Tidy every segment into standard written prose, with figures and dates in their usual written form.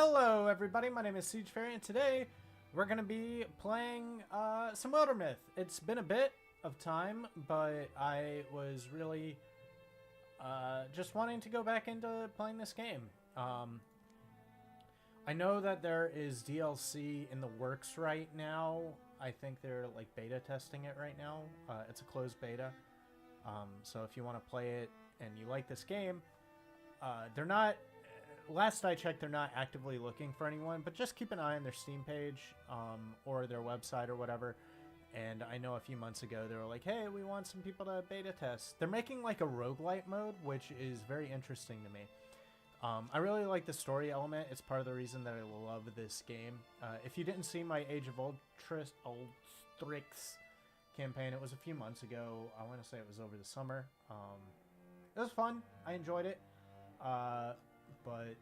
Hello everybody, my name is Siege Fairy, and today we're going to be playing some Wildermyth. It's been a bit of time, but I was really just wanting to go back into playing this game. I know that there is DLC in the works right now. I think they're like beta testing it right now. It's a closed beta. So if you want to play it and you like this game, they're not... Last I checked, they're not actively looking for anyone, but just keep an eye on their Steam page or their website or whatever. And I know a few months ago they were like, hey, we want some people to beta test. They're making like a roguelite mode, which is very interesting to me. I really like the story element. It's part of the reason that I love this game. If you didn't see my Age of Ulthrix campaign, it was a few months ago. I want to say it was over the summer. It was fun. I enjoyed it. But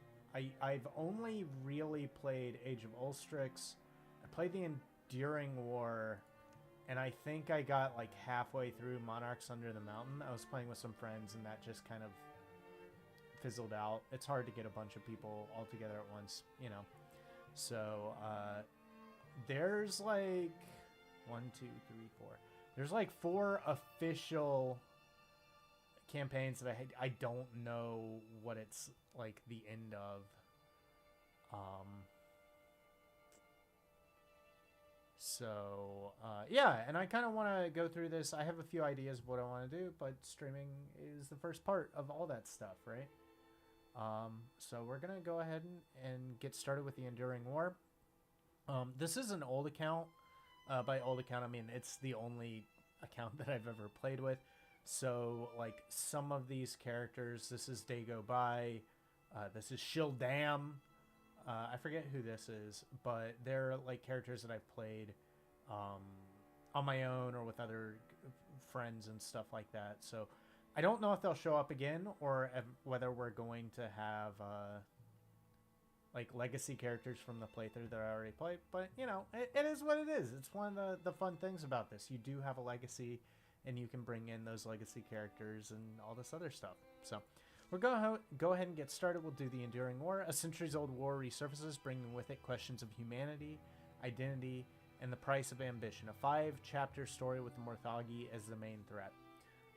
I've only really played Age of Ulthrix. I played the Enduring War, and I think I got like halfway through Monarchs Under the Mountain. I was playing with some friends, and that just kind of fizzled out. It's hard to get a bunch of people all together at once, you know. So, there's like 1, 2, 3, 4. There's like 4 official campaigns that I don't know what it's like the end of. Yeah, and I kind of want to go through this. I have a few ideas of what I want to do, but streaming is the first part of all that stuff, right? So we're gonna go ahead and get started with the Enduring War. This is an old account. By old account, I mean it's the only account that I've ever played with. So, like, some of these characters, this is Day Go By, this is Shildam, I forget who this is, but they're, like, characters that I've played on my own or with other friends and stuff like that. So, I don't know if they'll show up again or whether we're going to have, like, legacy characters from the playthrough that I already played. But, you know, it is what it is. It's one of the fun things about this. You do have a legacy, and you can bring in those legacy characters and all this other stuff. So we're going to go ahead and get started. We'll do the Enduring War. A centuries-old war resurfaces, bringing with it questions of humanity, identity, and the price of ambition. A 5-chapter story with the Morthagi as the main threat.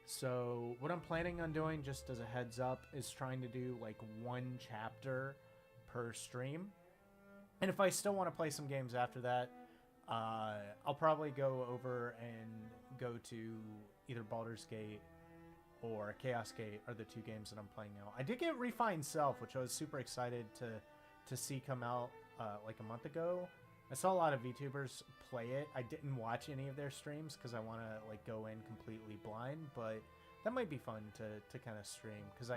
So what I'm planning on doing, just as a heads up, is trying to do like 1 chapter per stream. And if I still want to play some games after that, I'll probably go over and go to either Baldur's Gate or Chaos Gate are the 2 games that I'm playing now. I did get Refined Self, which I was super excited to see come out like a month ago. I saw a lot of VTubers play it. I didn't watch any of their streams because I want to like go in completely blind, but that might be fun to kind of stream because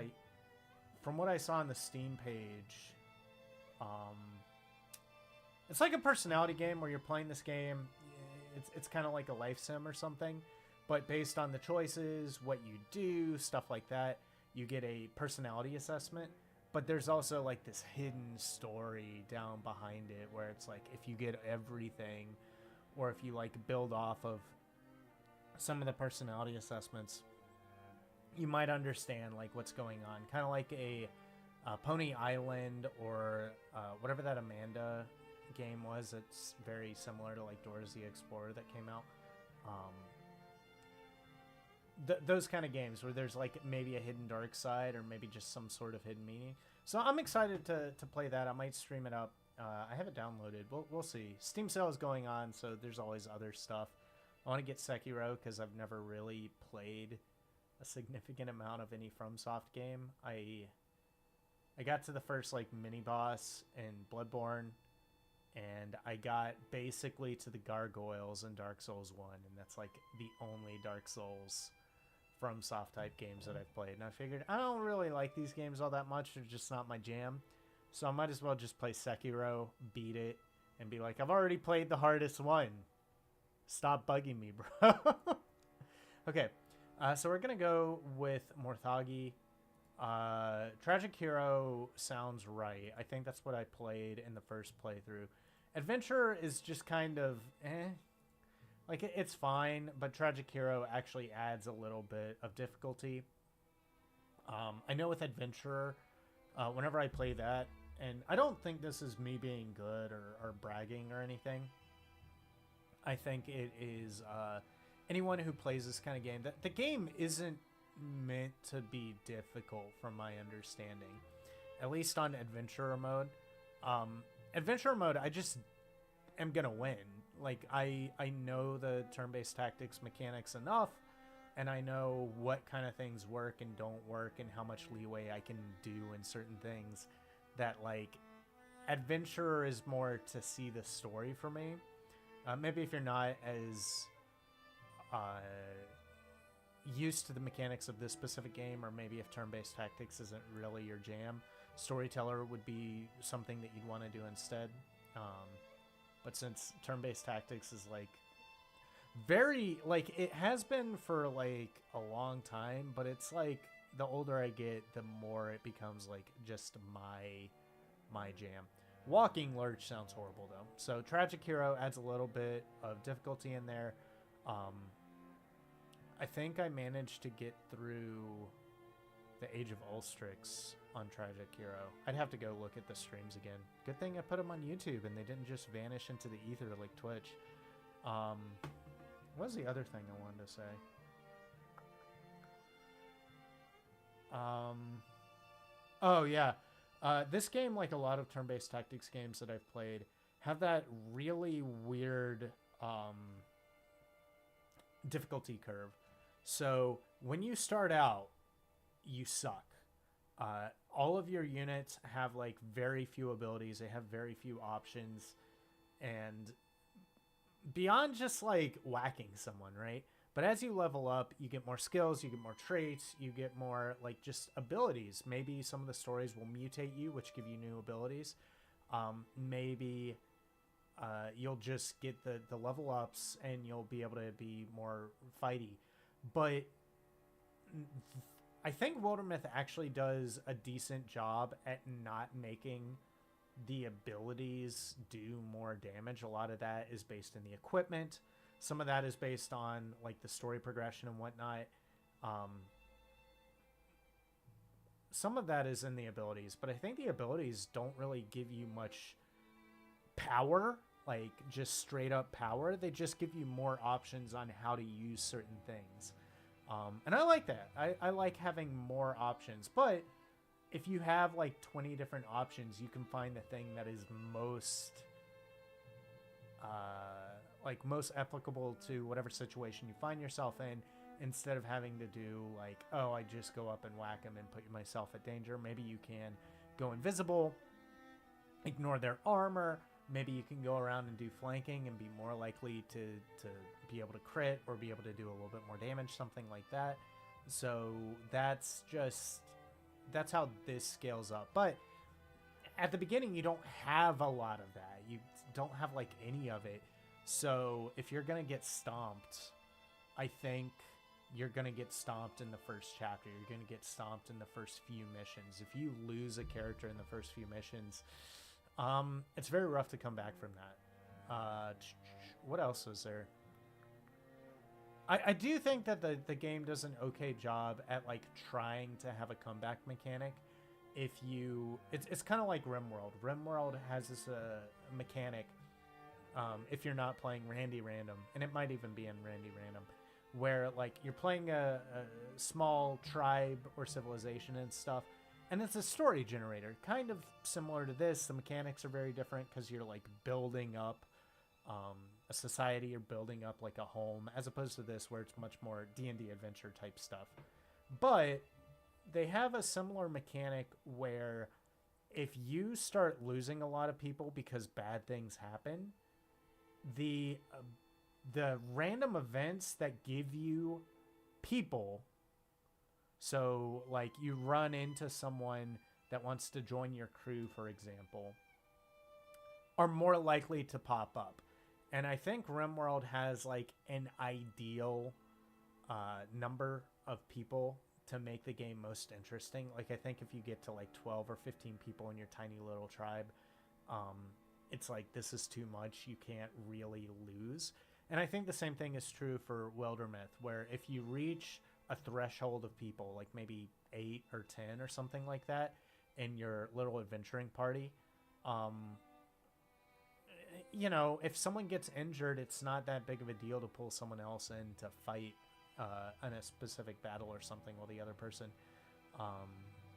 from what I saw on the Steam page, it's like a personality game where you're playing this game. It's kind of like a life sim or something, but based on the choices, what you do, stuff like that, you get a personality assessment. But there's also like this hidden story down behind it where it's like if you get everything, or if you like build off of some of the personality assessments, you might understand like what's going on. Kind of like a Pony Island or whatever that Amanda game was. It's very similar to like Dora the Explorer that came out. Those kind of games where there's like maybe a hidden dark side or maybe just some sort of hidden meaning. So I'm excited to play that. I might stream it up. I have it downloaded. We'll see. Steam sale is going on, so there's always other stuff. I want to get Sekiro because I've never really played a significant amount of any FromSoft game. I got to the first like mini boss in Bloodborne, and I got basically to the gargoyles in Dark Souls 1, and that's like the only Dark Souls FromSoft type games that I've played. And I figured I don't really like these games all that much. They're just not my jam. So I might as well just play Sekiro, beat it, and be like, I've already played the hardest one. Stop bugging me, bro. Okay, so we're going to go with Morthagi. Tragic Hero sounds right. I think that's what I played in the first playthrough. Adventurer is just kind of like it's fine, but Tragic Hero actually adds a little bit of difficulty. I know with Adventurer, whenever I play that, and I don't think this is me being good or bragging or anything. I think it is anyone who plays this kind of game. The game isn't meant to be difficult, from my understanding, at least on adventurer mode. Adventurer mode, I just am gonna win. Like I know the turn-based tactics mechanics enough, and I know what kind of things work and don't work, and how much leeway I can do in certain things. That like adventurer is more to see the story for me. Maybe if you're not as used to the mechanics of this specific game, or maybe if turn-based tactics isn't really your jam, storyteller would be something that you'd want to do instead. But since turn-based tactics is like very, like, it has been for like a long time, but it's like the older I get, the more it becomes like just my jam. Walking Lurch sounds horrible though. So Tragic Hero adds a little bit of difficulty in there. I think I managed to get through the Age of Ulstrix on Tragic Hero. I'd have to go look at the streams again. Good thing I put them on YouTube and they didn't just vanish into the ether like Twitch. What was the other thing I wanted to say? Oh yeah. This game, like a lot of turn-based tactics games that I've played, have that really weird difficulty curve. So when you start out, you suck. All of your units have like very few abilities. They have very few options. And beyond just like whacking someone, right? But as you level up, you get more skills, you get more traits, you get more like just abilities. Maybe some of the stories will mutate you, which give you new abilities. Maybe you'll just get the level ups and you'll be able to be more fighty. But I think Wildermyth actually does a decent job at not making the abilities do more damage. A lot of that is based in the equipment. Some of that is based on like the story progression and whatnot. Some of that is in the abilities, but I think the abilities don't really give you much power, like just straight up power. They just give you more options on how to use certain things. And I like that. I like having more options, but if you have like 20 different options, you can find the thing that is most most applicable to whatever situation you find yourself in, instead of having to do like, oh, I just go up and whack them and put myself at danger. Maybe you can go invisible, ignore their armor. Maybe you can go around and do flanking and be more likely to be able to crit or be able to do a little bit more damage, something like that. So that's how this scales up. But at the beginning, you don't have a lot of that. You don't have like any of it. So if you're going to get stomped, I think you're going to get stomped in the first chapter. You're going to get stomped in the first few missions. If you lose a character in the first few missions, it's very rough to come back from that. What else was there? I do think that the game does an okay job at like trying to have a comeback mechanic. It's kind of like RimWorld. RimWorld has this mechanic. If you're not playing Randy Random, and it might even be in Randy Random, where like you're playing a small tribe or civilization and stuff, and it's a story generator, kind of similar to this. The mechanics are very different because you're like building up a society, or building up like a home, as opposed to this where it's much more D&D adventure type stuff. But they have a similar mechanic where if you start losing a lot of people because bad things happen, the random events that give you people, so like you run into someone that wants to join your crew, for example, are more likely to pop up. And I think RimWorld has like an ideal number of people to make the game most interesting. Like I think if you get to like 12 or 15 people in your tiny little tribe, it's like, this is too much. You can't really lose. And I think the same thing is true for Wildermyth, where if you reach a threshold of people, like maybe 8 or 10 or something like that, in your little adventuring party. You know, if someone gets injured, it's not that big of a deal to pull someone else in to fight in a specific battle or something while the other person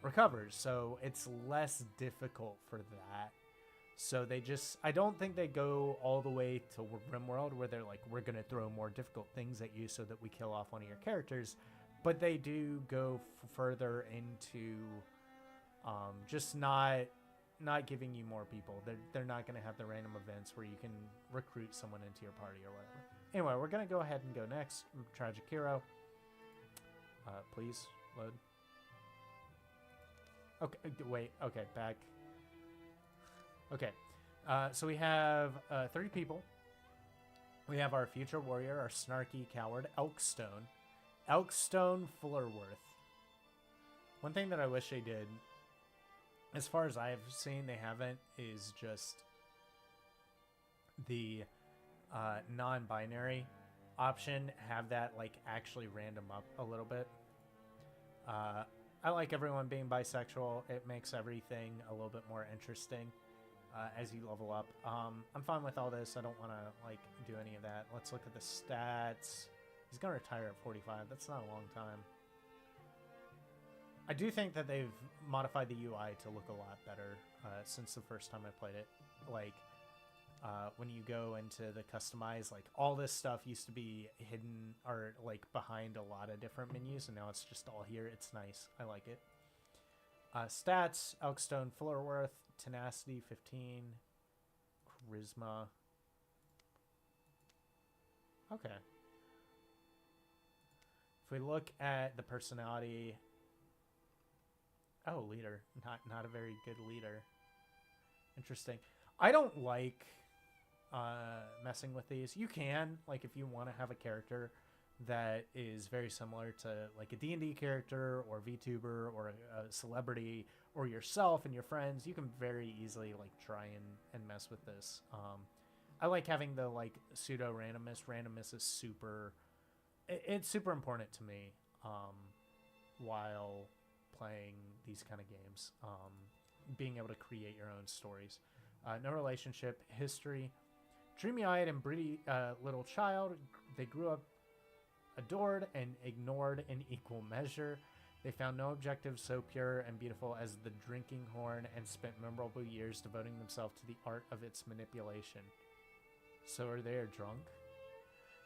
recovers. So it's less difficult for that. So they just, I don't think they go all the way to RimWorld where they're like, we're going to throw more difficult things at you so that we kill off one of your characters. But they do go further into just not giving you more people. They're not going to have the random events where you can recruit someone into your party or whatever. Anyway, we're going to go ahead and go next. Tragic Hero. Please, load. Okay, wait. Okay, back. Okay, so we have 30 people. We have our future warrior, our snarky coward, Elkstone. Elkstone Fullerworth. One thing that I wish they did, as far as I've seen, they haven't, is just the non-binary option. Have that like actually random up a little bit. I like everyone being bisexual. It makes everything a little bit more interesting as you level up. I'm fine with all this. I don't want to like do any of that. Let's look at the stats. He's gonna retire at 45. That's not a long time. I do think that they've modified the UI to look a lot better since the first time I played it. Like, when you go into the customize, like, all this stuff used to be hidden or, like, behind a lot of different menus, and now it's just all here. It's nice. I like it. Stats, Elkstone Fullerworth, Tenacity, 15, Charisma. Okay. If we look at the personality... Oh, leader. Not a very good leader. Interesting. I don't like messing with these. You can, like, if you want to have a character that is very similar to, like, a D&D character or VTuber or a celebrity or yourself and your friends, you can very easily, like, try and mess with this. I like having the, like, pseudo-randomness. Randomness is super... It's super important to me while playing these kind of games. Being able to create your own stories. No relationship. History. Dreamy-eyed and pretty little child. They grew up adored and ignored in equal measure. They found no objective so pure and beautiful as the drinking horn and spent memorable years devoting themselves to the art of its manipulation. So are they drunk?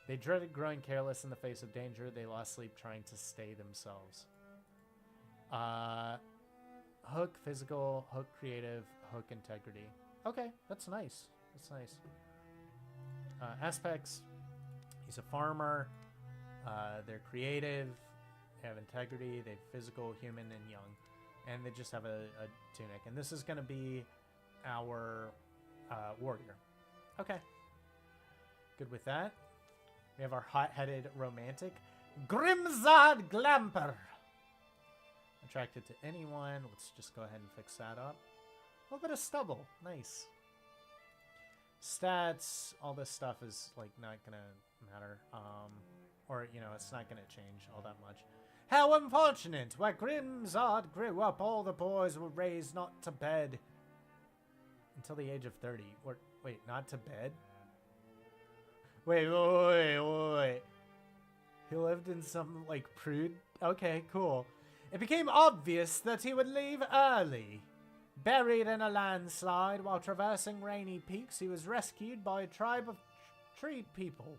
They dreaded growing careless in the face of danger. They lost sleep trying to stay themselves. Hook, physical, hook, creative, hook, integrity. Okay, that's nice. That's nice. Aspects. He's a farmer. They're creative. They have integrity. They have physical, human, and young. And they just have a tunic. And this is going to be our warrior. Okay. Good with that. We have our hot-headed romantic, Grimzard Glamper. Attracted to anyone. Let's just go ahead and fix that up. A little bit of stubble. Nice. Stats. All this stuff is, like, not going to matter. Or, you know, it's not going to change all that much. How unfortunate! Where Grimzard grew up, all the boys were raised not to bed. Until the age of 30. Or, wait, not to bed? Wait. He lived in some, like, prude... Okay, cool. It became obvious that he would leave early. Buried in a landslide while traversing rainy peaks, he was rescued by a tribe of tree people.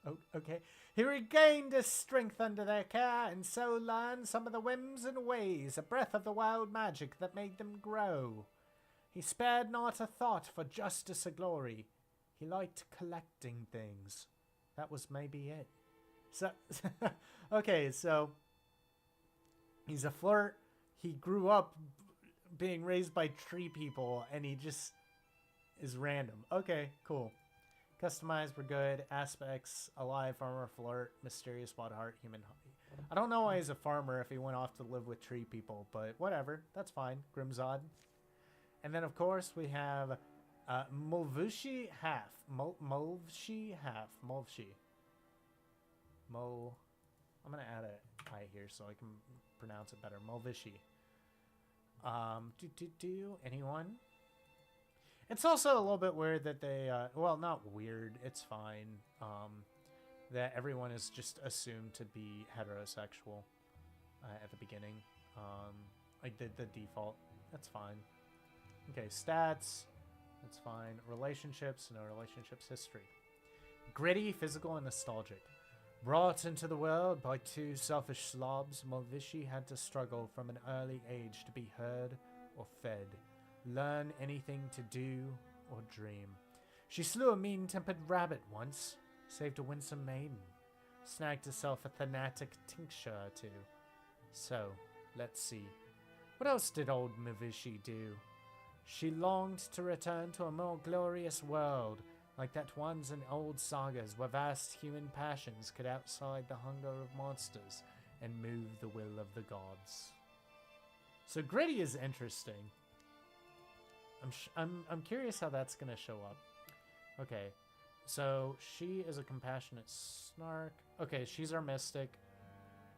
Oh, okay. He regained his strength under their care and so learned some of the whims and ways, a breath of the wild magic that made them grow. He spared not a thought for justice or glory. He liked collecting things. That was maybe it. So, okay, so he's a flirt. He grew up being raised by tree people, and he just is random. Okay, cool. Customized, we're good. Aspects, alive, farmer, flirt, mysterious, wild heart, human. I don't know why he's a farmer if he went off to live with tree people, but whatever. That's fine. Grimzod. And then, of course, we have Mulvushi Half. Mulvshi Half. Mulvshi. I'm going to add an I here so I can pronounce it better. Mulvishi. Anyone? It's also a little bit weird that they, well, not weird, it's fine, that everyone is just assumed to be heterosexual at the beginning. Like the default, that's fine. Okay, stats, that's fine. Relationships, no relationships. History. Gritty, physical, and nostalgic. Brought into the world by two selfish slobs, Malvishi had to struggle from an early age to be heard or fed, learn anything to do or dream. She slew a mean-tempered rabbit once, saved a winsome maiden, snagged herself a thanatic tincture or two. So, let's see. What else did old Malvishi do? She longed to return to a more glorious world, like that ones in old sagas where vast human passions could outside the hunger of monsters and move the will of the gods. So Gritty is interesting. I'm curious how that's gonna show up. Okay, so she is a compassionate snark. Okay, she's our mystic.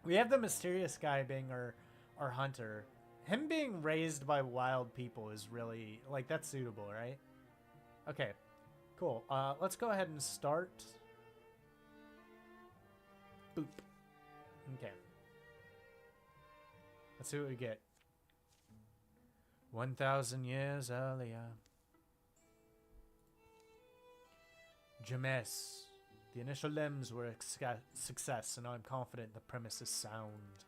We have the mysterious guy being our hunter. Him being raised by wild people is really, like, that's suitable, right? Okay, cool. Let's go ahead and start. Boop. Okay. Let's see what we get. 1,000 years earlier. James. The initial limbs were a success, and I'm confident the premise is sound.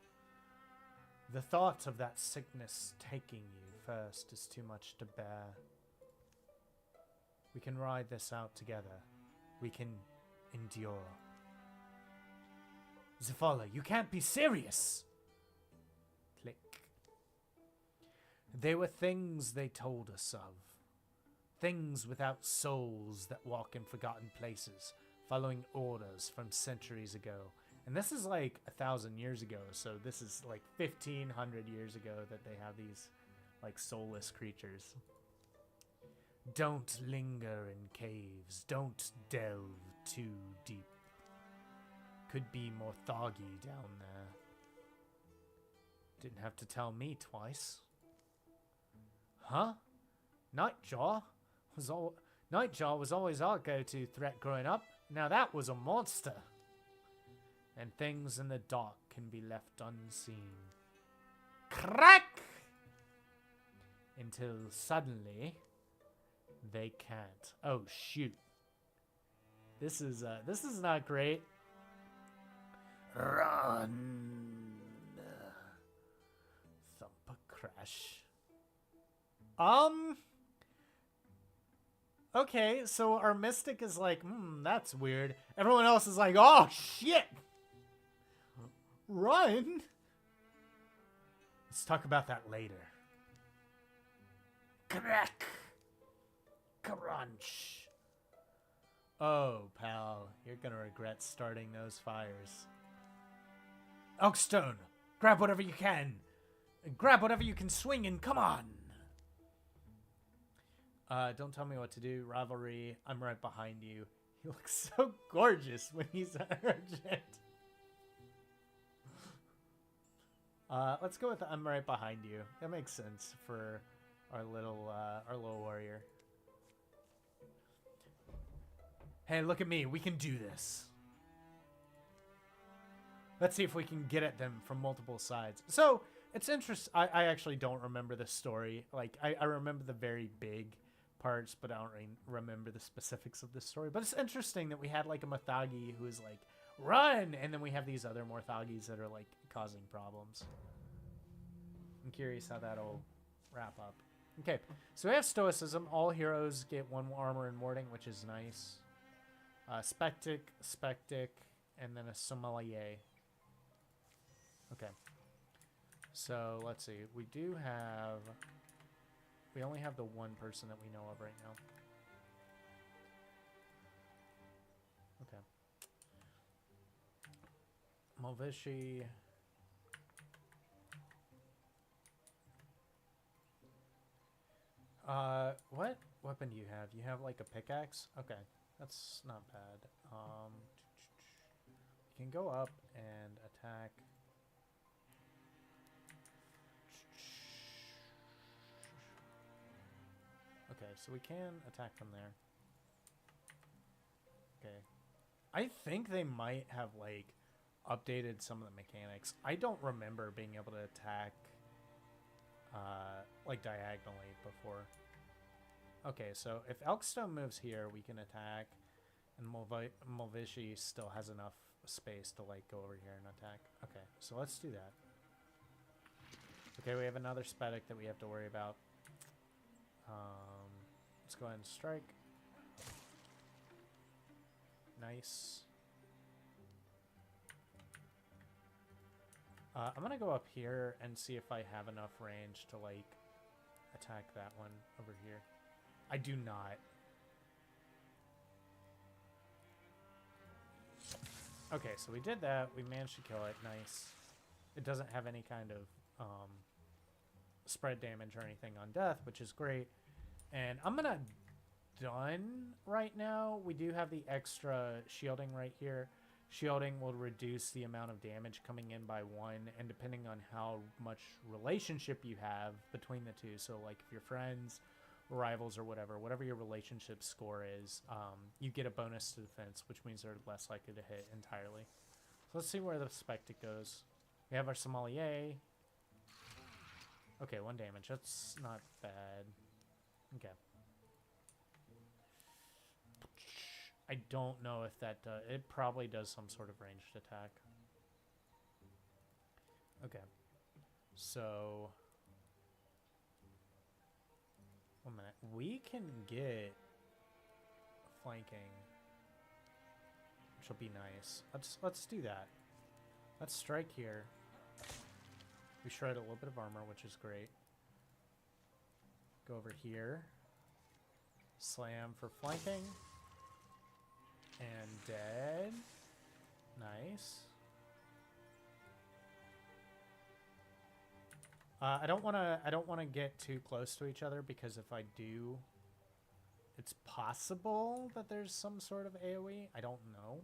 The thought of that sickness taking you first is too much to bear. We can ride this out together. We can endure. Zafala, you can't be serious! Click. They were things they told us of. Things without souls that walk in forgotten places, following orders from centuries ago. And this is like 1,000 years ago, so this is like 1,500 years ago that they have these like soulless creatures. Don't linger in caves. Don't delve too deep. Could be more thoggy down there. Didn't have to tell me twice. Huh? Nightjaw was always our go-to threat growing up. Now that was a monster. And things in the dark can be left unseen. Crack! Until suddenly, they can't. Oh shoot! This is not great. Run! Thumper crash. Okay, so our mystic is like, that's weird. Everyone else is like, oh shit! Run? Let's talk about that later. Crack! Crunch! Oh, pal, you're gonna regret starting those fires. Oakstone, grab whatever you can. Grab whatever you can swing and come on! Don't tell me what to do. Rivalry, I'm right behind you. He looks so gorgeous when he's urgent. Let's go with I'm right behind you. That makes sense for our little warrior. Hey, look at me. We can do this. Let's see if we can get at them from multiple sides. So, it's interesting. I actually don't remember the story. Like, I remember the very big parts, but I don't remember the specifics of the story. But it's interesting that we had, like, a Mathagi who is like, run! And then we have these other Morthagis that are, like, causing problems. I'm curious how that'll wrap up. Okay, so we have Stoicism. All heroes get 1 armor and warding, which is nice. Spectic, and then a Sommelier. Okay. So, let's see. We only have the one person that we know of right now. Okay. Malvishi. What weapon do you have? You have, like, a pickaxe? Okay. That's not bad. You can go up and attack. Okay, so we can attack from there. Okay. I think they might have, like, updated some of the mechanics. I don't remember being able to attack, like, diagonally before. Okay, so if Elkstone moves here, we can attack, and Mulvishi still has enough space to, like, go over here and attack. Okay, so let's do that. Okay, we have another Spedic that we have to worry about. Let's go ahead and strike. Nice. I'm gonna go up here and see if I have enough range to, like, attack that one over here. I do not. Okay, so we did that. We managed to kill it. Nice. It doesn't have any kind of spread damage or anything on death, which is great. And I'm gonna done right now. We do have the extra shielding right here. Shielding will reduce the amount of damage coming in by 1, and depending on how much relationship you have between the two, so like if you're friends, rivals, or whatever your relationship score is, you get a bonus to defense, which means they're less likely to hit entirely. So let's see where the Spectic goes. We have our Sommelier. Okay, 1 damage. That's not bad. Okay. I don't know if that does... It probably does some sort of ranged attack. Okay. So... 1 minute. We can get flanking, which will be nice. Let's do that. Let's strike here. We shred a little bit of armor, which is great. Go over here. Slam for flanking. And dead. Nice. I don't want to get too close to each other, because if I do, it's possible that there's some sort of AoE. I don't know.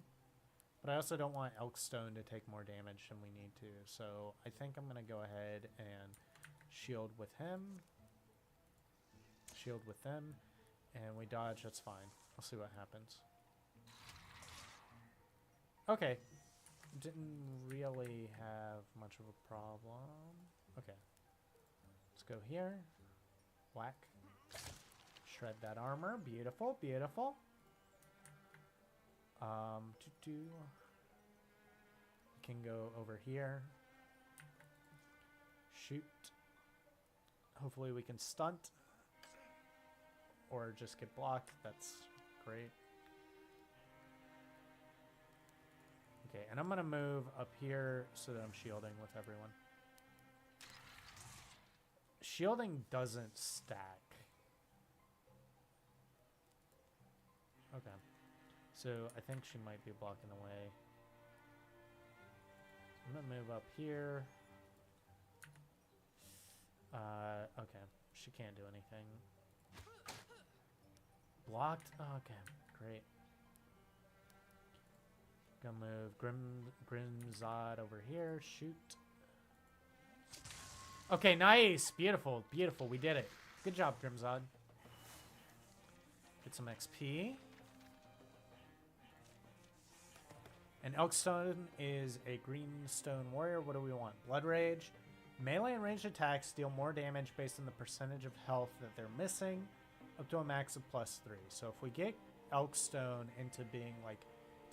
But I also don't want Elkstone to take more damage than we need to. So I think I'm going to go ahead and shield with him. Shield with them. And we dodge. That's fine. We'll see what happens. Okay. Didn't really have much of a problem. Okay. Let's go here. Whack. Shred that armor. Beautiful, beautiful. We can go over here. Shoot. Hopefully we can stunt. Or just get blocked. That's great. Okay, and I'm going to move up here so that I'm shielding with everyone. Shielding doesn't stack. Okay. So I think she might be blocking the way. I'm going to move up here. Okay. She can't do anything. Blocked? Oh, okay. Great. Gonna move Grimzod over here. Shoot. Okay, nice. Beautiful. Beautiful. We did it. Good job, Grimzod. Get some XP. And Elkstone is a greenstone warrior. What do we want? Blood Rage. Melee and ranged attacks deal more damage based on the percentage of health that they're missing, up to a max of +3. So if we get Elkstone into being like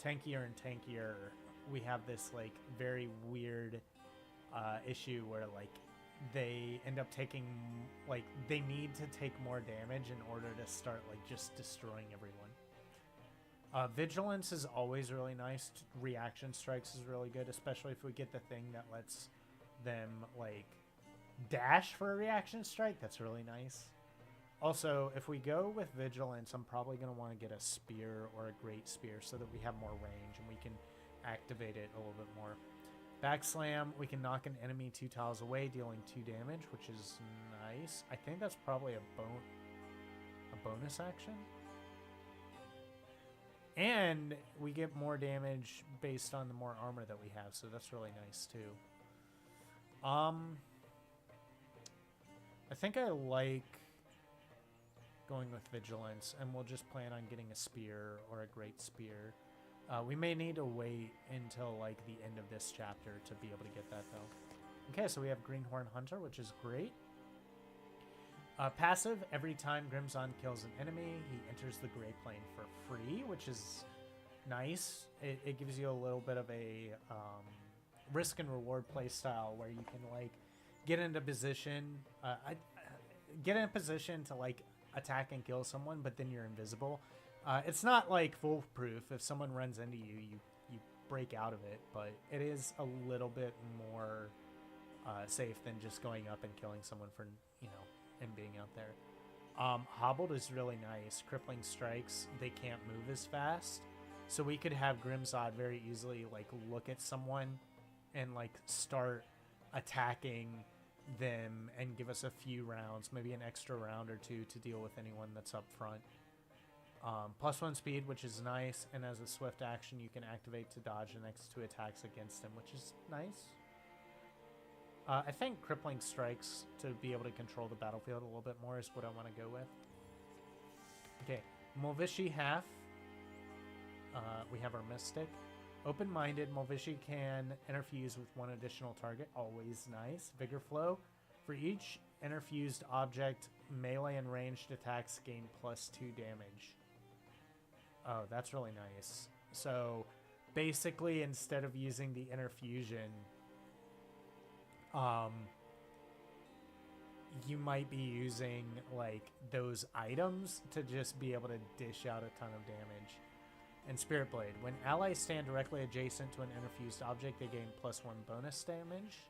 tankier and tankier, we have this like very weird issue where like they end up taking, like, they need to take more damage in order to start like just destroying everyone. Vigilance is always really nice. Reaction strikes is really good, especially if we get the thing that lets them like dash for a reaction strike. That's really nice. Also, if we go with Vigilance, I'm probably going to want to get a spear or a great spear so that we have more range and we can activate it a little bit more. Backslam, we can knock an enemy 2 tiles away, dealing 2 damage, which is nice. I think that's probably a bonus action. And we get more damage based on the more armor that we have, so that's really nice too. I think I like going with vigilance, and we'll just plan on getting a spear or a great spear. We may need to wait until like the end of this chapter to be able to get that though. Okay, so we have Greenhorn Hunter, which is great. Passive, every time Grimzon kills an enemy, he enters the Gray Plane for free, which is nice. It gives you a little bit of a risk and reward play style where you can like get into position, get in a position to like attack and kill someone, but then you're invisible. It's not like foolproof. If someone runs into you, you break out of it, but it is a little bit more safe than just going up and killing someone for, you know, and being out there. Hobbled is really nice. Crippling strikes, they can't move as fast. So we could have Grimzod very easily like look at someone and like start attacking them and give us a few rounds, maybe an extra round or two to deal with anyone that's up front. +1 speed, which is nice, and as a swift action you can activate to dodge the next 2 attacks against him, which is nice. I think crippling strikes to be able to control the battlefield a little bit more is what I want to go with. Okay, Mulvishi half. We have our Mystic. Open-minded, Mulvishi can interfuse with 1 additional target. Always nice. Vigor Flow. For each interfused object, melee and ranged attacks gain +2 damage. Oh, that's really nice. So, basically, instead of using the interfusion, you might be using, like, those items to just be able to dish out a ton of damage. And Spirit Blade. When allies stand directly adjacent to an interfused object, they gain +1 bonus damage.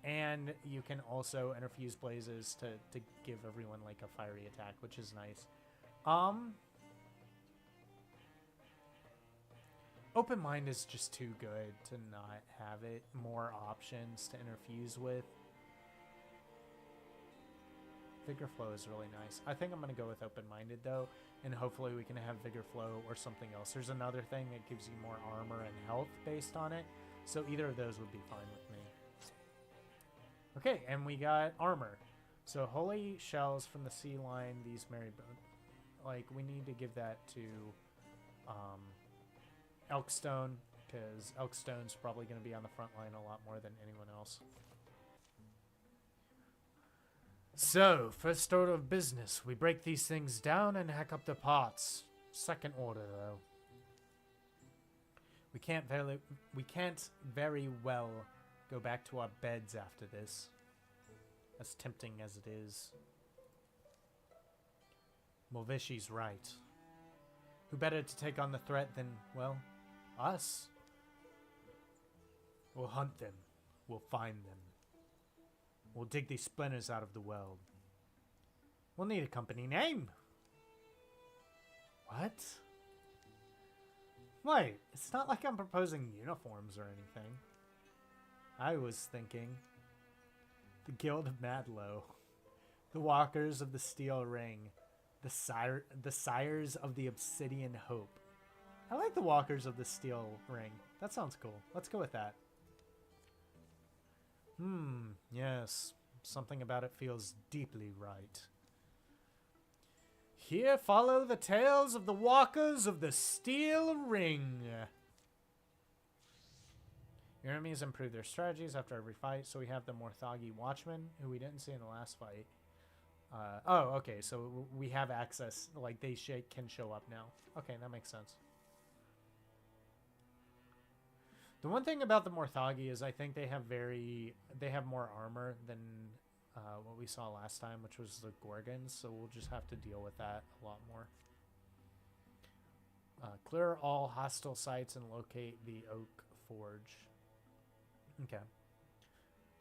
And you can also interfuse blazes to give everyone like a fiery attack, which is nice. Open Mind is just too good to not have it. More options to interfuse with. Vigor Flow is really nice. I think I'm going to go with Open-Minded, though, and hopefully we can have Vigor Flow or something else. There's another thing that gives you more armor and health based on it, so either of those would be fine with me. Okay, and we got armor. So Holy Shells from the Sea Line, these Merry Bones. Like, we need to give that to Elkstone, because Elkstone's probably going to be on the front line a lot more than anyone else. So, first order of business, we break these things down and hack up the parts. Second order, though. We can't very well go back to our beds after this. As tempting as it is. Mulvishi's right. Who better to take on the threat than, well, us? We'll hunt them. We'll find them. We'll dig these splinters out of the world. We'll need a company name. What? Wait, it's not like I'm proposing uniforms or anything. I was thinking the Guild of Madlow, the Walkers of the Steel Ring, the Sires of the Obsidian Hope. I like the Walkers of the Steel Ring. That sounds cool. Let's go with that. Yes. Something about it feels deeply right. Here follow the tales of the Walkers of the Steel Ring. Your enemies improve their strategies after every fight, so we have the Morthagi Watchmen, who we didn't see in the last fight. Oh, okay, so we have access, like they can show up now. Okay, that makes sense. The one thing about the Morthagi is I think they have more armor than what we saw last time, which was the Gorgons, so we'll just have to deal with that a lot more. Clear all hostile sites and locate the Oak Forge. Okay.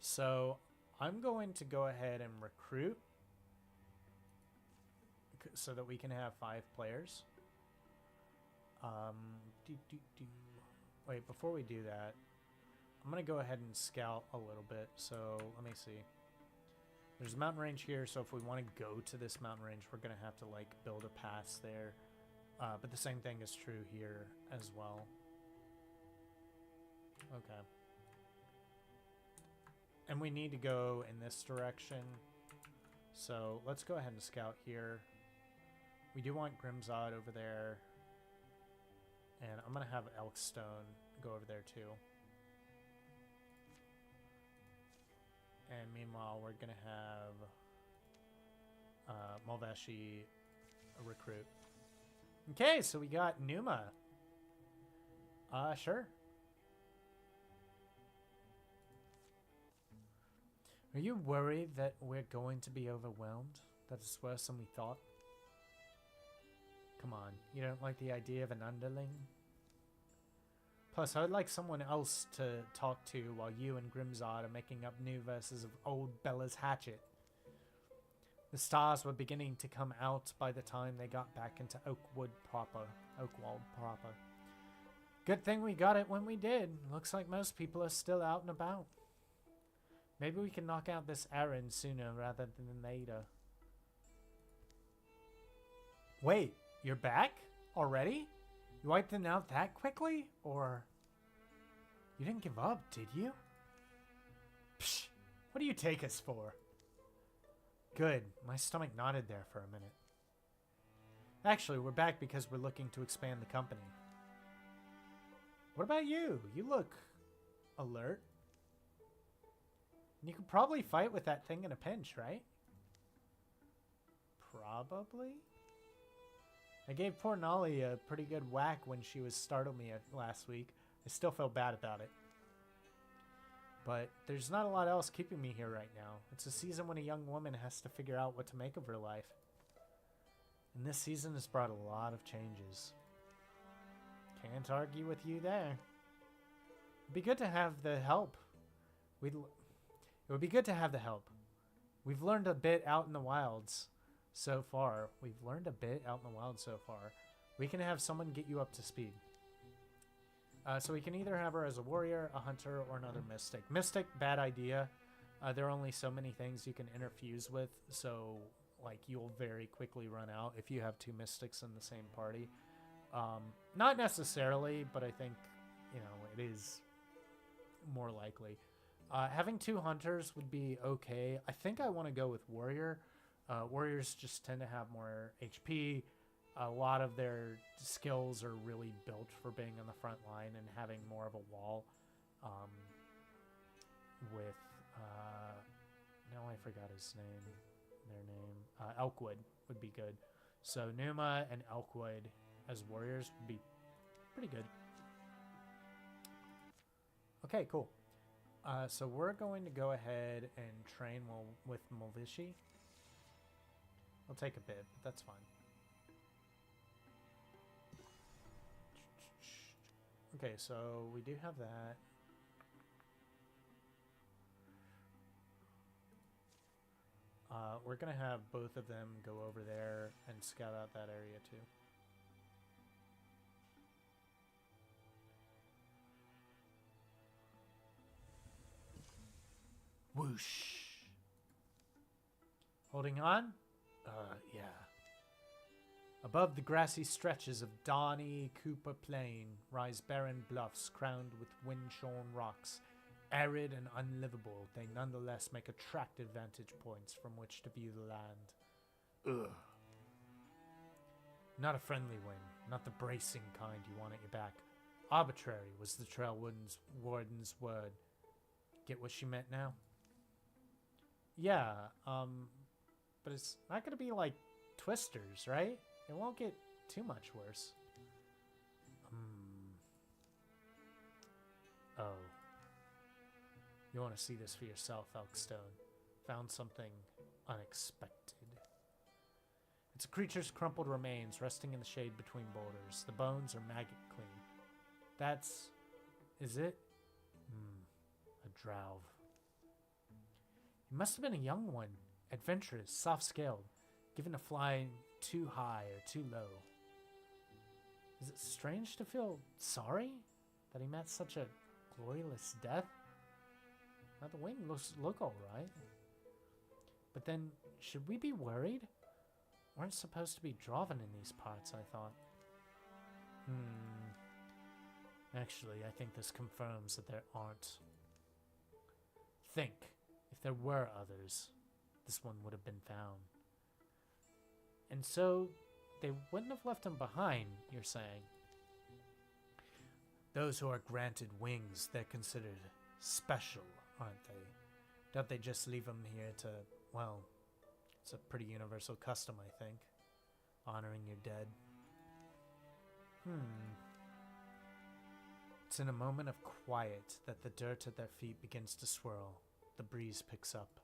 So I'm going to go ahead and recruit so that we can have 5 players. Wait, before we do that, I'm going to go ahead and scout a little bit. So let me see. There's a mountain range here, so if we want to go to this mountain range, we're going to have to like build a pass there. But the same thing is true here as well. Okay. And we need to go in this direction. So let's go ahead and scout here. We do want Grimzod over there. And I'm going to have Elkstone go over there too. And meanwhile, we're going to have Malveshi recruit. Okay, so we got Numa. Sure. Are you worried that we're going to be overwhelmed? That it's worse than we thought? Come on, you don't like the idea of an underling? Plus, I would like someone else to talk to while you and Grimzod are making up new verses of old Bella's Hatchet. The stars were beginning to come out by the time they got back into Oakwald proper. Good thing we got it when we did. Looks like most people are still out and about. Maybe we can knock out this errand sooner rather than later. Wait, you're back? Already? You wiped them out that quickly? Or... you didn't give up, did you? Psh! What do you take us for? Good. My stomach nodded there for a minute. Actually, we're back because we're looking to expand the company. What about you? You look... alert. You could probably fight with that thing in a pinch, right? Probably? I gave poor Nolly a pretty good whack when she was startled me last week. I still feel bad about it. But there's not a lot else keeping me here right now. It's a season when a young woman has to figure out what to make of her life. And this season has brought a lot of changes. Can't argue with you there. It'd be good to have the help. It would be good to have the help. We've learned a bit out in the wilds so far. We can have someone get you up to speed. So we can either have her as a warrior, a hunter, or another mystic. Mystic, bad idea. There are only so many things you can interfuse with, so like you'll very quickly run out if you have two mystics in the same party. Not necessarily, but I think, you know, it is more likely. Having two hunters would be okay. I think I want to go with warrior. Warriors just tend to have more HP. A lot of their skills are really built for being on the front line and having more of a wall. Now I forgot his name. Their name. Elkwood would be good. So Numa and Elkwood as warriors would be pretty good. Okay, cool. So we're going to go ahead and train with Malveshi. It'll take a bit, but that's fine. Okay, so we do have that. We're going to have both of them go over there and scout out that area too. Whoosh. Holding on? Yeah. Above the grassy stretches of Donny Cooper Plain rise barren bluffs crowned with wind-shorn rocks. Arid and unlivable, they nonetheless make attractive vantage points from which to view the land. Ugh. Not a friendly wind, not the bracing kind you want at your back. Arbitrary was the trail warden's word. Get what she meant now? Yeah, but it's not going to be like Twisters, right? It won't get too much worse. Oh. You want to see this for yourself, Elkstone. Found something unexpected. It's a creature's crumpled remains resting in the shade between boulders. The bones are maggot clean. That's... is it? A drow. He must have been a young one. Adventurous, soft-scaled. Given to flying too high or too low. Is it strange to feel sorry that he met such a glorious death? Now the wing look alright. But then, should we be worried? Weren't supposed to be Draven in these parts, I thought. Actually, I think this confirms that there aren't. Think, if there were others, this one would have been found. And so, they wouldn't have left him behind, you're saying? Those who are granted wings, they're considered special, aren't they? Don't they just leave them here to, well, it's a pretty universal custom, I think. Honoring your dead. It's in a moment of quiet that the dirt at their feet begins to swirl. The breeze picks up.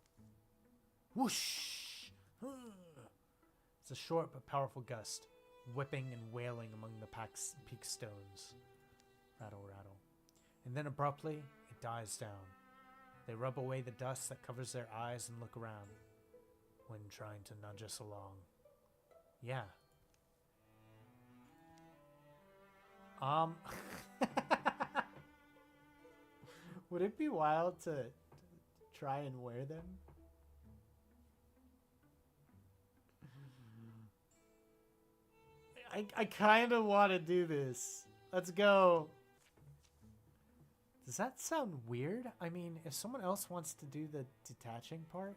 Whoosh! It's a short but powerful gust, whipping and wailing among the peak stones. Rattle, rattle. And then abruptly, it dies down. They rub away the dust that covers their eyes and look around. Wind trying to nudge us along. Yeah. Would it be wild to try and wear them? I kind of want to do this. Let's go. Does that sound weird? I mean, if someone else wants to do the detaching part.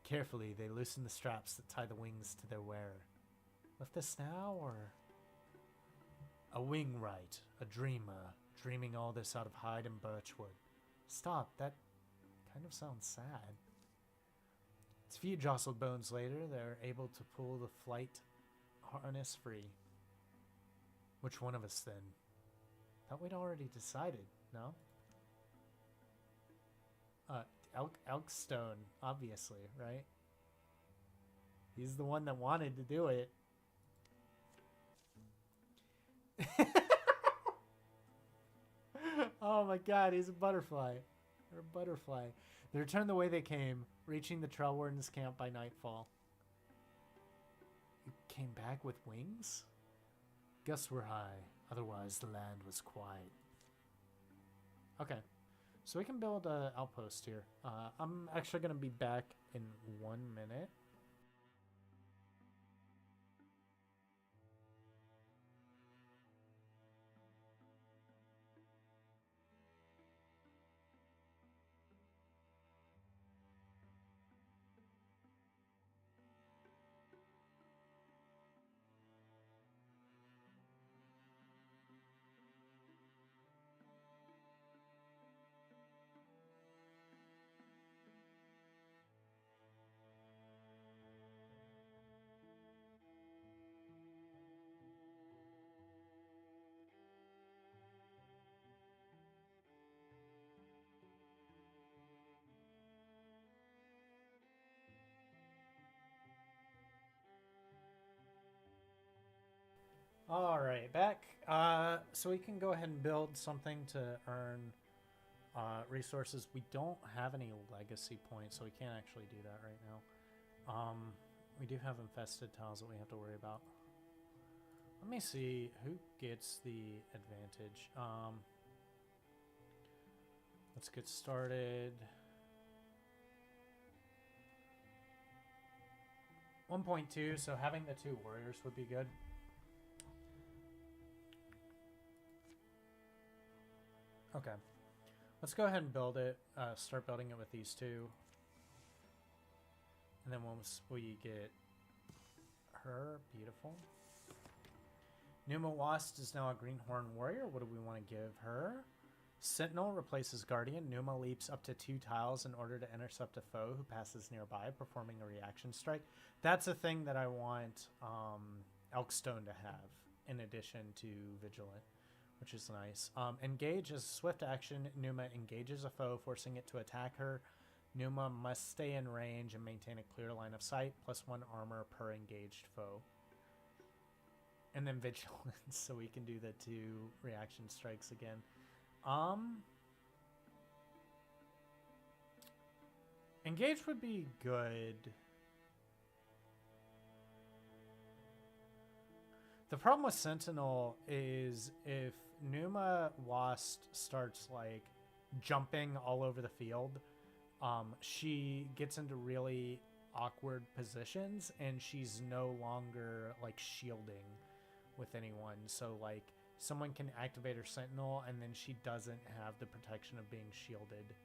Carefully, they loosen the straps that tie the wings to their wearer. Lift this now, or... A wing right, a dreamer, dreaming all this out of hide and birchwood. Stop, that kind of sounds sad. It's a few jostled bones later, they're able to pull the flight harness free. Which one of us then? Thought we'd already decided, no? Elkstone, obviously, right? He's the one that wanted to do it. Oh my god, he's a butterfly. Or a butterfly. They returned the way they came, reaching the Trail Warden's camp by nightfall. You came back with wings? Gusts were high, otherwise the land was quiet. Okay, so we can build an outpost here. I'm actually going to be back in 1 minute. Alright, back. So we can go ahead and build something to earn resources. We don't have any legacy points, so we can't actually do that right now. We do have infested tiles that we have to worry about. Let me see who gets the advantage. Let's get started. 1.2, so having the 2 warriors would be good. Okay, let's go ahead and build it. Start building it with these 2. And then once we get her, beautiful. Numa Wast is now a Greenhorn Warrior. What do we want to give her? Sentinel replaces Guardian. Numa leaps up to 2 tiles in order to intercept a foe who passes nearby, performing a reaction strike. That's a thing that I want Elkstone to have, in addition to Vigilant, which is nice. Engage is a swift action. Numa engages a foe, forcing it to attack her. Numa must stay in range and maintain a clear line of sight, +1 armor per engaged foe. And then Vigilance, so we can do the 2 reaction strikes again. Engage would be good. The problem with Sentinel is if Numa Wast starts like jumping all over the field, she gets into really awkward positions and she's no longer like shielding with anyone. So like someone can activate her Sentinel and then she doesn't have the protection of being shielded.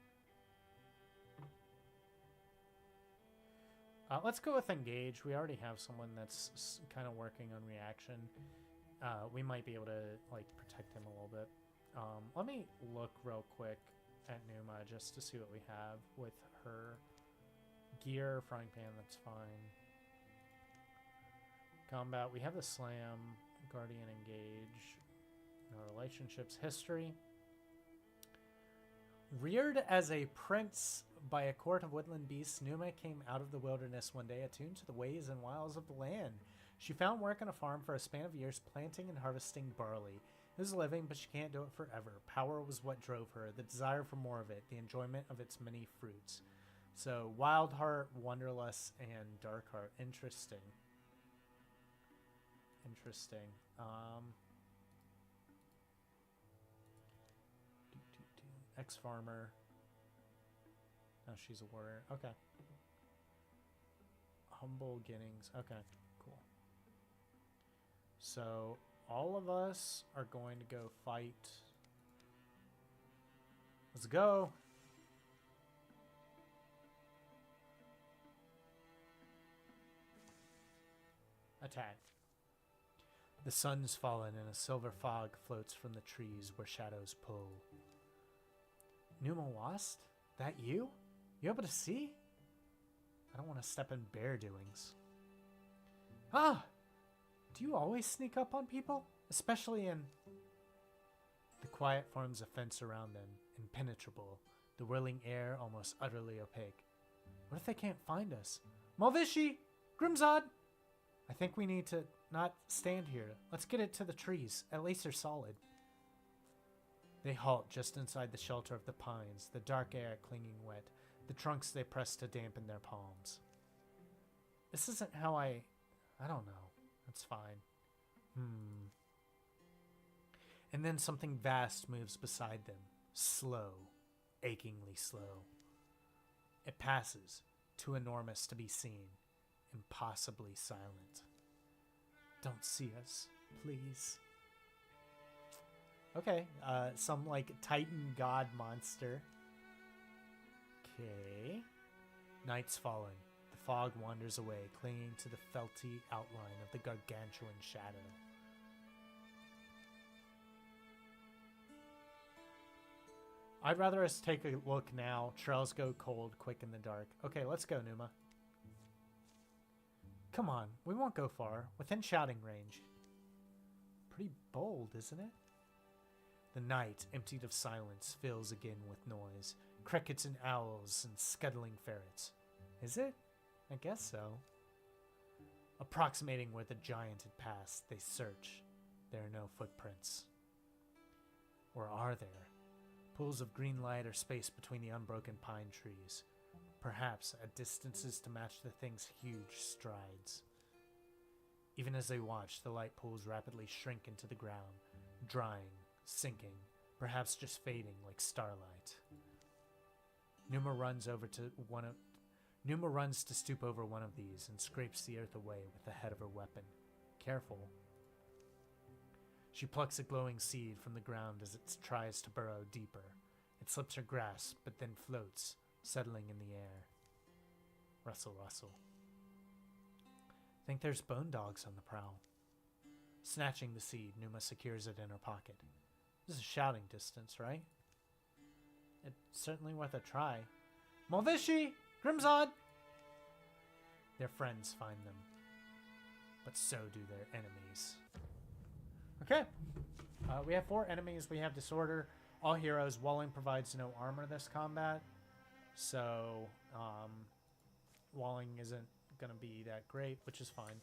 Let's go with engage. We already have someone that's kind of working on reaction. We might be able to like protect him a little bit. Let me look real quick at Numa just to see what we have with her gear. Frying pan, that's fine. Combat, we have the slam, guardian engage. No relationships, history. Reared as a prince by a court of woodland beasts, Numa came out of the wilderness one day, attuned to the ways and wiles of the land. She found work on a farm for a span of years, planting and harvesting barley. It was a living, but she can't do it forever. Power was what drove her, the desire for more of it, the enjoyment of its many fruits. So, Wild Heart, Wanderlust, and Dark Heart. Interesting. Interesting. Ex-farmer. Oh, she's a warrior. Okay. Humble beginnings. Okay, cool. So, all of us are going to go fight. Let's go. Attack. The sun's fallen and a silver fog floats from the trees where shadows pull. Numa Wast? That you? You able to see? I don't want to step in bear doings. Ah! Do you always sneak up on people? Especially in... The quiet forms a fence around them, impenetrable, the whirling air almost utterly opaque. What if they can't find us? Malvishi! Grimzod! I think we need to not stand here. Let's get it to the trees. At least they're solid. They halt just inside the shelter of the pines, the dark air clinging wet, the trunks they press to dampen their palms. This isn't how I don't know. It's fine. And then something vast moves beside them. Slow. Achingly slow. It passes, too enormous to be seen. Impossibly silent. Don't see us, please. Okay, some like Titan god monster. Okay. Night's fallen. The fog wanders away, clinging to the felty outline of the gargantuan shadow. I'd rather us take a look now. Trails go cold, quick in the dark. Okay, let's go, Numa. Come on, we won't go far. Within shouting range. Pretty bold, isn't it? The night, emptied of silence, fills again with noise. Crickets and owls and scuttling ferrets. Is it? I guess so. Approximating where the giant had passed, they search. There are no footprints. Or are there? Pools of green light or space between the unbroken pine trees. Perhaps at distances to match the thing's huge strides. Even as they watch, the light pools rapidly shrink into the ground, drying, sinking, perhaps just fading like starlight. Numa runs to stoop over one of these and scrapes the earth away with the head of her weapon. Careful. She plucks a glowing seed from the ground as it tries to burrow deeper. It slips her grasp, but then floats, settling in the air. Rustle, rustle. Think there's bone dogs on the prowl. Snatching the seed, Numa secures it in her pocket. This is shouting distance, right? It's certainly worth a try. Malvishi! Grimzod! Their friends find them. But so do their enemies. Okay. We have 4 enemies. We have Disorder. All heroes. Walling provides no armor this combat. So, walling isn't going to be that great, which is fine.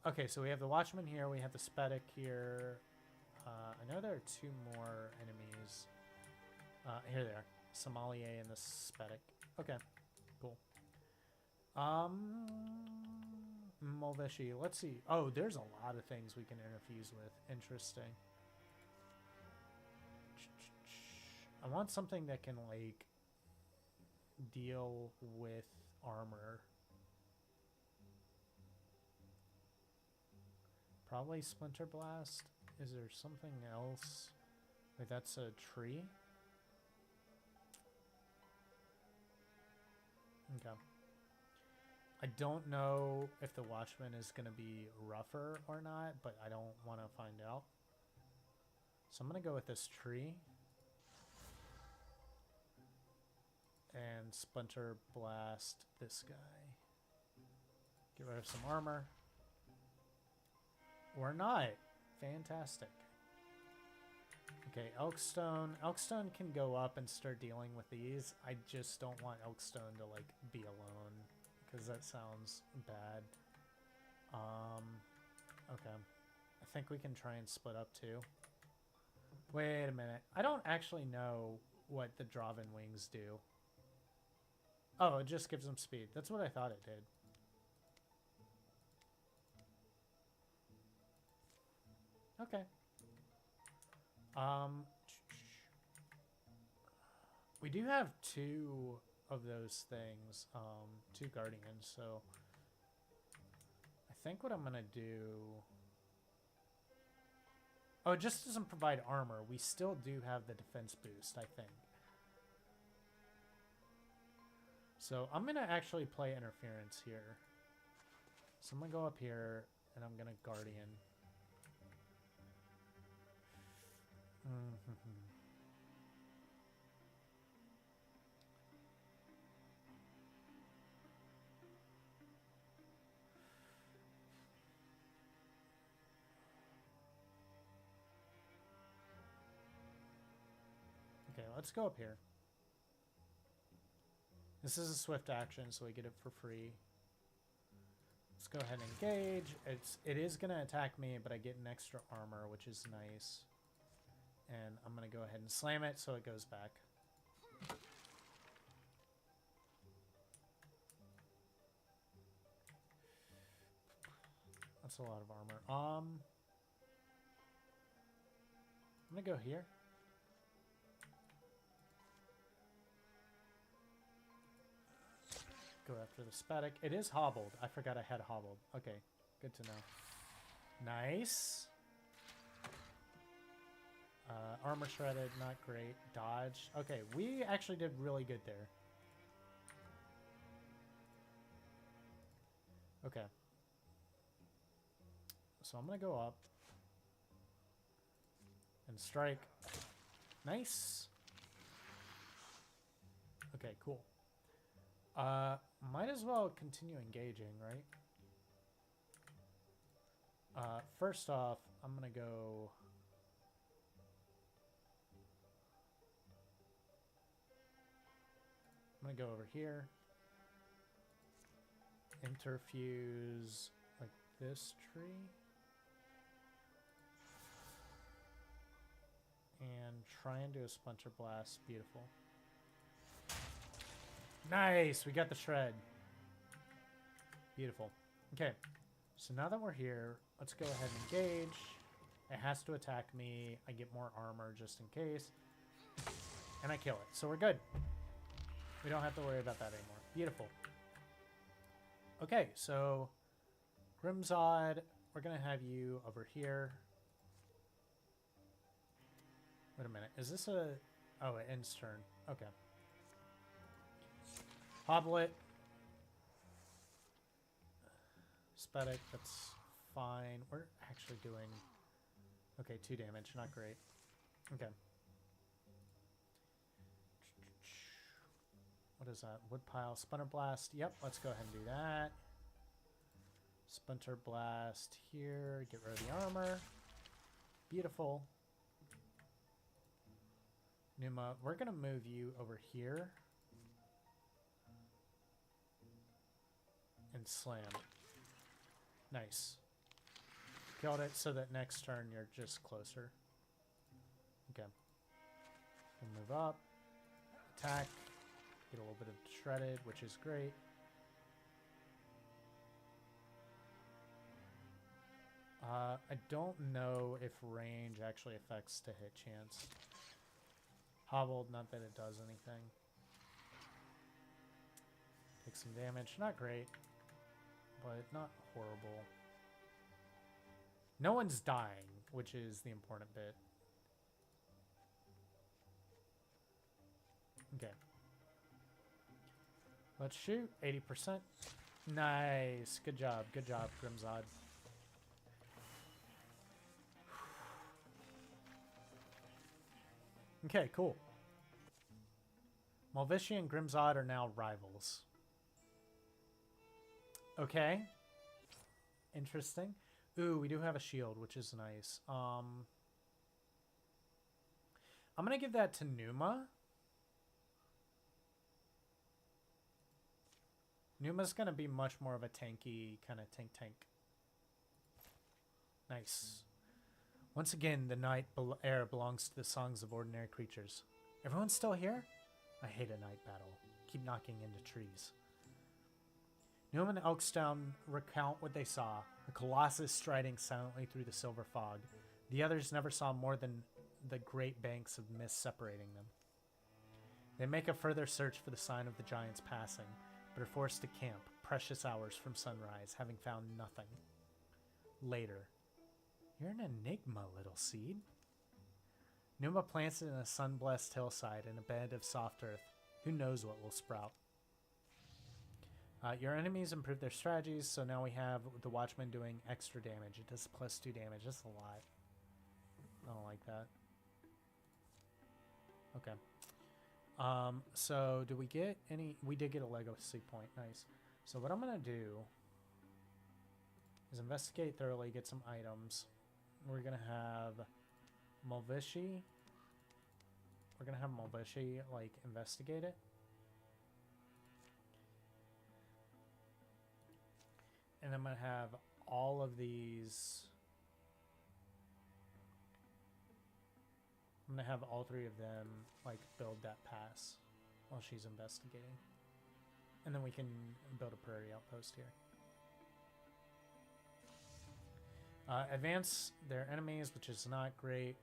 Okay, so we have the Watchman here. We have the Spedic here. I know there are 2 more enemies. Here they are. Sommelier and the Spedic. Okay, cool. Malvishi. Let's see. Oh, there's a lot of things we can interfuse with. Interesting. I want something that can, like, deal with armor. Probably Splinter Blast. Is there something else? Wait, that's a tree? Okay. I don't know if the Watchman is going to be rougher or not, but I don't want to find out. So I'm going to go with this tree. And Splinter Blast this guy. Get rid of some armor. Or not. Fantastic. Okay, Elkstone. Elkstone can go up and start dealing with these. I just don't want Elkstone to, like, be alone. Because that sounds bad. Okay. I think we can try and split up, too. Wait a minute. I don't actually know what the Draven Wings do. Oh, it just gives them speed. That's what I thought it did. Okay. We do have 2 of those things, 2 Guardians, so I think what I'm gonna do... Oh, it just doesn't provide armor. We still do have the defense boost, I think. So I'm gonna actually play interference here. So I'm gonna go up here and I'm gonna Guardian. Okay, let's go up here. This is a swift action, so we get it for free. Let's go ahead and engage. It is going to attack me, but I get an extra armor, which is nice. And I'm going to go ahead and slam it so it goes back. That's a lot of armor. I'm going to go here. Go after the Spatic. It is hobbled. I forgot I had hobbled. Okay, good to know. Nice. Armor shredded, not great. Dodge. Okay, we actually did really good there. Okay. So I'm going to go up. And strike. Nice. Okay, cool. Might as well continue engaging, right? First off, I'm gonna go... I'm gonna go over here. Interfuse, like this tree. And try and do a Splinter Blast. Beautiful. Nice! We got the shred. Beautiful. Okay. So now that we're here, let's go ahead and engage. It has to attack me. I get more armor just in case. And I kill it. So we're good. We don't have to worry about that anymore. Beautiful. Okay, so Grimzod, we're going to have you over here. Wait a minute. Is this a... Oh, it ends turn. Okay. Hobble it. Spatic, that's fine. We're actually doing... Okay, 2 damage. Not great. Okay. What is that? Woodpile. Splinter Blast. Yep, let's go ahead and do that. Splinter Blast here. Get rid of the armor. Beautiful. Numa, we're going to move you over here. And slam. Nice. Killed it so that next turn you're just closer. Okay. We'll move up. Attack. Get a little bit of shredded, which is great. I don't know if range actually affects the hit chance. Hobbled, not that it does anything. Take some damage. Not great, but not horrible. No one's dying, which is the important bit. Okay. Let's shoot. 80%. Nice. Good job. Good job, Grimzod. Okay, cool. Malvishi and Grimzod are now rivals. Okay. Interesting. Ooh, we do have a shield, which is nice. I'm going to give that to Numa. Numa's going to be much more of a tanky kind of tank. Nice. Once again, the night air belongs to the songs of ordinary creatures. Everyone still here? I hate a night battle. Keep knocking into trees. Numa and Elkstown recount what they saw. A colossus striding silently through the silver fog. The others never saw more than the great banks of mist separating them. They make a further search for the sign of the giant's passing, but are forced to camp precious hours from sunrise, having found nothing. Later. You're an enigma, little seed. Numa plants it in a sun-blessed hillside in a bed of soft earth. Who knows what will sprout? Your enemies improve their strategies, so now we have the Watchman doing extra damage. It does +2 damage. That's a lot. I don't like that. Okay. So do we get any... We did get a legacy point. Nice. So what I'm going to do is investigate thoroughly, get some items. We're going to have Malvishi. We're going to have Malvishi, like, investigate it. And I'm going to have all of these... I'm going to have all three of them, like, build that pass while she's investigating. And then we can build a prairie outpost here. Advance their enemies, which is not great.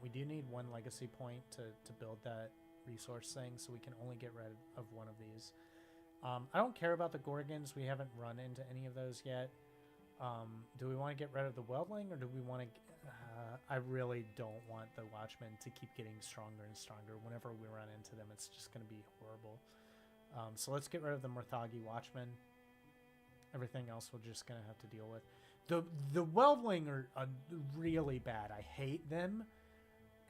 We do need 1 legacy point to build that resource thing, so we can only get rid of 1 of these. I don't care about the Gorgons. We haven't run into any of those yet. Do we want to get rid of the Weldling, or do we want to... I really don't want the Watchmen to keep getting stronger and stronger. Whenever we run into them, it's just going to be horrible. So let's get rid of the Murthagi Watchmen. Everything else we're just going to have to deal with. The Weldling are really bad. I hate them.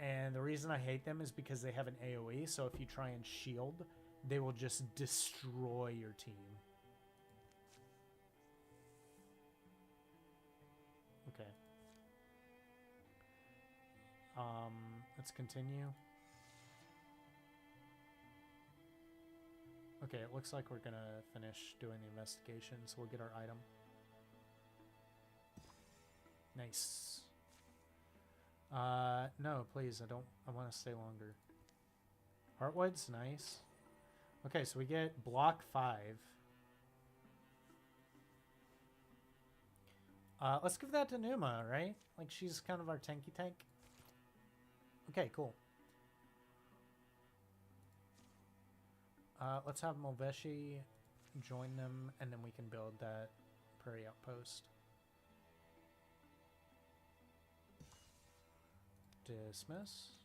And the reason I hate them is because they have an AoE. So if you try and shield, they will just destroy your team. Okay. Let's continue. Okay, it looks like we're gonna finish doing the investigation, so we'll get our item. Nice. No, please, I want to stay longer. Heartwood's nice. Okay, so we get block 5. Let's give that to Numa, right? Like, she's kind of our tanky tank. Okay, cool. Let's have Malveshi join them, and then we can build that prairie outpost. Dismiss.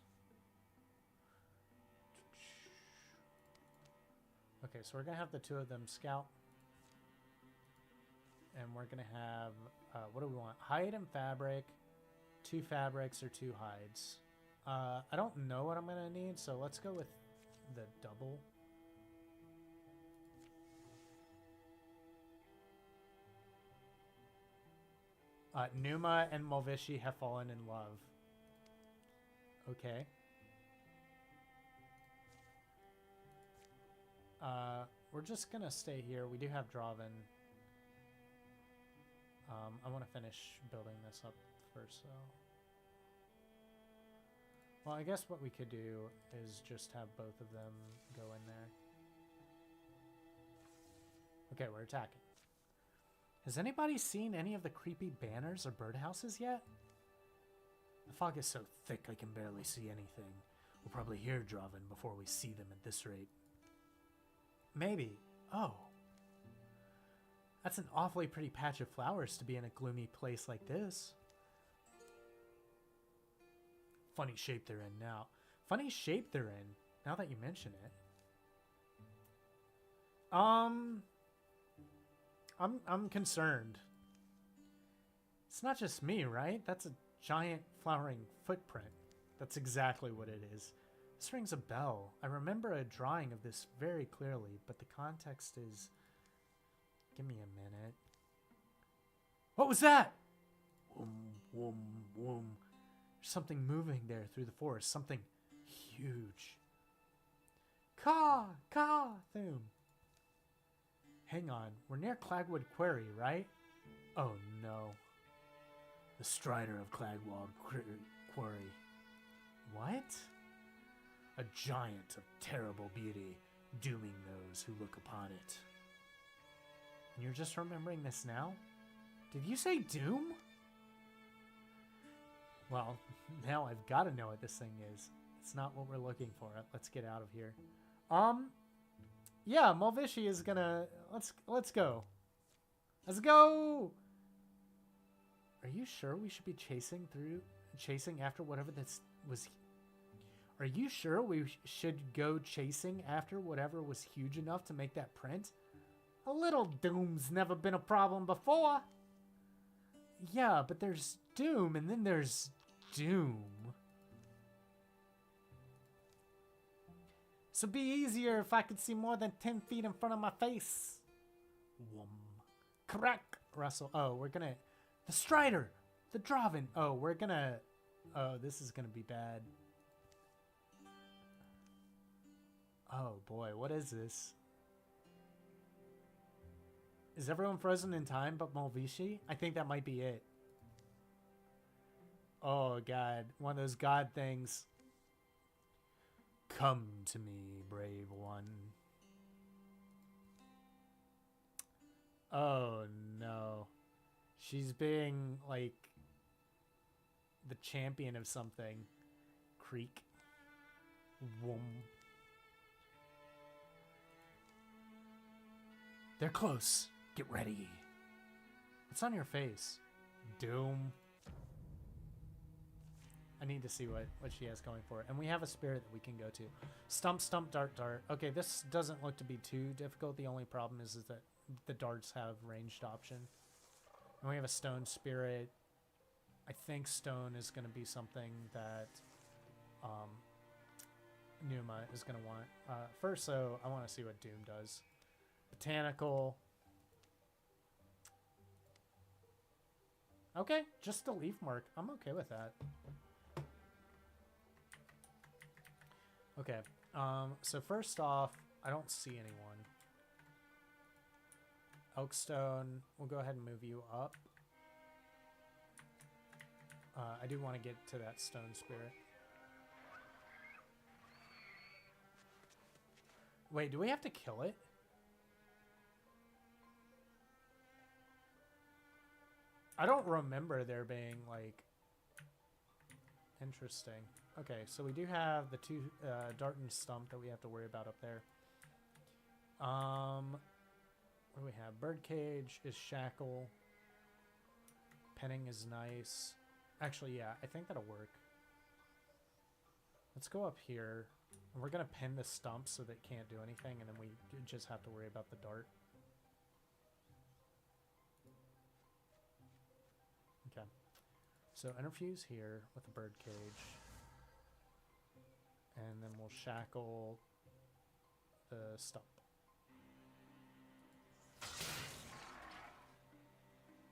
Okay, so we're going to have the 2 of them scout. And we're going to have, what do we want? Hide and fabric, 2 fabrics or 2 hides. I don't know what I'm going to need, so let's go with the double. Numa and Malvishi have fallen in love. Okay. We're just going to stay here. We do have Draven. I want to finish building this up first, so... Well, I guess what we could do is just have both of them go in there. Okay, we're attacking. Has anybody seen any of the creepy banners or birdhouses yet? The fog is so thick I can barely see anything. We'll probably hear Draven before we see them at this rate. Maybe. Oh. That's an awfully pretty patch of flowers to be in a gloomy place like this. Funny shape they're in now. Funny shape they're in, now that you mention it. I'm concerned. It's not just me, right? That's a giant flowering footprint. That's exactly what it is. This rings a bell. I remember a drawing of this very clearly, but the context is... Give me a minute. What was that? Whoom, whoom, whoom. There's something moving there through the forest. Something huge. Caw! Caw! Thoom. Hang on. We're near Clagwood Quarry, right? Oh, no. The Strider of Clagwood Quarry. What? A giant of terrible beauty, dooming those who look upon it. And you're just remembering this now? Did you say doom? Well, now I've got to know what this thing is. It's not what we're looking for. Let's get out of here. Yeah, Mulvishi is gonna... Let's go. Let's go! Are you sure we should be chasing after whatever this was... Are you sure we should go chasing after whatever was huge enough to make that print? A little doom's never been a problem before. Yeah, but there's doom and then there's doom. So be easier if I could see more than 10 feet in front of my face. Wum. Crack, Russell. Oh, we're gonna... The Strider! The Draven! Oh, we're gonna... Oh, this is gonna be bad. Oh boy, what is this? Is everyone frozen in time but Mulvishi? I think that might be it. Oh god, one of those god things. Come to me, brave one. Oh no. She's being like the champion of something. Creek. Whoom. They're close. Get ready. What's on your face? Doom. I need to see what she has going for it. And we have a spirit that we can go to. Stump, stump, dart, dart. Okay, this doesn't look to be too difficult. The only problem is that the darts have ranged option. And we have a stone spirit. I think stone is going to be something that Numa is going to want. First, though, I want to see what Doom does. Botanical. Okay, just a leaf mark. I'm okay with that. Okay, so first off, I don't see anyone. Oakstone, we'll go ahead and move you up. I do want to get to that stone spirit. Wait, do we have to kill it? I don't remember there being, like... Interesting. Okay, so we do have the two dart and stump that we have to worry about up there. What do we have? Birdcage is shackle. Penning is nice. Actually, yeah, I think that'll work. Let's go up here. And we're going to pin the stump so that it can't do anything, and then we just have to worry about the dart. Okay. So interfuse here with the birdcage. And then we'll shackle the stump.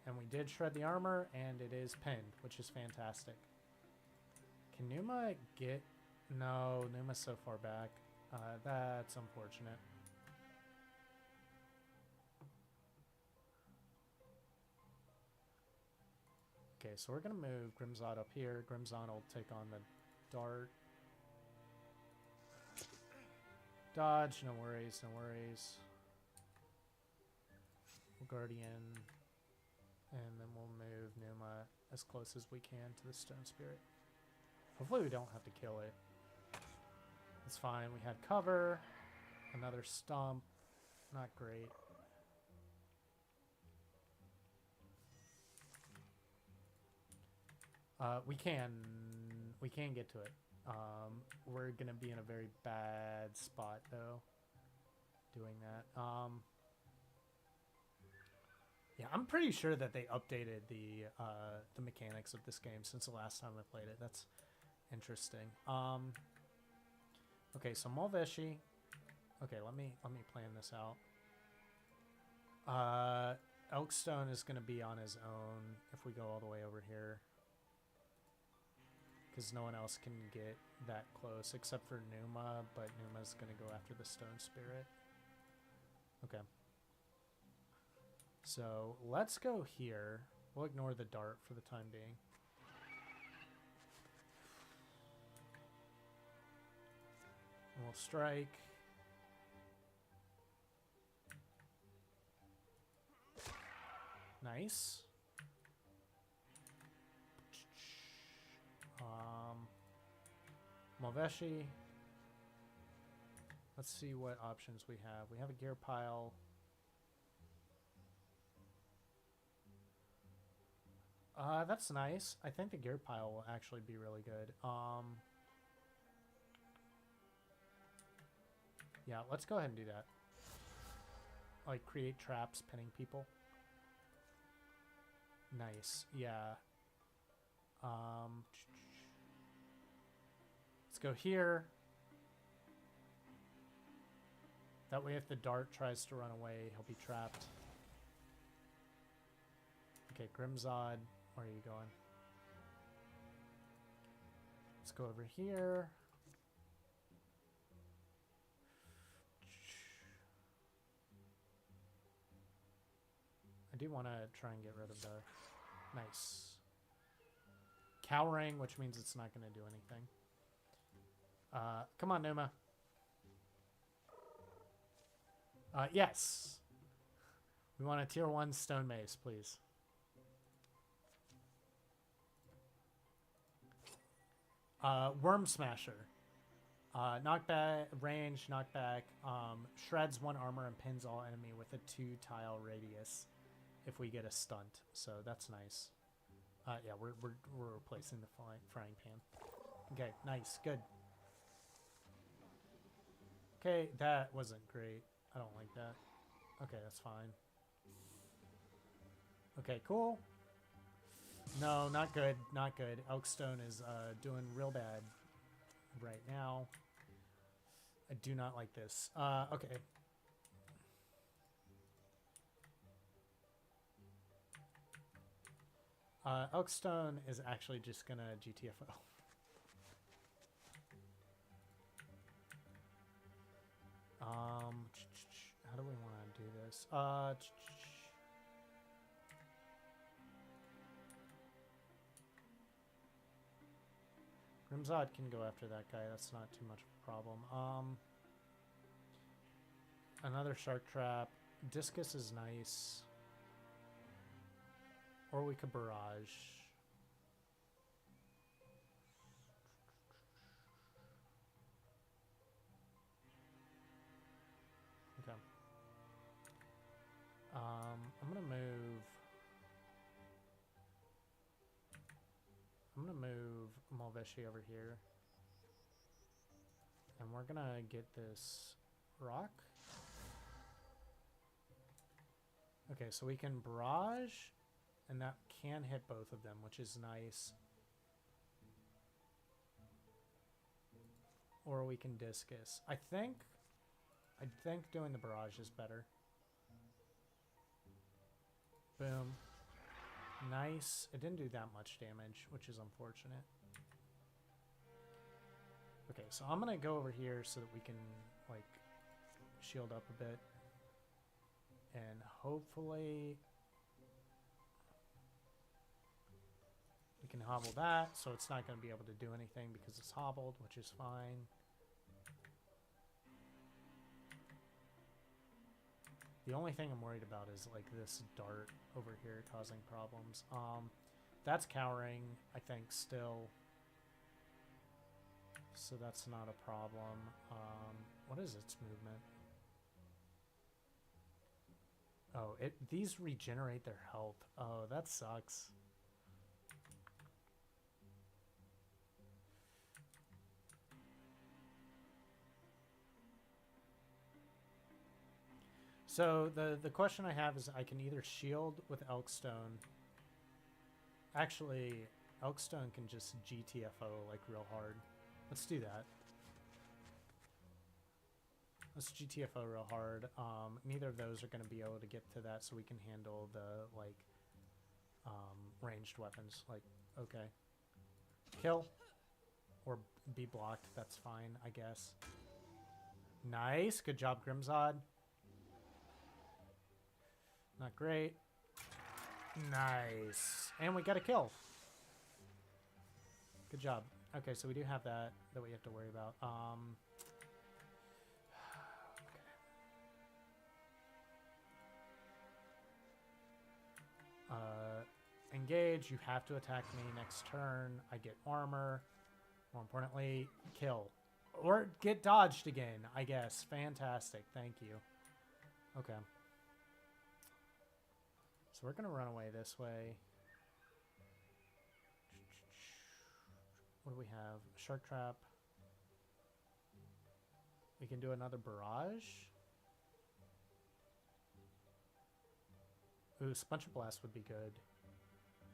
And we did shred the armor, and it is pinned, which is fantastic. Can Numa get... No, Numa's so far back. That's unfortunate. Okay, so we're going to move Grimzod up here. Grimzod will take on the dart. Dodge, no worries, no worries. Guardian. And then we'll move Numa as close as we can to the stone spirit. Hopefully we don't have to kill it. It's fine. We had cover. Another stump. Not great. We can get to it. We're gonna be in a very bad spot though doing that. Yeah, I'm pretty sure that they updated the mechanics of this game since the last time I played it. That's interesting. Okay, so Malveshi. Okay, let me plan this out. Elkstone is gonna be on his own if we go all the way over here, because no one else can get that close except for Numa, but Numa's gonna go after the Stone Spirit. Okay. So let's go here. We'll ignore the dart for the time being. And we'll strike. Nice. Malveshi. Let's see what options we have. We have a gear pile. That's nice. I think the gear pile will actually be really good. Yeah, let's go ahead and do that. Like, create traps, pinning people. Nice. Yeah. Let's go here. That way if the dart tries to run away, he'll be trapped. Okay, Grimzod. Where are you going? Let's go over here. I do want to try and get rid of the... Nice. Cowering, which means it's not going to do anything. Come on, Numa. Yes. We want a tier 1 stone mace, please. Worm Smasher. Knockback, range, knockback, shreds 1 armor and pins all enemy with a 2-tile radius if we get a stunt. So that's nice. Yeah, we're replacing the frying pan. Okay, nice, good. Okay, that wasn't great. I don't like that. Okay, that's fine. Okay, cool. No, not good. Not good. Elkstone is doing real bad right now. I do not like this. Okay. Elkstone is actually just gonna GTFO. How do we want to do this? Grimzod can go after that guy. That's not too much of a problem. Another shark trap. Discus is nice. Or we could barrage. Okay. I'm gonna move. I'm gonna move Malveshi over here. And we're gonna get this rock. Okay, so we can barrage, and that can hit both of them, which is nice. Or we can discus. I think doing the barrage is better. Boom. Nice. It didn't do that much damage, which is unfortunate. Okay, so I'm gonna go over here so that we can, like, shield up a bit. And hopefully we can hobble that, so it's not going to be able to do anything because it's hobbled, which is fine. The only thing I'm worried about is, like, this dart over here causing problems. That's cowering, I think, still. So that's not a problem. What is its movement? Oh, these regenerate their health. Oh, that sucks. So the question I have is I can either shield with Elkstone. Actually, Elkstone can just GTFO like real hard. Let's do that. Let's GTFO real hard. Neither of those are going to be able to get to that, so we can handle the like ranged weapons. Like, okay, kill or be blocked. That's fine, I guess. Nice, good job, Grimzod. Not great. Nice, and we got a kill. Good job. Okay, so we do have that we have to worry about. Engage, you have to attack me next turn. I get armor. More importantly, kill. Or get dodged again, I guess. Fantastic, thank you. Okay. So we're going to run away this way. What do we have? Shark Trap. We can do another barrage. Ooh, Sponge Blast would be good.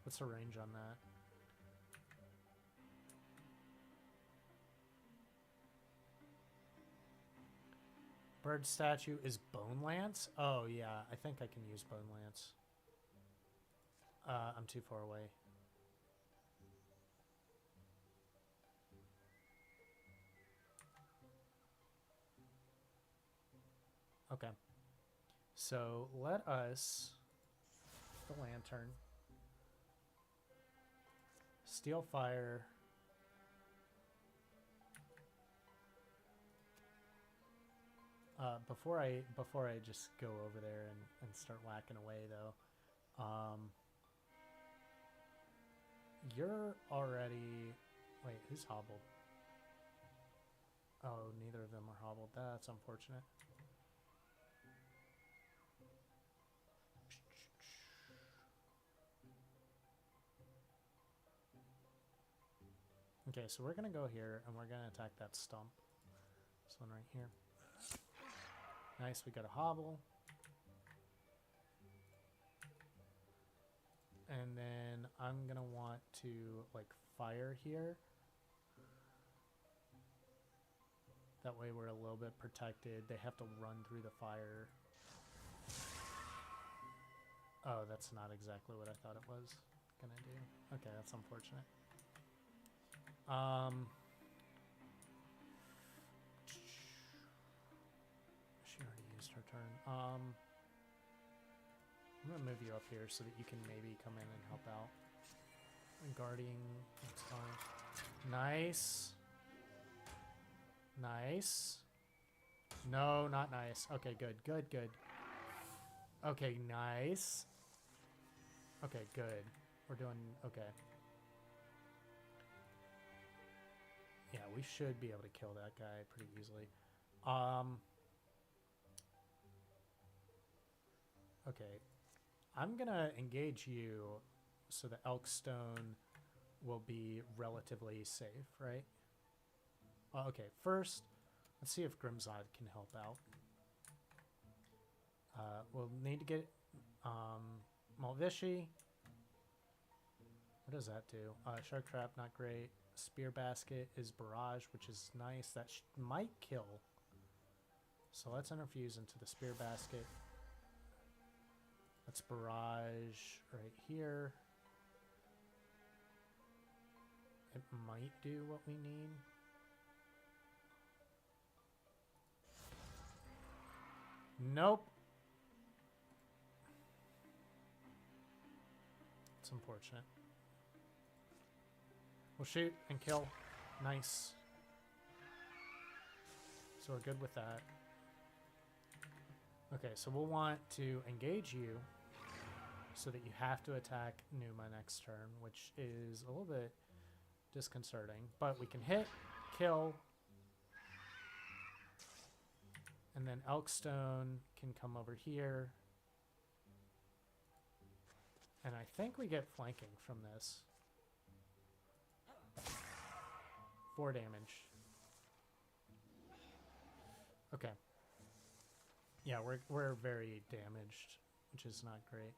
What's the range on that? Bird statue is Bone Lance? Oh, yeah. I think I can use Bone Lance. I'm too far away. Okay. So let us... the lantern. Steel Fire. Before I just go over there and start whacking away though, you're already... Wait, who's hobbled? Oh, neither of them are hobbled. That's unfortunate. Okay, so we're going to go here, and we're going to attack that stump. This one right here. Nice, we got a hobble. And then I'm going to want to, like, fire here. That way we're a little bit protected. They have to run through the fire. Oh, that's not exactly what I thought it was going to do. Okay, that's unfortunate. She already used her turn. I'm gonna move you up here so that you can maybe come in and help out. And guarding, that's fine. Nice. Nice. No, not nice. Okay, good, good, good. Okay, nice. Okay, good. We're doing okay. Yeah, we should be able to kill that guy pretty easily. Okay. I'm gonna engage you so the Elkstone will be relatively safe, right? Okay, first, let's see if Grimzod can help out. We'll need to get Malvishi. What does that do? Shark Trap, not great. Spear Basket is Barrage, which is nice. That might kill. So let's interfuse into the Spear Basket. That's Barrage right here. It might do what we need. Nope. It's unfortunate. We'll shoot and kill. Nice. So we're good with that. Okay, so we'll want to engage you so that you have to attack Numa next turn, which is a little bit disconcerting. But we can hit, kill, and then Elkstone can come over here. And I think we get flanking from this. 4 damage. Okay. Yeah, we're very damaged, which is not great.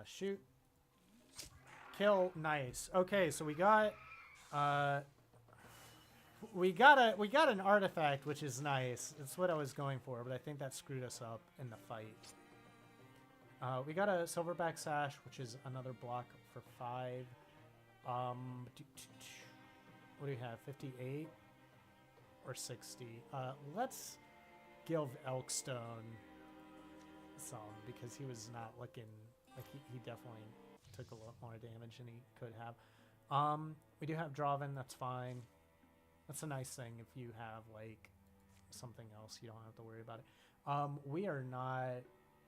Shoot. Kill. Nice. Okay, so we got an artifact, which is nice. It's what I was going for, but I think that screwed us up in the fight. We got a silverback sash, which is another block for 5. What do we have? 58 or 60? Let's give Elkstone some, because he was not looking like he definitely took a lot more damage than he could have. We do have Draven, that's fine. That's a nice thing if you have like something else, you don't have to worry about it. We are not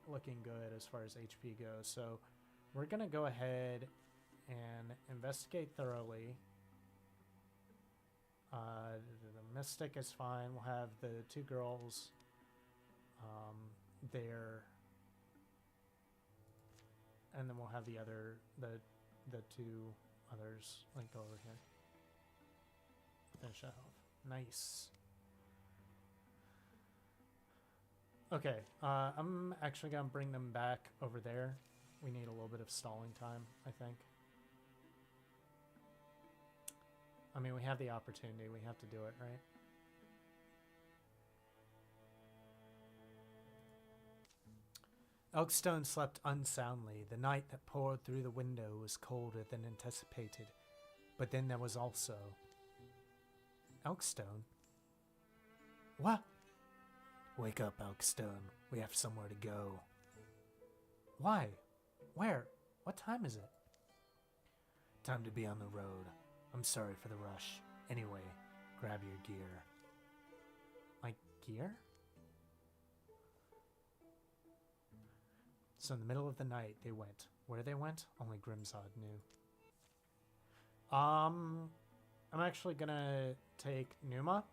looking good as far as HP goes, so we're gonna go ahead and investigate thoroughly. The Mystic is fine. We'll have the 2 girls there, and then we'll have the 2 others like go over here. Finish that off. Nice. Okay, I'm actually gonna bring them back over there. We need a little bit of stalling time, I think. I mean, we have the opportunity. We have to do it, right? Elkstone slept unsoundly. The night that poured through the window was colder than anticipated. But then there was also... Elkstone? What? Wake up, Elkstone. We have somewhere to go. Why? Where? What time is it? Time to be on the road. I'm sorry for the rush. Anyway, grab your gear. My gear? So in the middle of the night, they went. Where they went, only Grimzod knew. I'm actually gonna take Numa,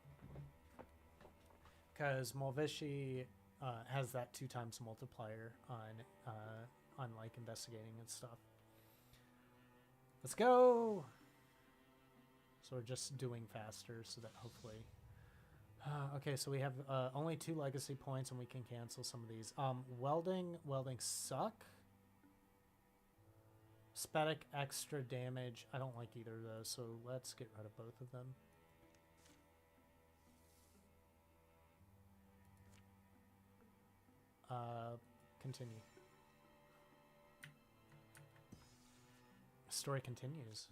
because Molvishi has that 2 times multiplier on like investigating and stuff. Let's go. So we're just doing faster, so that hopefully. Okay, so we have only 2 legacy points, and we can cancel some of these. Welding suck. Spatic extra damage. I don't like either of those, so let's get rid of both of them. Continue. Story continues.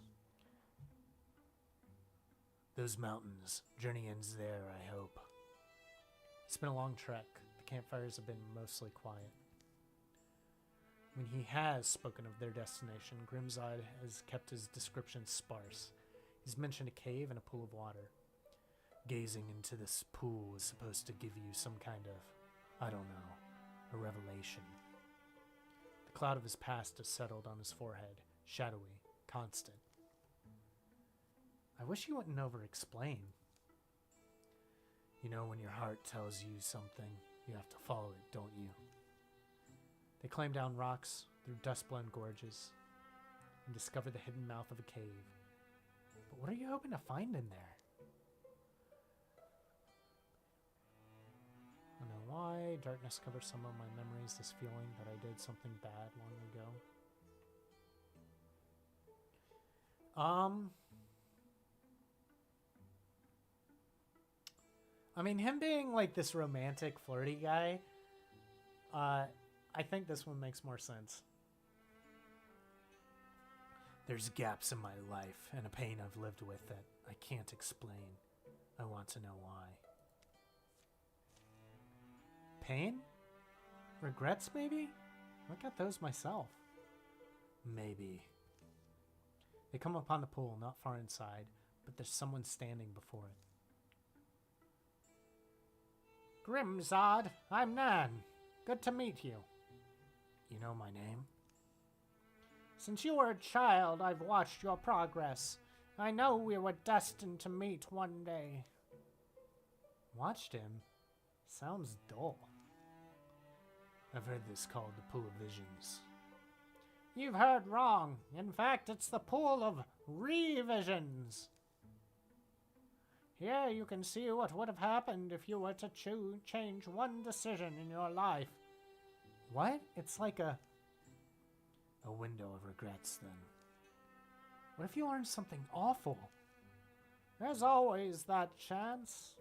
Those mountains. Journey ends there, I hope. It's been a long trek. The campfires have been mostly quiet. When he has spoken of their destination, Grimzod has kept his descriptions sparse. He's mentioned a cave and a pool of water. Gazing into this pool is supposed to give you some kind of, I don't know, a revelation. The cloud of his past has settled on his forehead, shadowy, constant. I wish you wouldn't over-explain. You know when your heart tells you something, you have to follow it, don't you? They climb down rocks, through dust-blend gorges, and discover the hidden mouth of a cave. But what are you hoping to find in there? I don't know why. Darkness covers some of my memories, this feeling that I did something bad long ago. I mean, him being like this romantic, flirty guy, I think this one makes more sense. There's gaps in my life and a pain I've lived with that I can't explain. I want to know why. Pain? Regrets, maybe? I got those myself. Maybe. They come upon the pool, not far inside, but there's someone standing before it. Grimzod, I'm Nan. Good to meet you. You know my name? Since you were a child, I've watched your progress. I know we were destined to meet one day. Watched him? Sounds dull. I've heard this called the Pool of Visions. You've heard wrong. In fact, it's the Pool of Revisions. Here you can see what would have happened if you were to change one decision in your life. What? It's like a window of regrets, then. What if you learned something awful? There's always that chance.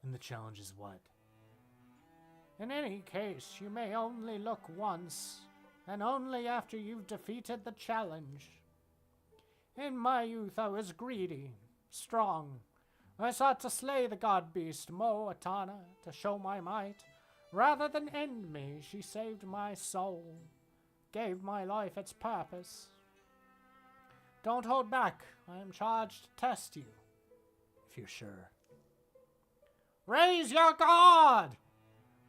And the challenge is what? In any case, you may only look once, and only after you've defeated the challenge. In my youth I was greedy, strong. I sought to slay the god beast Moatana to show my might. Rather than end me, she saved my soul, gave my life its purpose. Don't hold back. I am charged to test you, if you're sure. Raise your guard!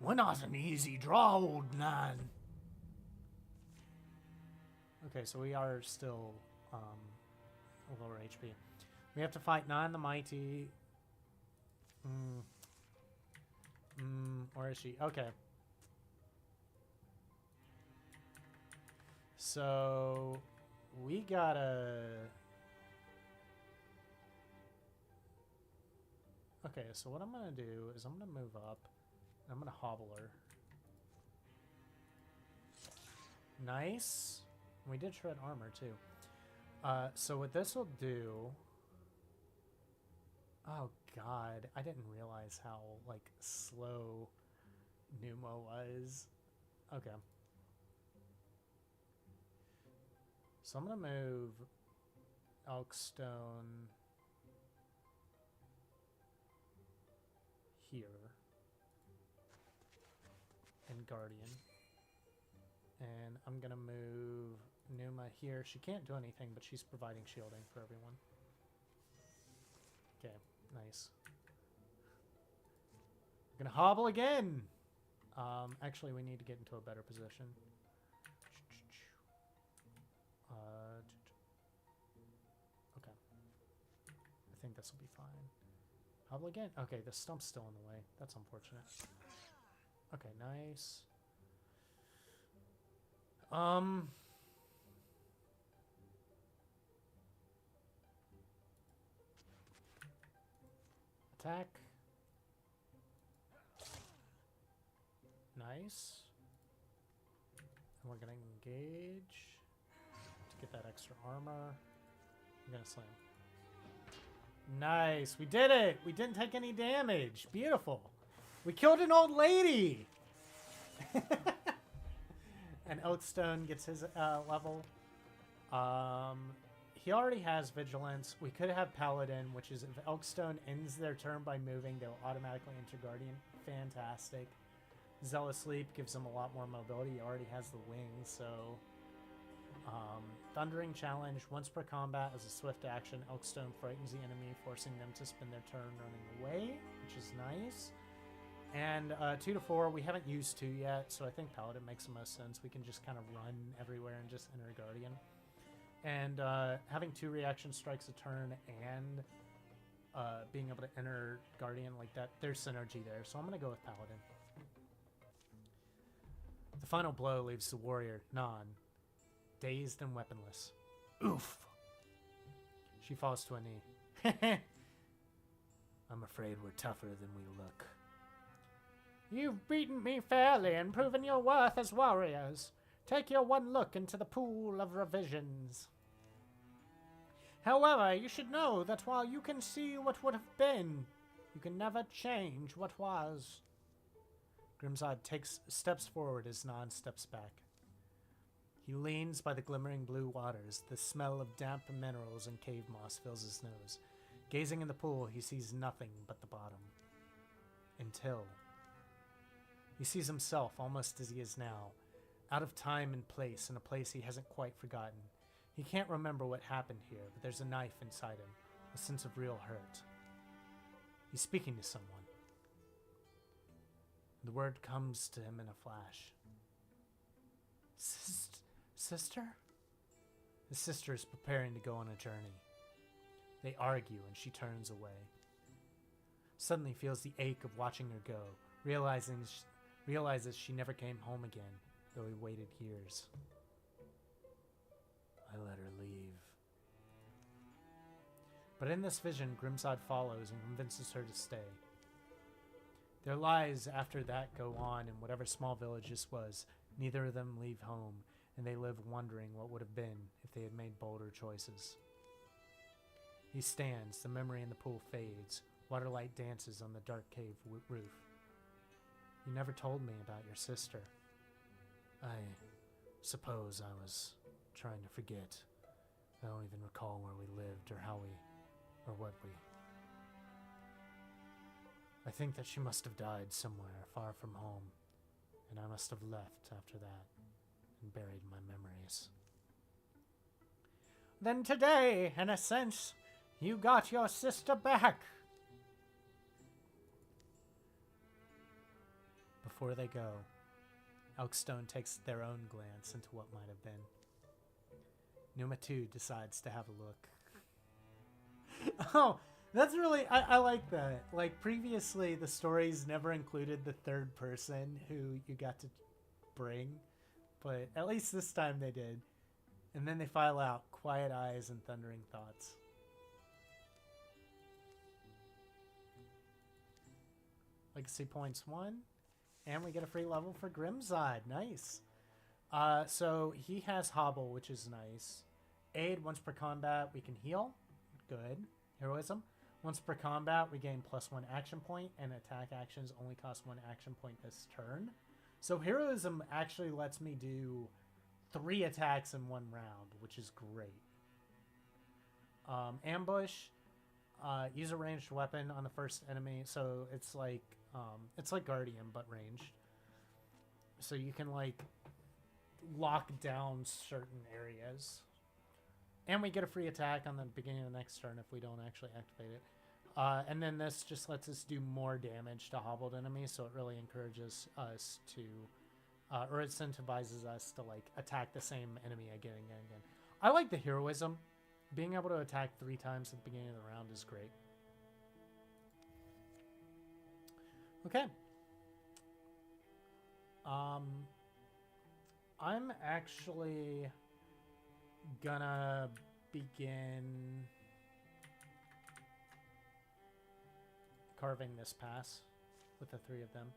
We're not an easy draw, old man. Okay, so we are still lower HP. We have to fight Nan the Mighty. Where is she? Okay. So we gotta... Okay, so what I'm gonna do is I'm gonna move up. And I'm gonna hobble her. Nice. We did shred armor too. So what this will do... Oh god, I didn't realize how, like, slow Numo was. Okay. So I'm gonna move Elkstone here. And Guardian. And I'm gonna move Numa here. She can't do anything, but she's providing shielding for everyone. Okay, nice. I'm gonna hobble again! Actually, we need to get into a better position. Okay. I think this will be fine. Hobble again? Okay, the stump's still in the way. That's unfortunate. Okay, nice. Attack. Nice. And we're gonna engage to get that extra armor. I'm gonna slam. Nice, we did it! We didn't take any damage. Beautiful. We killed an old lady! And Elkstone gets his level. He already has Vigilance. We could have Paladin, which is if Elkstone ends their turn by moving, they'll automatically enter Guardian. Fantastic. Zealous Sleep gives him a lot more mobility. He already has the wings, so... Thundering Challenge. Once per combat, as a swift action, Elkstone frightens the enemy, forcing them to spend their turn running away, which is nice. And 2 to 4, we haven't used 2 yet, so I think Paladin makes the most sense. We can just kind of run everywhere and just enter Guardian. And having 2 reaction strikes a turn and being able to enter Guardian like that, there's synergy there. So I'm going to go with Paladin. The final blow leaves the warrior, Nan, dazed and weaponless. Oof! She falls to a knee. I'm afraid we're tougher than we look. You've beaten me fairly and proven your worth as warriors. Take your one look into the pool of revisions. However, you should know that while you can see what would have been, you can never change what was. Grimzod takes steps forward as Nan steps back. He leans by the glimmering blue waters. The smell of damp minerals and cave moss fills his nose. Gazing in the pool, he sees nothing but the bottom. Until... he sees himself almost as he is now, out of time and place, in a place he hasn't quite forgotten. He can't remember what happened here, but there's a knife inside him, a sense of real hurt. He's speaking to someone. The word comes to him in a flash. Sister? His sister is preparing to go on a journey. They argue and she turns away. Suddenly feels the ache of watching her go, realizes she never came home again, though he waited years. I let her leave. But in this vision, Grimsod follows and convinces her to stay. Their lives after that go on in whatever small village this was. Neither of them leave home, and they live wondering what would have been if they had made bolder choices. He stands, the memory in the pool fades. Waterlight dances on the dark cave roof. You never told me about your sister. I suppose I was trying to forget. I don't even recall where we lived or how we, or what we... I think that she must have died somewhere far from home, and I must have left after that and buried my memories. Then today, in a sense, you got your sister back. Before they go, Elkstone takes their own glance into what might have been. Numa too decides to have a look. Oh, that's really... I like that. Like, previously, the stories never included the third person who you got to bring. But at least this time they did. And then they file out quiet eyes and thundering thoughts. Legacy points 1. And we get a free level for Grimsod. Nice. So he has Hobble, which is nice. Aid, once per combat, we can heal. Good. Heroism. Once per combat, we gain +1 action point, and attack actions only cost 1 action point this turn. So Heroism actually lets me do 3 attacks in 1 round, which is great. Ambush. Use a ranged weapon on the first enemy. So it's like Guardian, but ranged. So you can, like, lock down certain areas. And we get a free attack on the beginning of the next turn if we don't actually activate it. And then this just lets us do more damage to hobbled enemies, so it really encourages us to, or it incentivizes us to, like, attack the same enemy again and again and again. I like the heroism. Being able to attack 3 times at the beginning of the round is great. Okay. I'm actually gonna begin carving this pass with the 3 of them.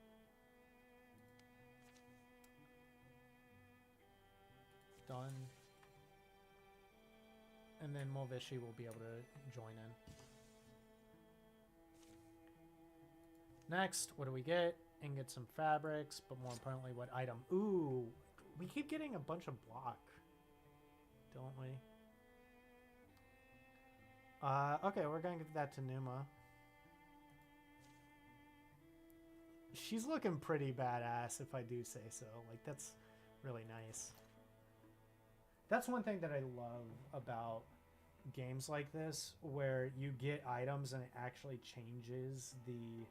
Done. And then Mulvishi will be able to join in. Next, what do we get? And get some fabrics, but more importantly, what item? Ooh, we keep getting a bunch of block, don't we? Okay, we're gonna give that to Numa. She's looking pretty badass, if I do say so. Like, that's really nice. That's one thing that I love about games like this, where you get items and it actually changes the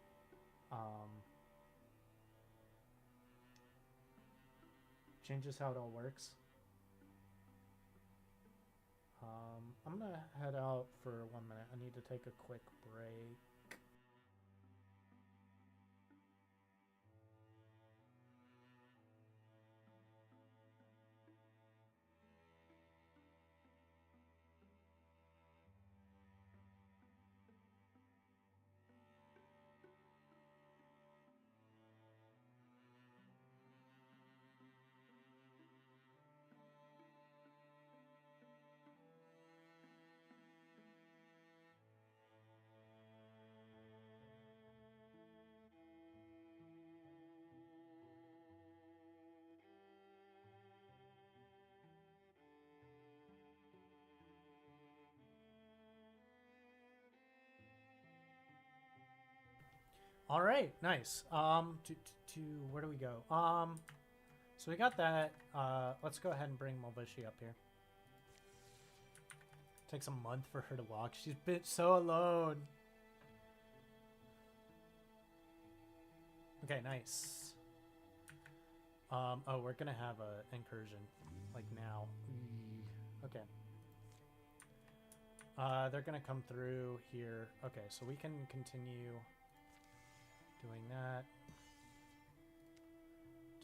changes how it all works. I'm gonna head out for 1 minute. I need to take a quick break. All right, nice. To where do we go? So we got that. Let's go ahead and bring Mulvishi up here. Takes a month for her to walk. She's been so alone. Okay, nice. Oh, we're gonna have a incursion, like now. Okay. They're gonna come through here. Okay, so we can continue doing that.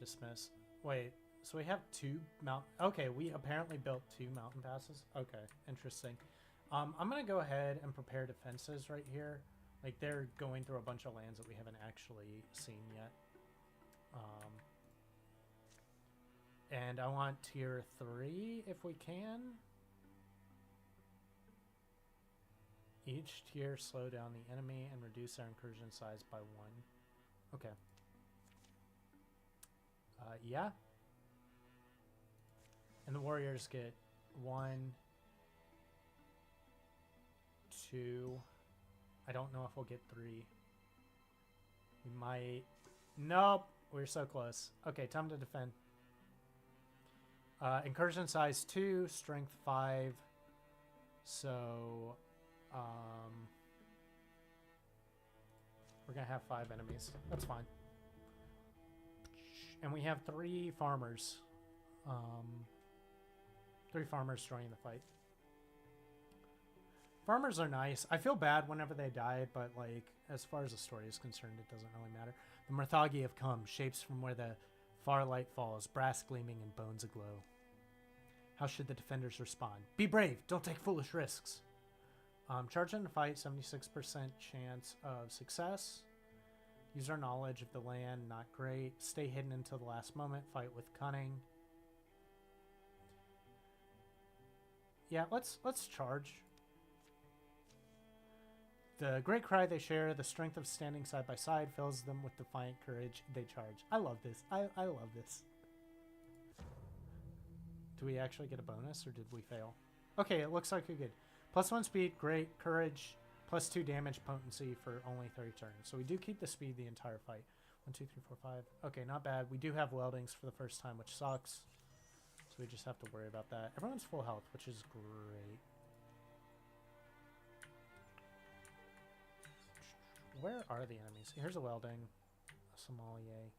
Dismiss. Wait, so we have 2 mountain... Okay, we apparently built 2 mountain passes. Okay, interesting. I'm going to go ahead and prepare defenses right here. Like, they're going through a bunch of lands that we haven't actually seen yet. And I want tier 3 if we can. Each tier slow down the enemy and reduce our incursion size by 1. Okay. Yeah. And the warriors get 1, 2. I don't know if we'll get 3. We might. Nope. We're so close. Okay, time to defend. Incursion size 2, strength 5. So, we're going to have 5 enemies. That's fine. And we have 3 farmers. 3 farmers joining the fight. Farmers are nice. I feel bad whenever they die, but like, as far as the story is concerned, it doesn't really matter. The Murthagi have come, shapes from where the far light falls, brass gleaming and bones aglow. How should the defenders respond? Be brave. Don't take foolish risks. Charge in the fight, 76% chance of success. Use our knowledge of the land, not great. Stay hidden until the last moment. Fight with cunning. Yeah, let's charge. The great cry they share, the strength of standing side by side, fills them with defiant courage. They charge. I love this. I love this. Do we actually get a bonus, or did we fail? Okay, it looks like we did. +1 speed, great courage, +2 damage potency for only 30 turns. So we do keep the speed the entire fight. 1, 2, 3, 4, 5. Okay, not bad. We do have weldings for the first time, which sucks. So we just have to worry about that. Everyone's full health, which is great. Where are the enemies? Here's a welding. A sommelier.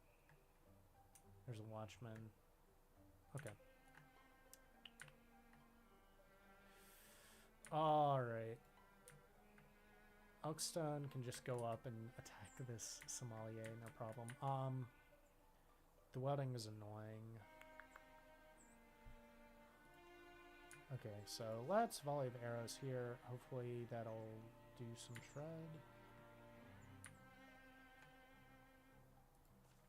There's a watchman. Okay. Alright. Oakstone can just go up and attack this sommelier, no problem. The welding is annoying. Okay, so let's volley the arrows here. Hopefully that'll do some shred.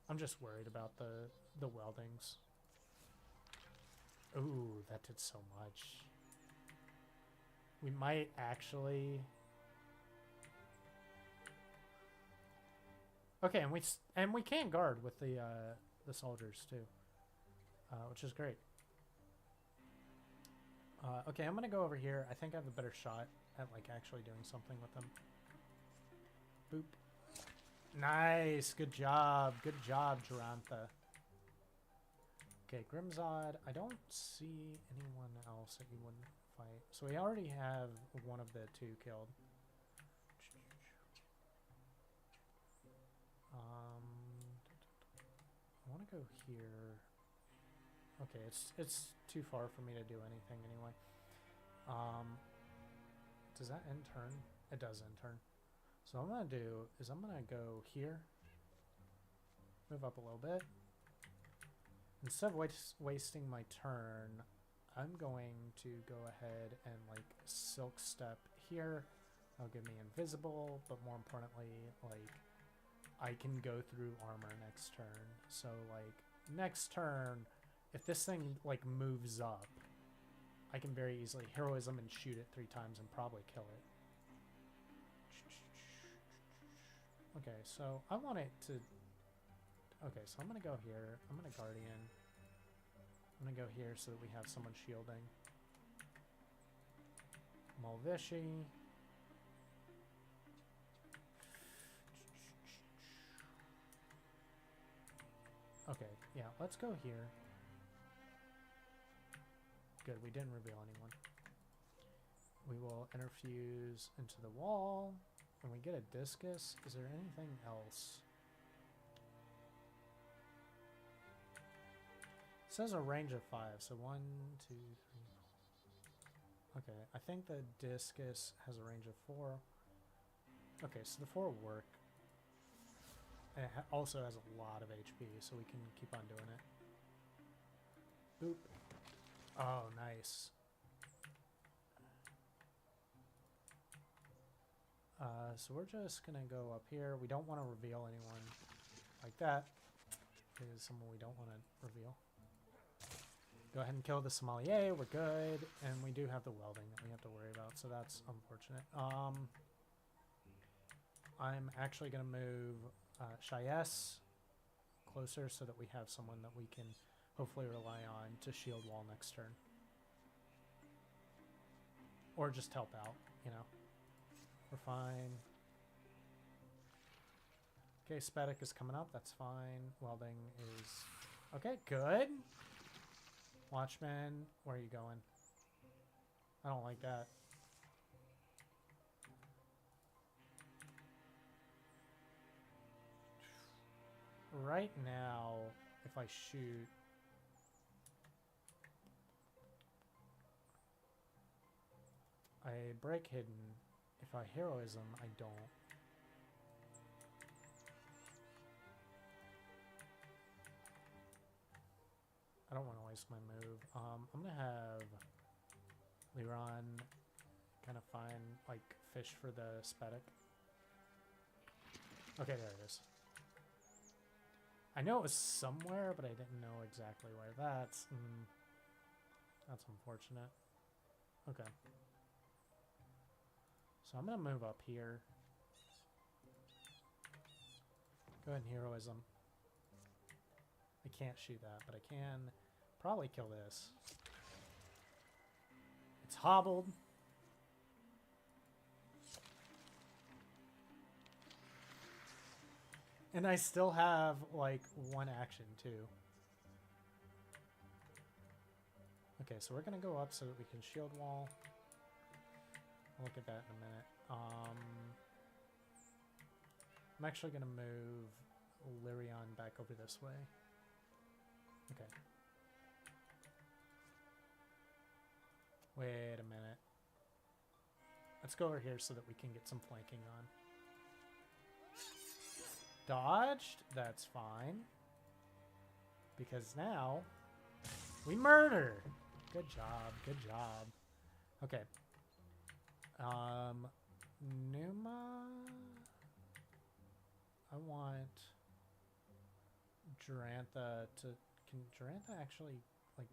I'm just worried about the weldings. Ooh, that did so much. We might actually... Okay, and we can guard with the soldiers too, which is great. Okay, I'm gonna go over here. I think I have a better shot at like actually doing something with them. Boop. Nice, good job, Durantha. Okay, Grimzod. I don't see anyone else that you wouldn't fight. So we already have one of the 2 killed. I want to go here. Okay, it's too far for me to do anything anyway. Does that end turn? It does end turn. So what I'm going to do is I'm going to go here. Move up a little bit. Instead of wasting my turn, I'm going to go ahead and like silk step here. That'll give me invisible, but more importantly, like I can go through armor next turn. So like next turn, if this thing like moves up, I can very easily heroism and shoot it 3 times and probably kill it. Okay, so I want it to... Okay, so I'm going to go here. I'm going to Guardian. I'm going to go here so that we have someone shielding. Malvishi. Okay, yeah, let's go here. Good, we didn't reveal anyone. We will interfuse into the wall. And we get a discus. Is there anything else? It says a range of 5. So 1, 2, 3, 4. Okay, I think the discus has a range of 4. Okay, so the 4 will work. And it also has a lot of HP, so we can keep on doing it. Boop. Oh, nice. So we're just going to go up here. We don't want to reveal anyone like that. It is someone we don't want to reveal. Go ahead and kill the sommelier. We're good. And we do have the welding that we have to worry about, so that's unfortunate. I'm actually going to move Chayes closer so that we have someone that we can hopefully rely on to shield wall next turn. Or just help out, you know. We're fine. Okay, Spatic is coming up. That's fine. Welding is... Okay, good. Watchman, where are you going? I don't like that. Right now, if I shoot... I break hidden. If I heroism, I don't. I don't want to waste my move. I'm going to have Liron kind of find, like, fish for the Spatic. Okay, there it is. I know it was somewhere, but I didn't know exactly where. That's unfortunate. Okay. So I'm going to move up here. Go ahead and heroism. I can't shoot that, but I can probably kill this. It's hobbled. And I still have, like, one action, too. Okay, so we're going to go up so that we can shield wall. I'll look at that in a minute. I'm actually going to move Lyrion back over this way. Okay. Wait a minute. Let's go over here so that we can get some flanking on. Dodged. That's fine. Because now we murder. Good job. Good job. Okay. Numa. I want Durantha to... Can Durantha actually, like,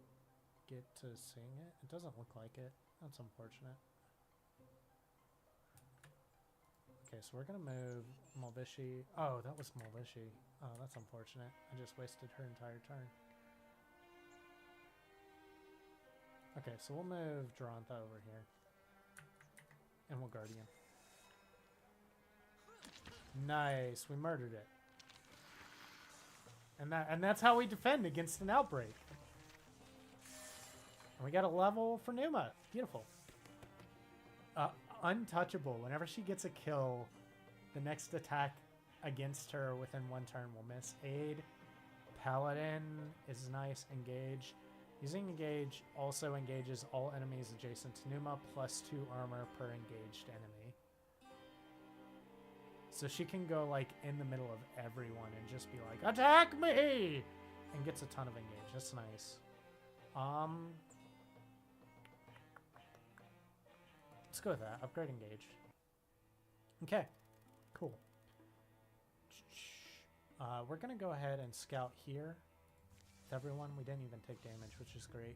get to sing it? It doesn't look like it. That's unfortunate. Okay, so we're going to move Mulvishi. Oh, that was Mulvishi. Oh, that's unfortunate. I just wasted her entire turn. Okay, so we'll move Durantha over here. And we'll Guardian. Nice. We murdered it. And that's how we defend against an outbreak. And we got a level for Numa. Beautiful. Untouchable. Whenever she gets a kill, the next attack against her within one turn will miss. Aid. Paladin is nice. Engage. Using Engage also engages all enemies adjacent to Numa plus 2 armor per engaged enemy. So she can go, like, in the middle of everyone and just be like, attack me! And gets a ton of engage. That's nice. Let's go with that. Upgrade engage. Okay. Cool. We're going to go ahead and scout here with everyone. We didn't even take damage, which is great.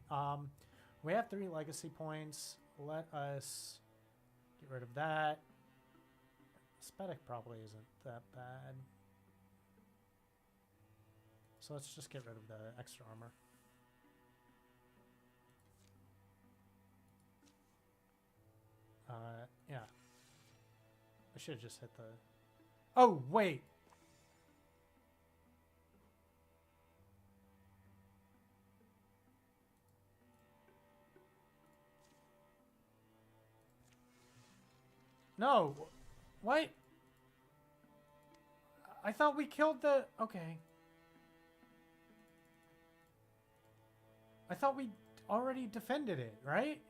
We have 3 legacy points. Let us get rid of that. Spatic probably isn't that bad. So let's just get rid of the extra armor. Yeah. I should have just hit the... Oh, wait! No! What? I thought we killed the... Okay. I thought we already defended it, right?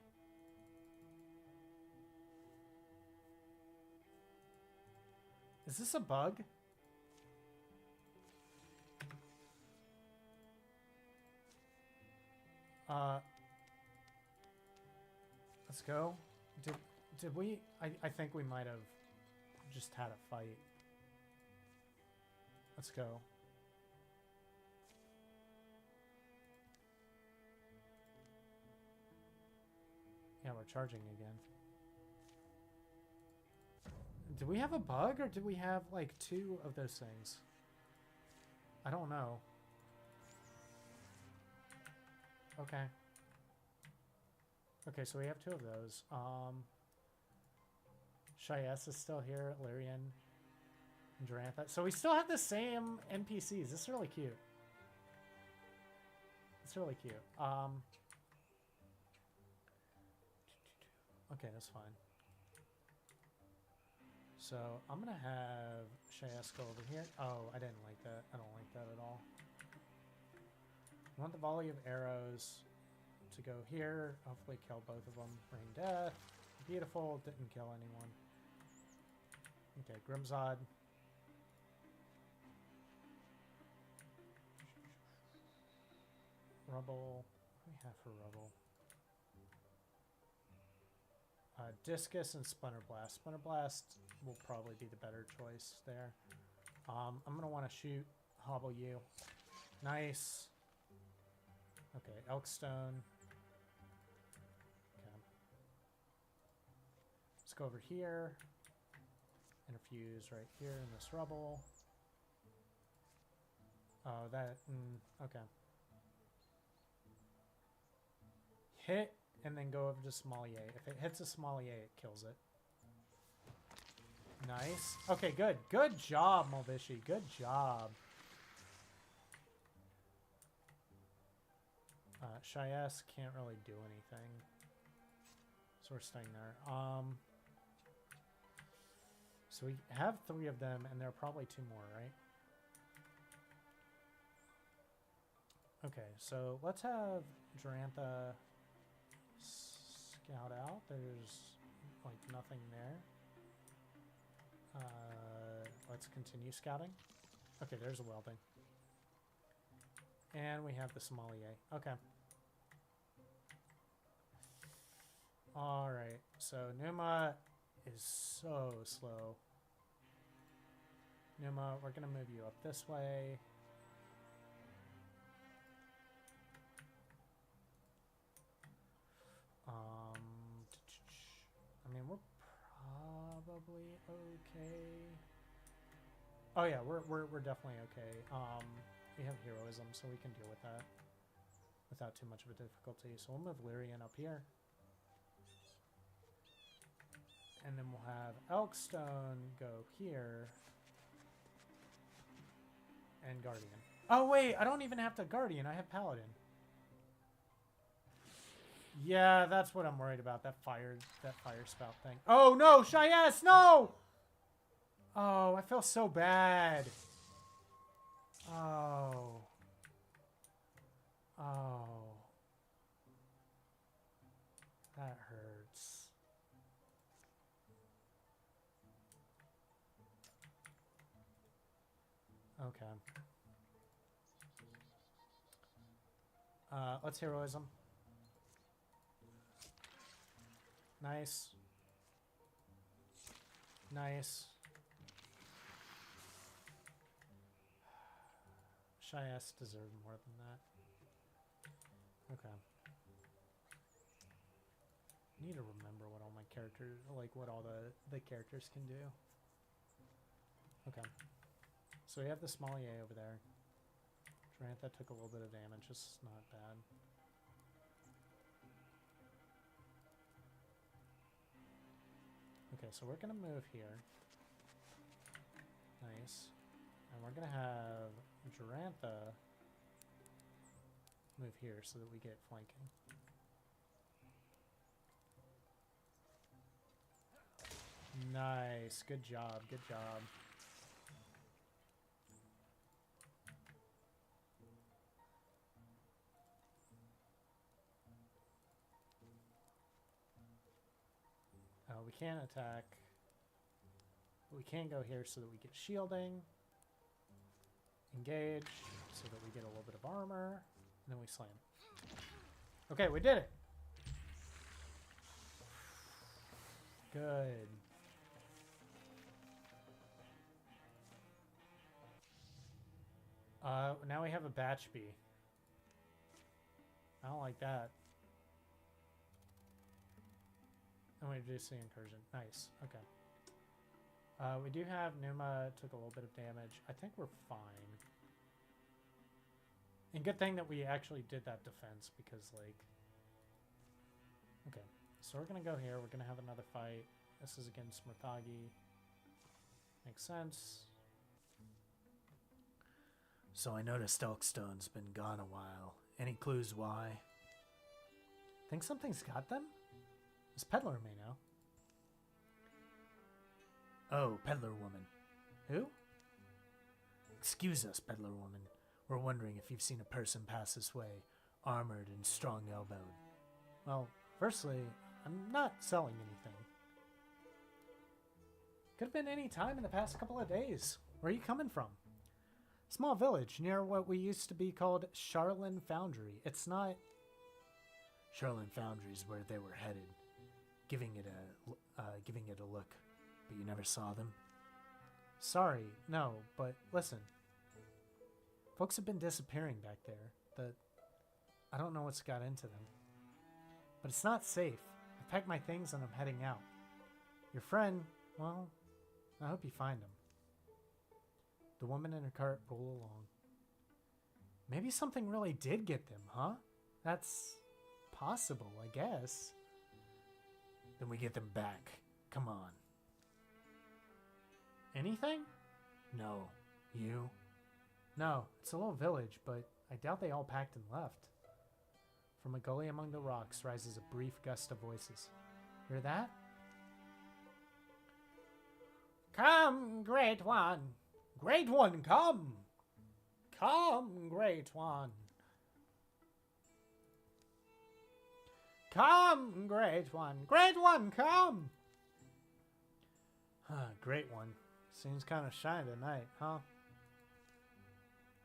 Is this a bug? Let's go. Did we... I think we might have just had a fight. Let's go. Yeah, we're charging again. Do we have a bug, or do we have like 2 of those things? I don't know. Okay. Okay, so we have 2 of those. Shyes is still here, Lyrian, and Durantha. So we still have the same NPCs. This is really cute. It's really cute. Okay, that's fine. So I'm gonna have Shyes go over here. Oh, I didn't like that. I don't like that at all. I want the volley of arrows to go here. Hopefully kill both of them. Rain death. Beautiful. Didn't kill anyone. Okay, Grimzod. Rubble. What do we have for rubble? Discus and Splinter Blast. Splinter Blast will probably be the better choice there. I'm going to want to shoot Hobble you. Nice. Okay, Elkstone. Okay. Let's go over here. Interfuse right here in this rubble. Oh, that... okay. Hit, and then go over to Sommelier. If it hits a Sommelier, it kills it. Nice. Okay, good. Good job, Malvishi. Good job. Shyes can't really do anything. So we're staying there. So we have 3 of them, and there are probably 2 more, right? Okay, so let's have Durantha scout out. There's like nothing there. Let's continue scouting. Okay, there's a welding. And we have the Sommelier. Okay. Alright, so Numa is so slow. Numa, we're going to move you up this way. I mean, we're probably okay. Oh yeah, we're definitely okay. We have heroism, so we can deal with that without too much of a difficulty. So we'll move Lyrian up here. And then we'll have Elkstone go here. And Guardian. Oh wait, I don't even have to Guardian, I have Paladin. Yeah, that's what I'm worried about. That fire spout thing. Oh no, Shyes, no! Oh, I feel so bad. Oh. Oh. That hurts. Okay. Let's heroism. Nice. Nice. Shyes deserve more than that. Okay. Need to remember what all my characters, like what all the characters can do. Okay. So we have the Sommelier over there. Durantha took a little bit of damage, it's not bad. Okay, so we're gonna move here. Nice. And we're gonna have Durantha move here so that we get flanking. Nice. Good job. Good job. We can't attack. We can go here so that we get shielding. Engage so that we get a little bit of armor. And then we slam. Okay, we did it. Good. Now we have a batch bee. I don't like that. And we reduce the incursion. Nice. Okay. We do have Numa took a little bit of damage. I think we're fine. And good thing that we actually did that defense because, like... Okay. So we're going to go here. We're going to have another fight. This is against Murthagi. Makes sense. So I noticed Elkstone's been gone a while. Any clues why? Think something's got them? This peddler may know. Oh, peddler woman. Who? Excuse us, peddler woman. We're wondering if you've seen a person pass this way, armored and strong-elbowed. Well, firstly, I'm not selling anything. Could have been any time in the past couple of days. Where are you coming from? Small village near what we used to be called Charlin Foundry. It's not... Charlin Foundry is where they were headed, giving it a look. But you never saw them? Sorry, no, but listen. Folks have been disappearing back there. I don't know what's got into them. But it's not safe. I packed my things and I'm heading out. Your friend, well, I hope you find him. The woman in her cart roll along. Maybe something really did get them, huh? That's possible, I guess. Then we get them back. Come on. Anything? No. You? No, it's a little village, but I doubt they all packed and left. From a gully among the rocks rises a brief gust of voices. Hear that? Come, great one! Great one, come! Come, great one! Come, great one! Great one, come! Great one. Seems kind of shy tonight, huh?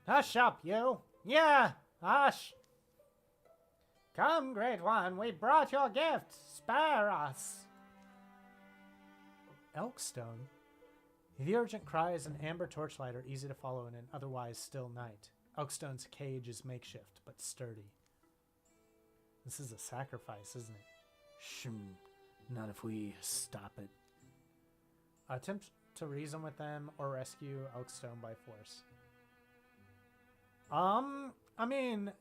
Hush up, you! Yeah! Hush! Come, great one, we brought your gift! Spare us! Elkstone? The urgent cries and amber torchlight are easy to follow in an otherwise still night. Elkstone's cage is makeshift, but sturdy. This is a sacrifice, isn't it? Not if we stop it. Attempt to reason with them or rescue Elkstone by force. I mean,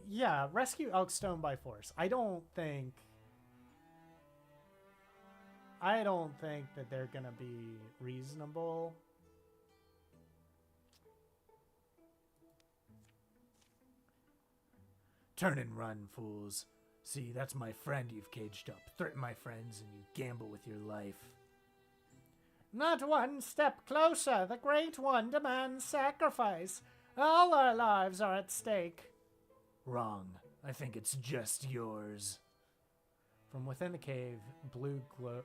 yeah, rescue Elkstone by force. I don't think that they're gonna be reasonable. Turn and run, fools. See, that's my friend you've caged up. Threaten my friends and you gamble with your life. Not one step closer. The Great One demands sacrifice. All our lives are at stake. Wrong. I think it's just yours. From within the cave, a blue glow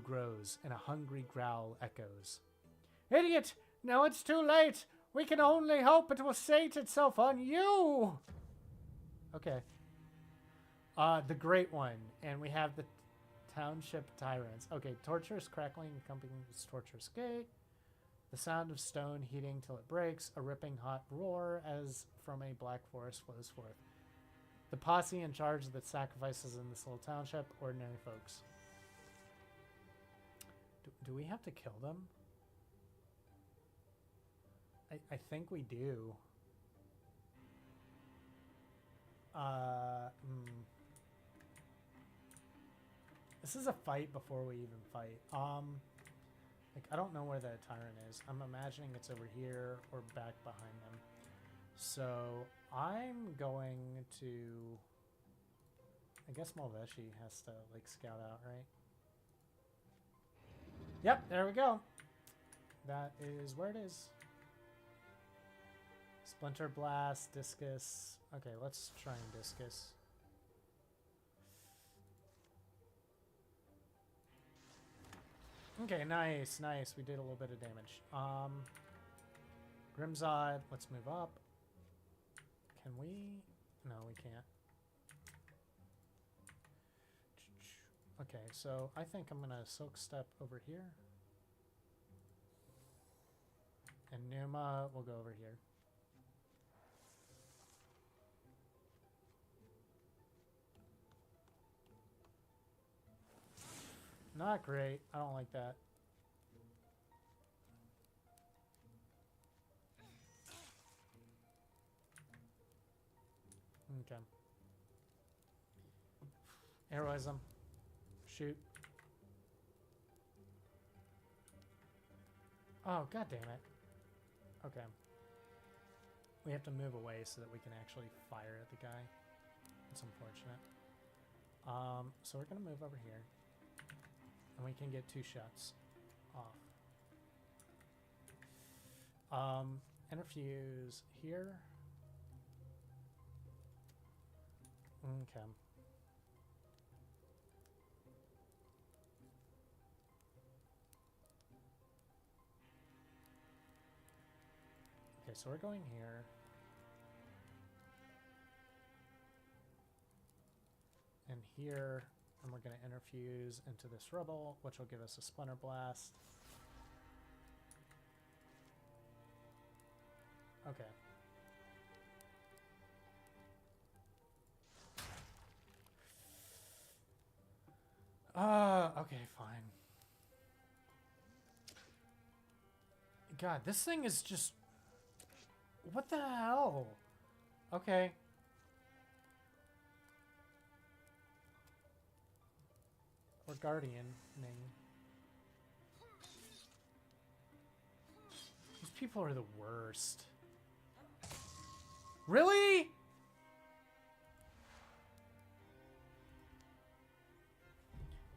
grows, and a hungry growl echoes. Idiot! Now it's too late! We can only hope it will sate itself on you! Okay. The Great One, and we have the Township Tyrants. Okay, torturous crackling accompanying this torturous gate. The sound of stone heating till it breaks, a ripping hot roar as from a black forest flows forth. The posse in charge of the sacrifices in this little township, ordinary folks. Do we have to kill them? I think we do. This is a fight before we even fight. Like, I don't know where the tyrant is. I'm imagining it's over here or back behind them. So I'm going to... I guess Malveshi has to, like, scout out, right? Yep, there we go. That is where it is. Splinter Blast, Discus. Okay, let's try and Discus. Okay, nice, nice. We did a little bit of damage. Grimzod, let's move up. Can we? No, we can't. Okay, so I think I'm gonna Silk Step over here. And Numa will go over here. Not great. I don't like that. Okay. Heroism. Shoot. Oh, god damn it. Okay. We have to move away so that we can actually fire at the guy. It's unfortunate. So we're gonna move over here. And we can get 2 shots off. Interfuse here. Okay. Okay, so we're going here. And here, and we're going to interfuse into this rubble, which will give us a splinter blast. Okay. Okay, fine. God, this thing is just... What the hell? Okay. Or guardianing. These people are the worst. Really?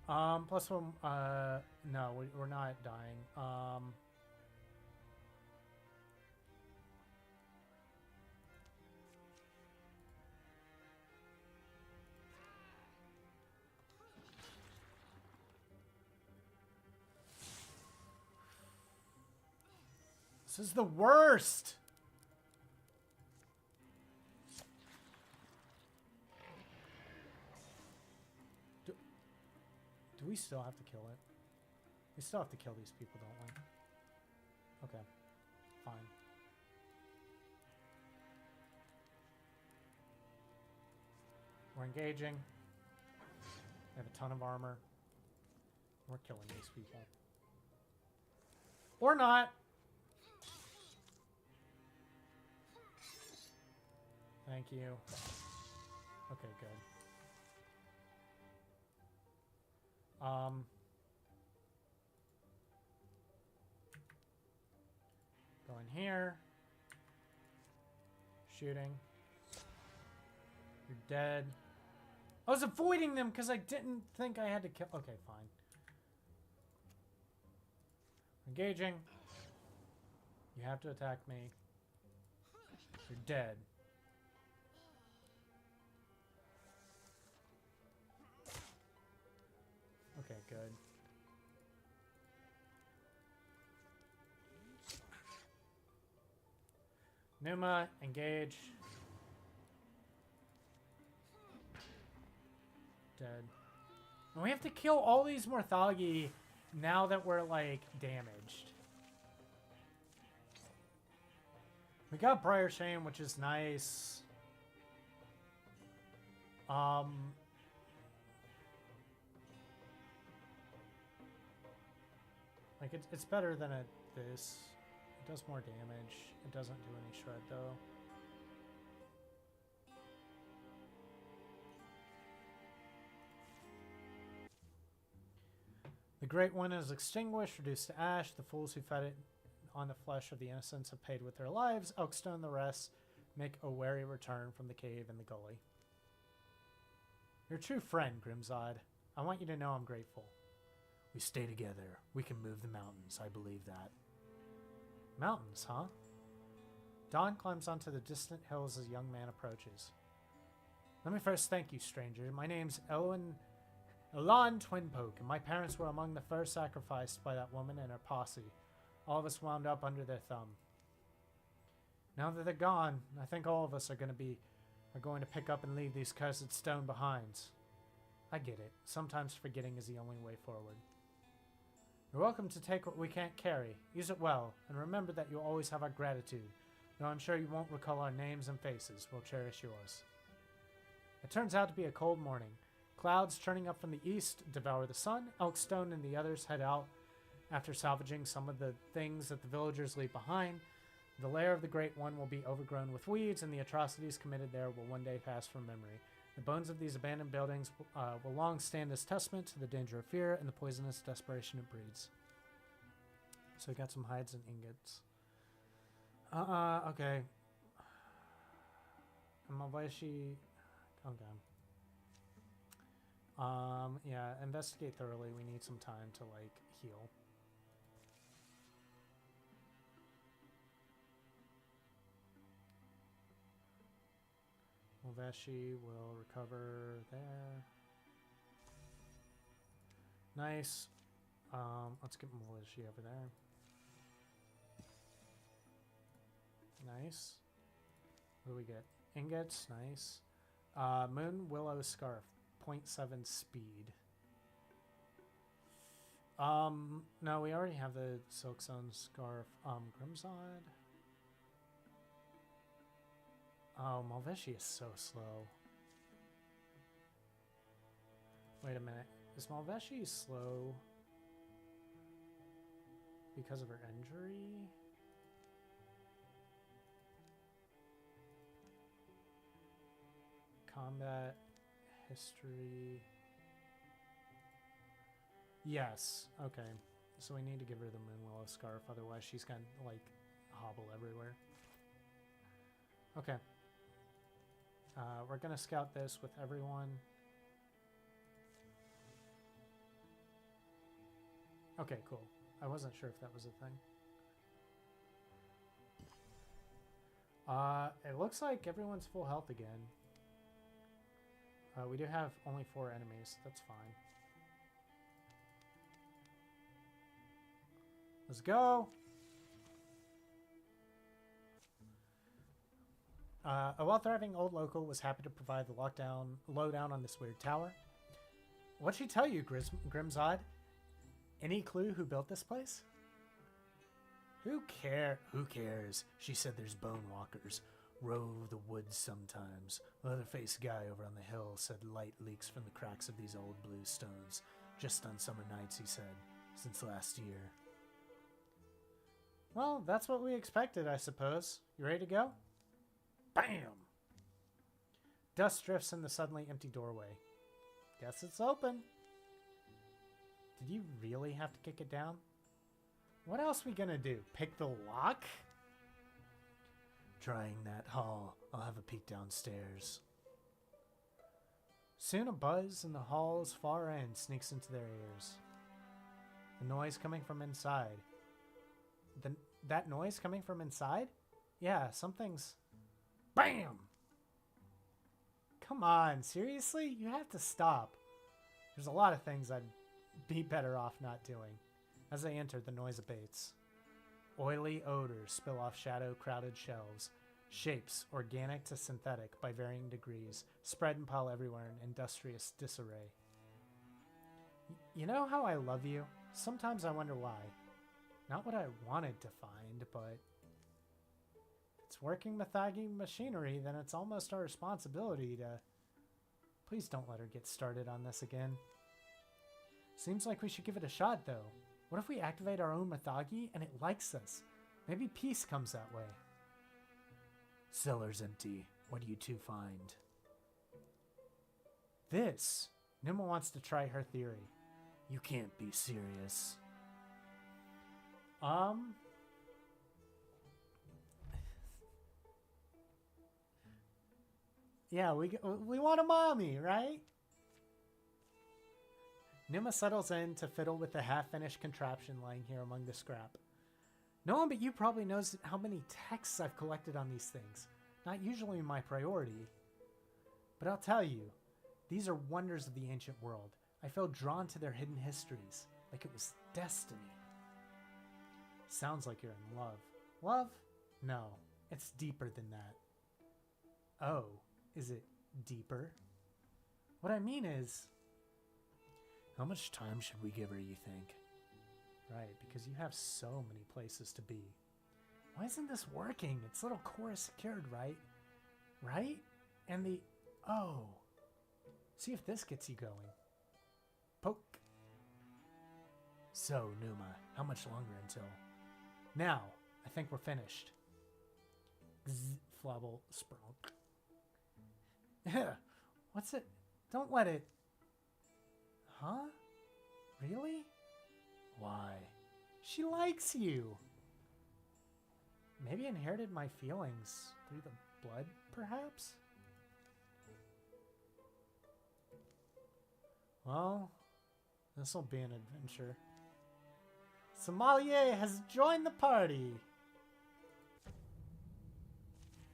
Plus one, no, we're not dying. This is the worst! Do we still have to kill it? We still have to kill these people, don't we? Okay. Fine. We're engaging. We have a ton of armor. We're killing these people. Or not! Thank you. Okay, good. Going here. Shooting. You're dead. I was avoiding them because I didn't think I had to kill. Okay, fine. Engaging. You have to attack me. You're dead. Okay, good. Numa, engage. Dead. And we have to kill all these Morthagi now that we're, like, damaged. We got Briar Shame, which is nice. Like, it's better than this. It does more damage. It doesn't do any shred, though. The Great One is extinguished, reduced to ash. The fools who fed it on the flesh of the innocents have paid with their lives. Elkstone and the rest make a wary return from the cave in the gully. You're a true friend, Grimzod. I want you to know I'm grateful. We stay together. We can move the mountains. I believe that. Mountains, huh? Dawn climbs onto the distant hills as a young man approaches. Let me first thank you, stranger. My name's Elan Twinpoke, and my parents were among the first sacrificed by that woman and her posse. All of us wound up under their thumb. Now that they're gone, I think all of us are going to pick up and leave these cursed stone behind. I get it. Sometimes forgetting is the only way forward. You're welcome to take what we can't carry. Use it well, and remember that you'll always have our gratitude. Though I'm sure you won't recall our names and faces, we'll cherish yours. It turns out to be a cold morning. Clouds churning up from the east devour the sun. Elkstone and the others head out after salvaging some of the things that the villagers leave behind. The lair of the Great One will be overgrown with weeds, and the atrocities committed there will one day pass from memory. The bones of these abandoned buildings will long stand as testament to the danger of fear and the poisonous desperation it breeds. So we got some hides and ingots. Okay. Malveshi. Okay. Yeah, investigate thoroughly. We need some time to, like, heal. Malveshi will recover there. Nice. Let's get Malveshi over there. Nice. What do we get? Ingots. Nice. Moon Willow Scarf. 0.7 speed. No, we already have the Silkstone Scarf. Grimzod. Oh, Malveshi is so slow. Wait a minute. Is Malveshi slow because of her injury? Combat history. Yes. Okay. So we need to give her the Moonwillow Scarf, otherwise she's gonna, like, hobble everywhere. Okay. We're gonna scout this with everyone. Okay, cool. I wasn't sure if that was a thing. It looks like everyone's full health again. We do have only 4 enemies. That's fine. Let's go! A well-thriving old local was happy to provide the lowdown on this weird tower. What'd she tell you, Grimzod? Any clue who built this place? Who cares? She said there's bone walkers. Rove the woods sometimes. Leather-faced guy over on the hill said light leaks from the cracks of these old blue stones. Just on summer nights, he said. Since last year. Well, that's what we expected, I suppose. You ready to go? Bam! Dust drifts in the suddenly empty doorway. Guess it's open. Did you really have to kick it down? What else we gonna do? Pick the lock? Trying that hall. I'll have a peek downstairs. Soon a buzz in the hall's far end sneaks into their ears. The noise coming from inside. That noise coming from inside? Yeah, something's... BAM! Come on, seriously? You have to stop. There's a lot of things I'd be better off not doing. As they enter, the noise abates. Oily odors spill off shadow-crowded shelves. Shapes, organic to synthetic by varying degrees, spread and pile everywhere in industrious disarray. You know how I love you? Sometimes I wonder why. Not what I wanted to find, but... if it's working Mythagi machinery, then it's almost our responsibility to... Please don't let her get started on this again. Seems like we should give it a shot, though. What if we activate our own Mythagi and it likes us? Maybe peace comes that way. Cellar's empty. What do you two find? This. Numa wants to try her theory. You can't be serious. Yeah, we want a mommy, right? Numa settles in to fiddle with the half-finished contraption lying here among the scrap. No one but you probably knows how many texts I've collected on these things. Not usually my priority. But I'll tell you, these are wonders of the ancient world. I felt drawn to their hidden histories, like it was destiny. Sounds like you're in love. Love? No, it's deeper than that. Oh, is it deeper? What I mean is... How much time should we give her, you think? Right, because you have so many places to be. Why isn't this working? Its little core is secured, right? Right? And the... Oh. See if this gets you going. Poke. So, Numa, how much longer until... Now, I think we're finished. Zzz, flabble, sprunk. What's it? Don't let it... Huh? Really? Why? She likes you. Maybe inherited my feelings through the blood, perhaps? Well, this'll be an adventure. Sommelier has joined the party.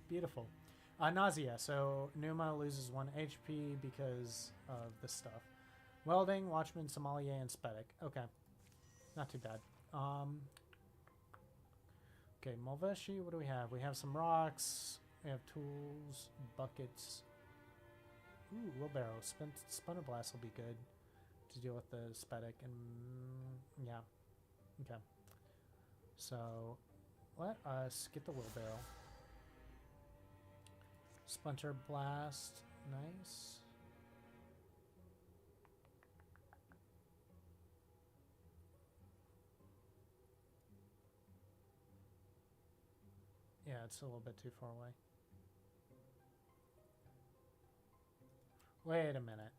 Beautiful. Nausea. So Numa loses 1 HP because of this stuff. Welding, Watchman, Sommelier, and Spedic. Okay. Not too bad. Okay, Malveshi, what do we have? We have some rocks. We have tools, buckets. Ooh, wheelbarrow. Splinter Blast will be good to deal with the Spedic. And yeah. Okay. So, let us get the wheelbarrow. Splinter Blast. Nice. Yeah, it's a little bit too far away. Wait a minute.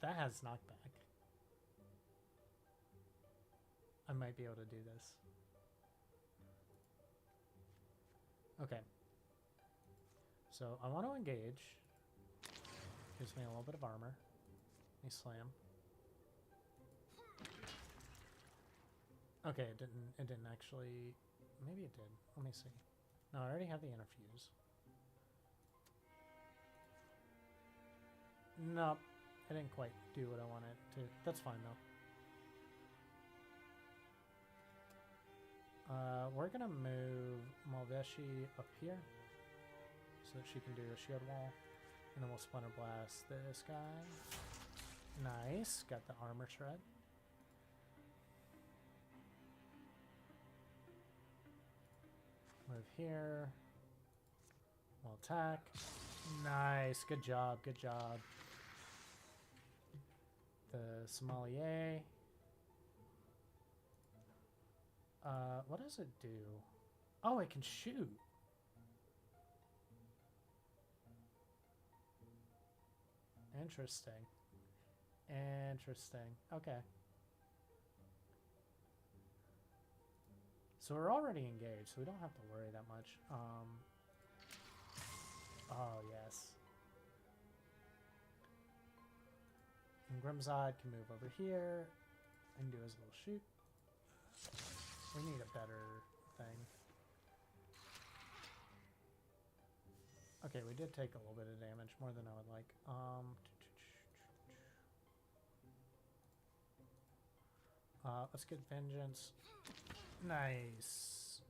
That has knockback. I might be able to do this. Okay. So I want to engage. Gives me a little bit of armor. Let me slam. Okay, it didn't actually... Maybe it did. Let me see. No, I already have the interfuse. Nope. I didn't quite do what I wanted to. That's fine, though. We're going to move Malveshi up here so that she can do a shield wall. And then we'll Splinter Blast this guy. Nice. Got the armor shred. Move here. We'll attack. Nice. Good job. Good job. The Sommelier. What does it do? Oh, it can shoot. Interesting. Interesting. Okay. So we're already engaged, so we don't have to worry that much. Oh, yes. And Grimzod can move over here and do his little shoot. We need a better thing. Okay, we did take a little bit of damage, more than I would like. Let's get Vengeance. Nice.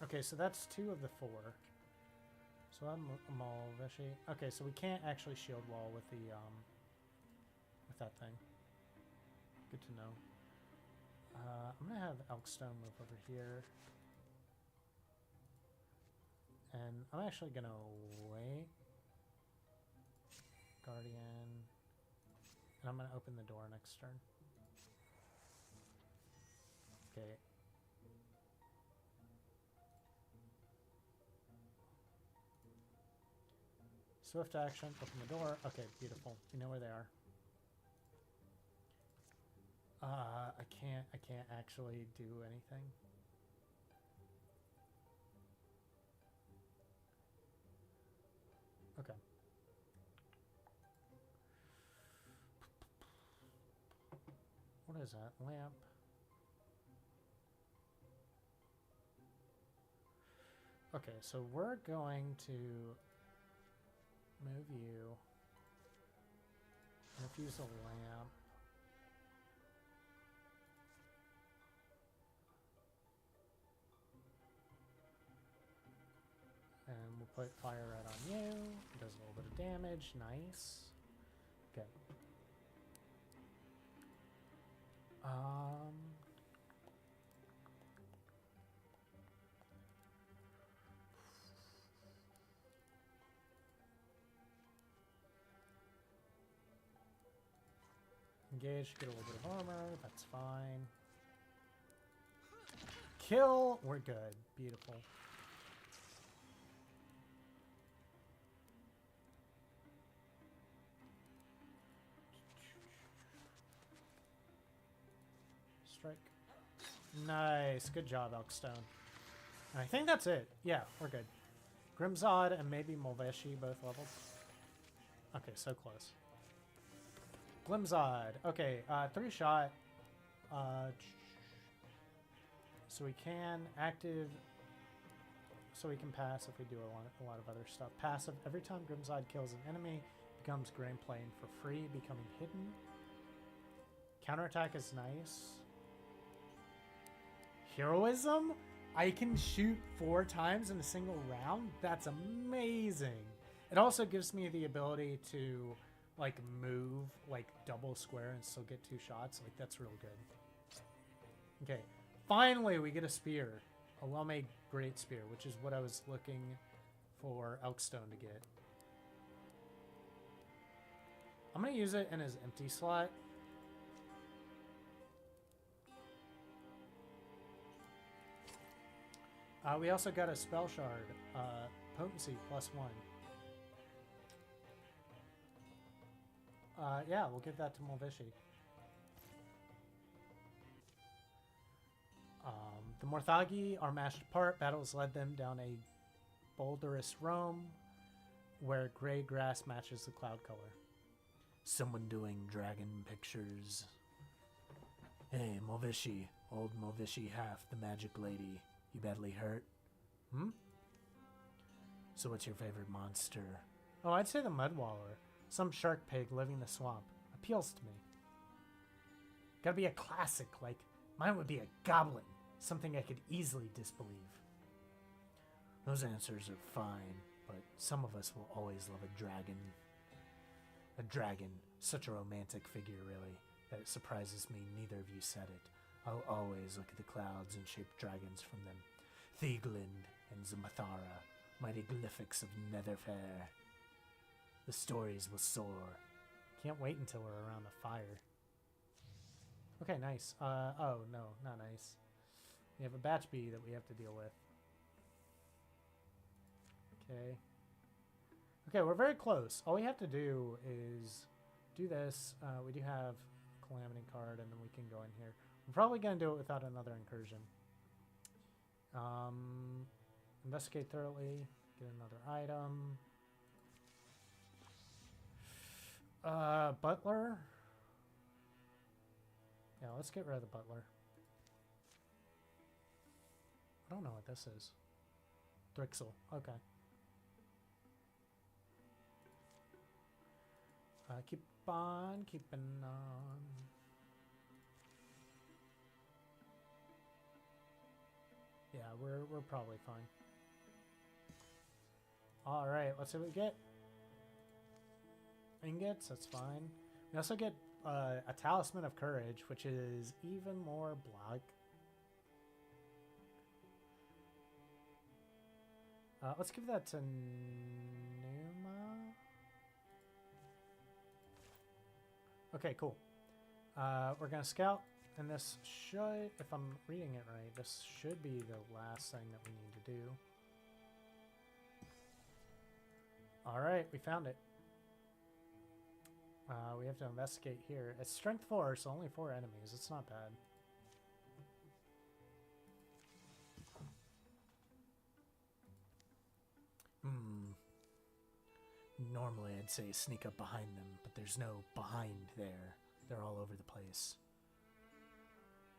Okay, so that's 2 of the 4. So I'm Malveshi. Okay, so we can't actually shield wall with the with that thing. Good to know. I'm gonna have Elkstone move over here. And I'm actually gonna wait. Guardian. And I'm gonna open the door next turn. Okay. Swift action, open the door. Okay, beautiful. You know where they are. I can't actually do anything. Okay. What is that? Lamp. Okay, so we're going to move you. Infuse a lamp. And we'll put Fire Red on you. It does a little bit of damage. Nice. Okay. Um, engage, get a little bit of armor. That's fine. Kill. We're good. Beautiful. Strike. Nice. Good job, Elkstone. And I think that's it. Yeah, we're good. Grimzod and maybe Molveshi both leveled. Okay, so close. Glimzod. Okay, 3-shot. So we can active. So we can pass if we do a lot of other stuff. Passive. Every time Grimzod kills an enemy, becomes Grand Plane for free, becoming hidden. Counterattack is nice. Heroism? I can shoot 4 times in a single round? That's amazing. It also gives me the ability to like move like double square and still get 2 shots. Like that's real good. Okay. Finally we get a spear. A well-made great spear, which is what I was looking for Elkstone to get. I'm gonna use it in his empty slot. We also got a spell shard, potency +1. Yeah, we'll give that to Molveshi. The Morthagi are mashed apart. Battles led them down a boulderous roam where gray grass matches the cloud color. Someone doing dragon pictures. Hey, Molveshi, old Molveshi half, the magic lady. You badly hurt? Hmm? So what's your favorite monster? Oh, I'd say the Mudwaller. Some shark pig living in the swamp. Appeals to me. Gotta be a classic, like mine would be a goblin. Something I could easily disbelieve. Those answers are fine, but some of us will always love a dragon. A dragon, such a romantic figure, really, that it surprises me neither of you said it. I'll always look at the clouds and shape dragons from them. Thieglind and Zamathara, mighty glyphics of Netherfair. The stories will soar. Can't wait until we're around the fire. Okay, nice. Oh, no, not nice. We have a batch bee that we have to deal with. Okay. Okay, we're very close. All we have to do is do this. We do have a Calamity card, and then we can go in here. We're probably going to do it without another incursion. Investigate thoroughly. Get another item. Butler. Yeah, let's get rid of the butler. I don't know what this is. Drixel. Okay. Keep on keeping on. Yeah, we're probably fine. All right, let's see what we get. Ingots, that's fine. We also get a Talisman of Courage, which is even more block. Let's give that to Numa. Okay, cool. We're going to scout, and this should, if I'm reading it right, this should be the last thing that we need to do. All right, we found it. We have to investigate here. It's strength 4, so only 4 enemies. It's not bad. Normally I'd say sneak up behind them, but there's no behind there. They're all over the place.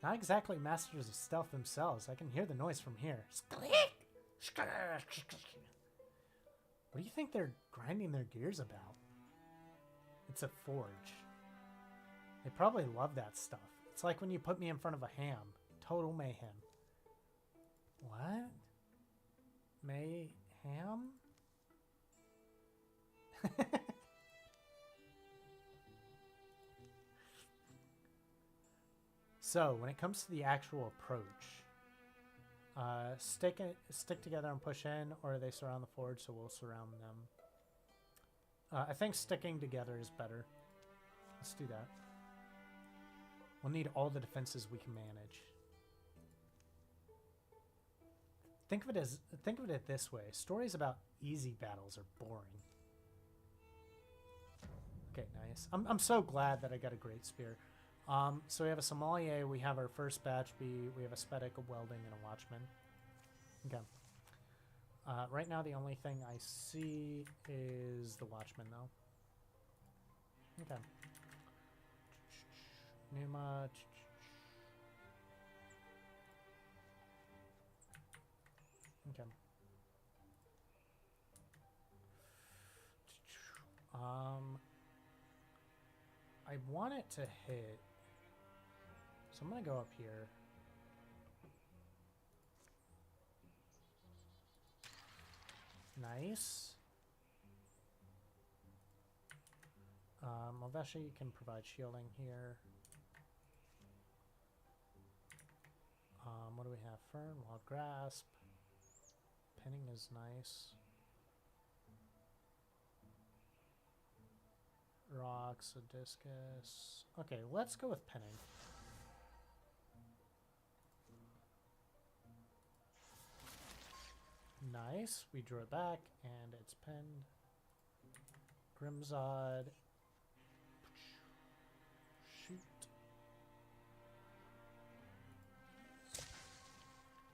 Not exactly masters of stealth themselves. I can hear the noise from here. What do you think they're grinding their gears about? It's a forge. They probably love that stuff. It's like when you put me in front of a ham. Total mayhem. What? Mayhem? So when it comes to the actual approach, stick together and push in, or they surround the forge, so we'll surround them. I think sticking together is better. Let's do that. We'll need all the defenses we can manage. Think of it this way. Stories about easy battles are boring. Okay, nice. I'm so glad that I got a great spear. So we have a sommelier, we have our first batch bee, we have a spedic, a welding, and a watchman. Okay. Right now the only thing I see is the watchman though. Okay. Numa. Okay. I want it to hit, so I'm gonna go up here. Nice. Malveshi can provide shielding here. What do we have? Fern, wild grasp. Pinning is nice. Rocks, a discus. Okay, let's go with pinning. Nice. We drew it back, and it's pinned. Grimzod. Shoot.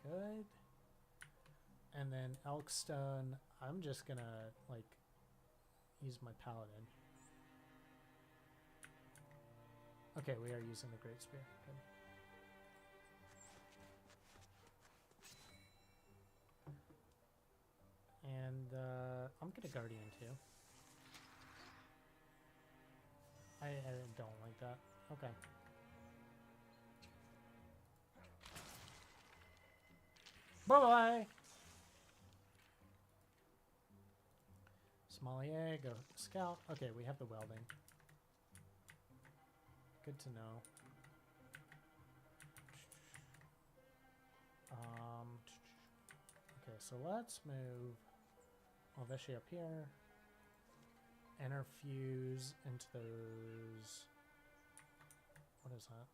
Good. And then Elkstone, I'm just gonna, like, use my paladin. Okay, we are using the Great Spear. Good. And I'm gonna Guardian too. I don't like that. Okay. Bye-bye! Sommelier, go scout. Okay, we have the welding. Good to know. Okay, so let's move Malveshi up here. Interfuse into those. What is that?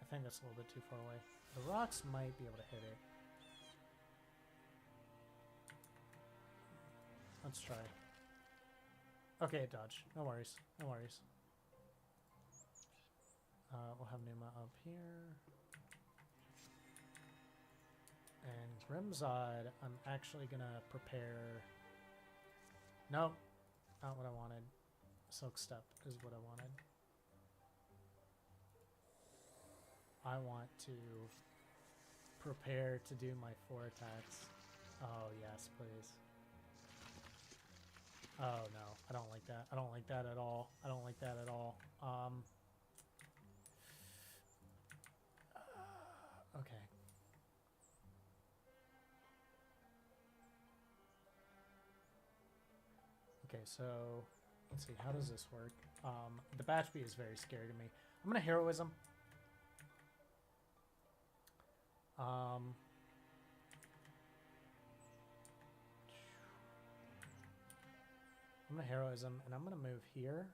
I think that's a little bit too far away. The rocks might be able to hit it. Let's try. Okay, dodge. No worries. No worries. We'll have Numa up here. And Grimzod, I'm actually gonna prepare... Nope. Not what I wanted. Silk Step is what I wanted. I want to prepare to do my 4 attacks. Oh, yes, please. Oh, no. I don't like that. I don't like that at all. I don't like that at all. Okay. Okay, so let's see. How does this work? The Batchbee is very scary to me. I'm going to Heroism. I'm going to Heroism, and I'm going to move here.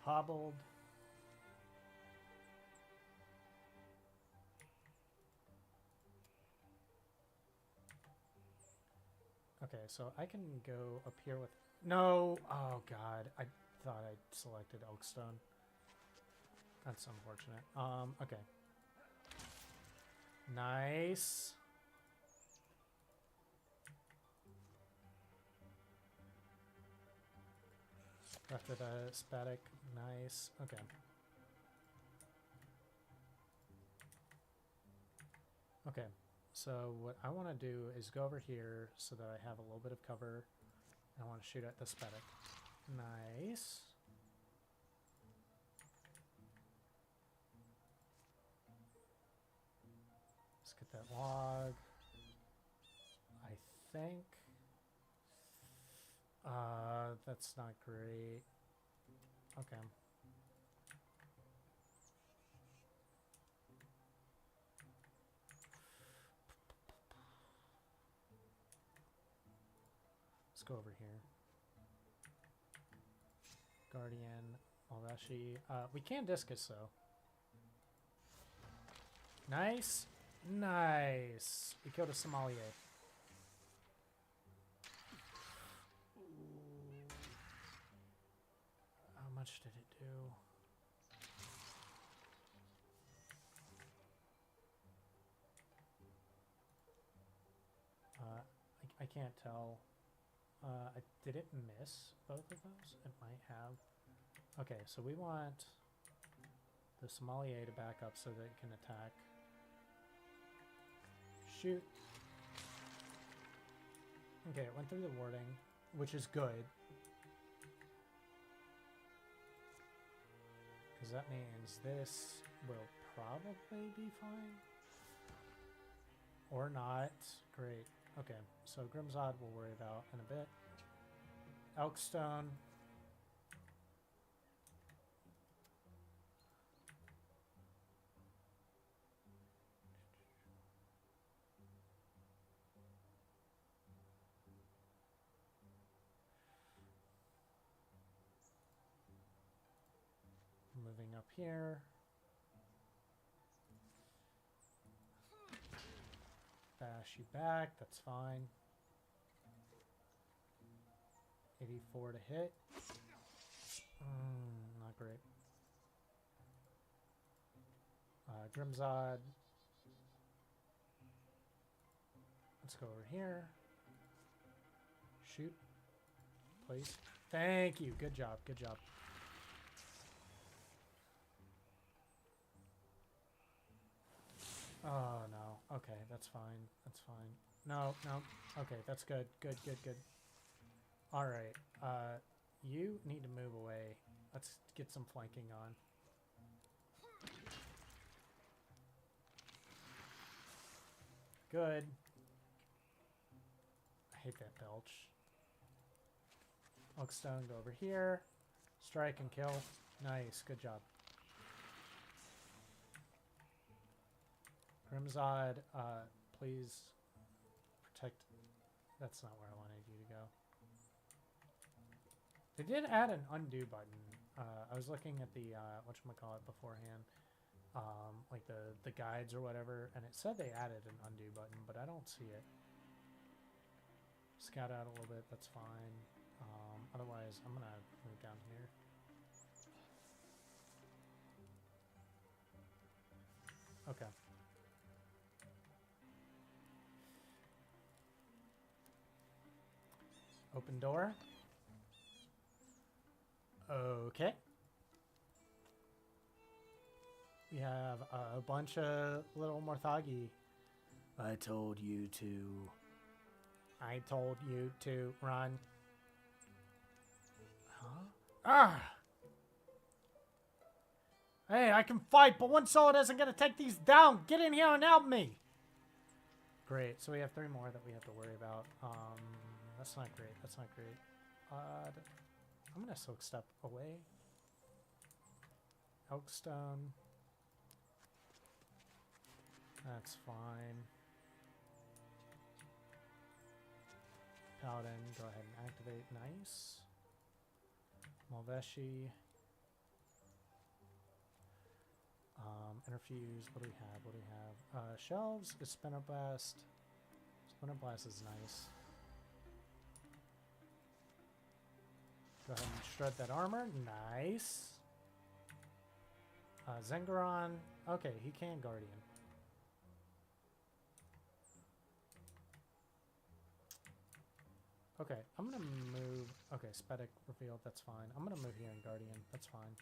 Hobbled. Okay, so I can go up here with... No! Oh, God. I thought I selected Oakstone. That's unfortunate. Okay. Nice. After the Spatic. Nice. Okay. Okay. So what I want to do is go over here so that I have a little bit of cover. I want to shoot at the Spatic. Nice. Let's get that log. think. That's not great. Okay. Let's go over here. Guardian, Malveshi. We can discus though. Nice. Nice. We killed a sommelier. How much did it do? I can't tell. Did it miss both of those? It might have. Okay, so we want the sommelier to back up so that it can attack. Shoot. Okay, it went through the warding, which is good. Because that means this will probably be fine. Or not. Great. Okay, so Grimzod we'll worry about in a bit. Elkstone. Moving up here. Bash you back, that's fine. 84 to hit. Not great. Grimzod. Let's go over here. Shoot. Please. Thank you. Good job. Good job. Oh, no. Okay, that's fine. That's fine. No, no. Okay, that's good. Good, good, good. All right. You need to move away. Let's get some flanking on. Good. I hate that belch. Oakstone, go over here. Strike and kill. Nice. Good job. Grimzod, please protect. That's not where I wanted you to go. They did add an undo button. I was looking at the whatchamacallit beforehand, like the guides or whatever, and it said they added an undo button, but I don't see it. Scout out a little bit. That's fine. Otherwise, I'm gonna move down here. Okay. Open door. Okay. We have a bunch of little Morthagi. I told you to. I told you to run. Huh? Ah! Hey, I can fight, but one solid isn't going to take these down. Get in here and help me. Great. So we have 3 more that we have to worry about. That's not great. That's not great. I'm going to soak step away. Elkstone. That's fine. Paladin, go ahead and activate. Nice. Malveshi. Interfuse. What do we have? What do we have? Shelves is Spinner Blast. Spinner Blast is nice. Go ahead and shred that armor. Nice. Zengaron. Okay, he can Guardian. Okay, I'm gonna move. Okay, Spedic revealed. That's fine. I'm gonna move here in Guardian. That's fine.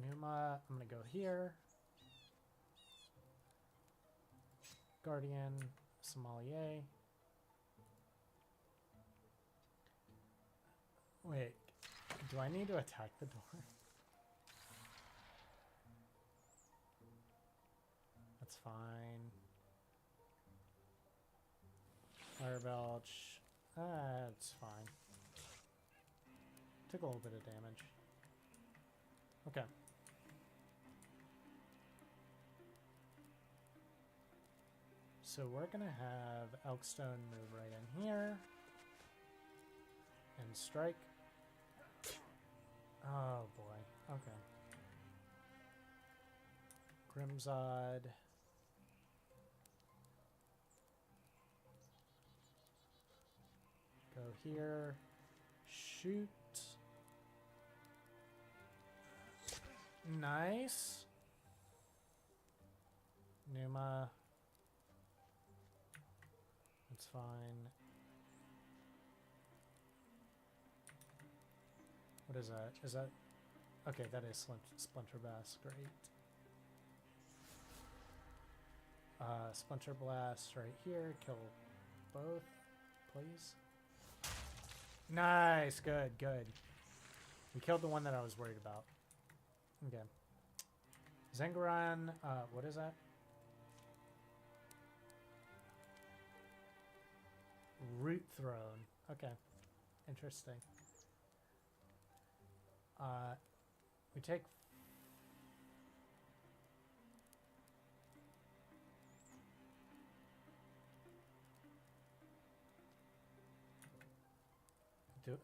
Numa. I'm gonna go here. Guardian. Sommelier. Wait. Do I need to attack the door? That's fine. Fire belch. That's fine. Took a little bit of damage. Okay. So we're gonna have Elkstone move right in here. And strike. Oh boy. Okay. Grimzod. Go here. Shoot. Nice. Numa. That's fine. What is that? Is that... Okay, that is Splinter Blast. Great. Splinter Blast right here. Kill both, please. Nice. Good, good. We killed the one that I was worried about. Okay. Zengaran, what is that? Root Throne. Okay. Interesting. We take...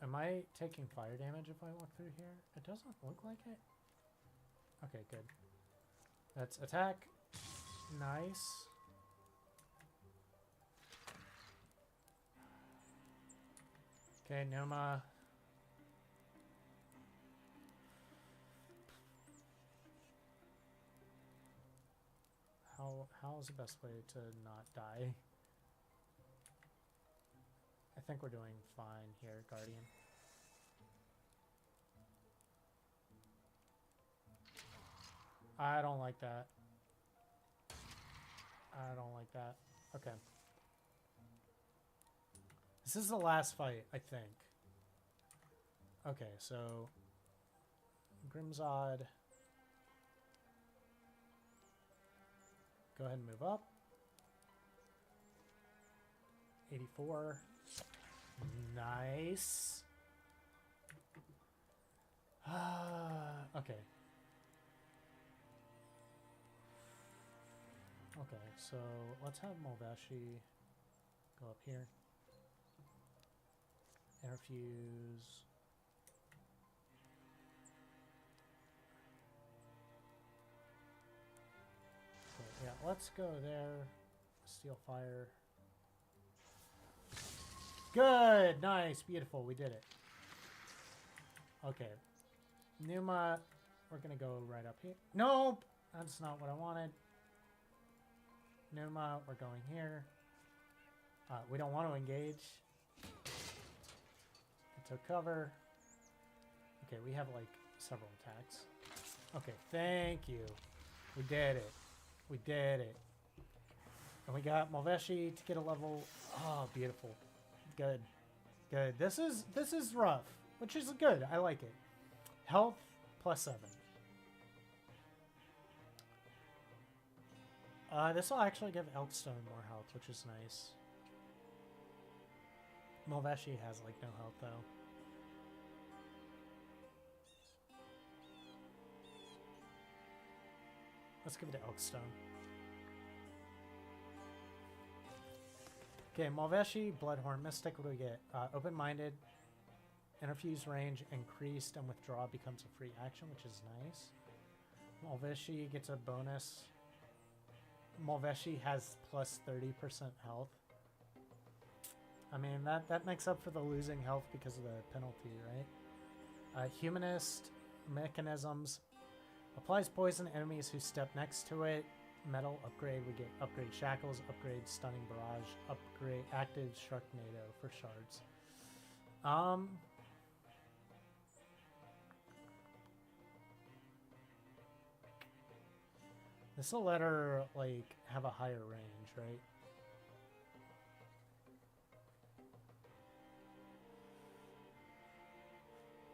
Am I taking fire damage if I walk through here? It doesn't look like it. Okay, good. Let's attack. Nice. Okay, Noma. How's the best way to not die? I think we're doing fine here, Guardian. I don't like that. I don't like that. Okay. This is the last fight, I think. Okay, so... Grimzod. Go ahead and move up. 84. Nice. Okay. Okay, so let's have Molveshi go up here. Interfuse. Okay, yeah, let's go there. Steel fire. Good! Nice! Beautiful. We did it. Okay. Numa, we're gonna go right up here. Nope! That's not what I wanted. Numa, we're going here. We don't want to engage. I took cover. Okay, we have like several attacks. Okay, thank you. We did it. We did it. And we got Molveshi to get a level. Oh, beautiful. Good. Good. This is rough, which is good. I like it. Health +7. This will actually give Elkstone more health, which is nice. Molveshi has like no health though. Let's give it to Elkstone. Okay, Molveshi, Bloodhorn Mystic, what do we get? Open-minded, interfuse range increased, and withdraw becomes a free action, which is nice. Molveshi gets a bonus. Molveshi has plus 30% health. I mean, that makes up for the losing health because of the penalty, right? Humanist mechanisms. Applies poison to enemies who step next to it. Metal upgrade, we get upgrade shackles, upgrade stunning barrage, upgrade active sharknado for shards. This will let her like have a higher range, right?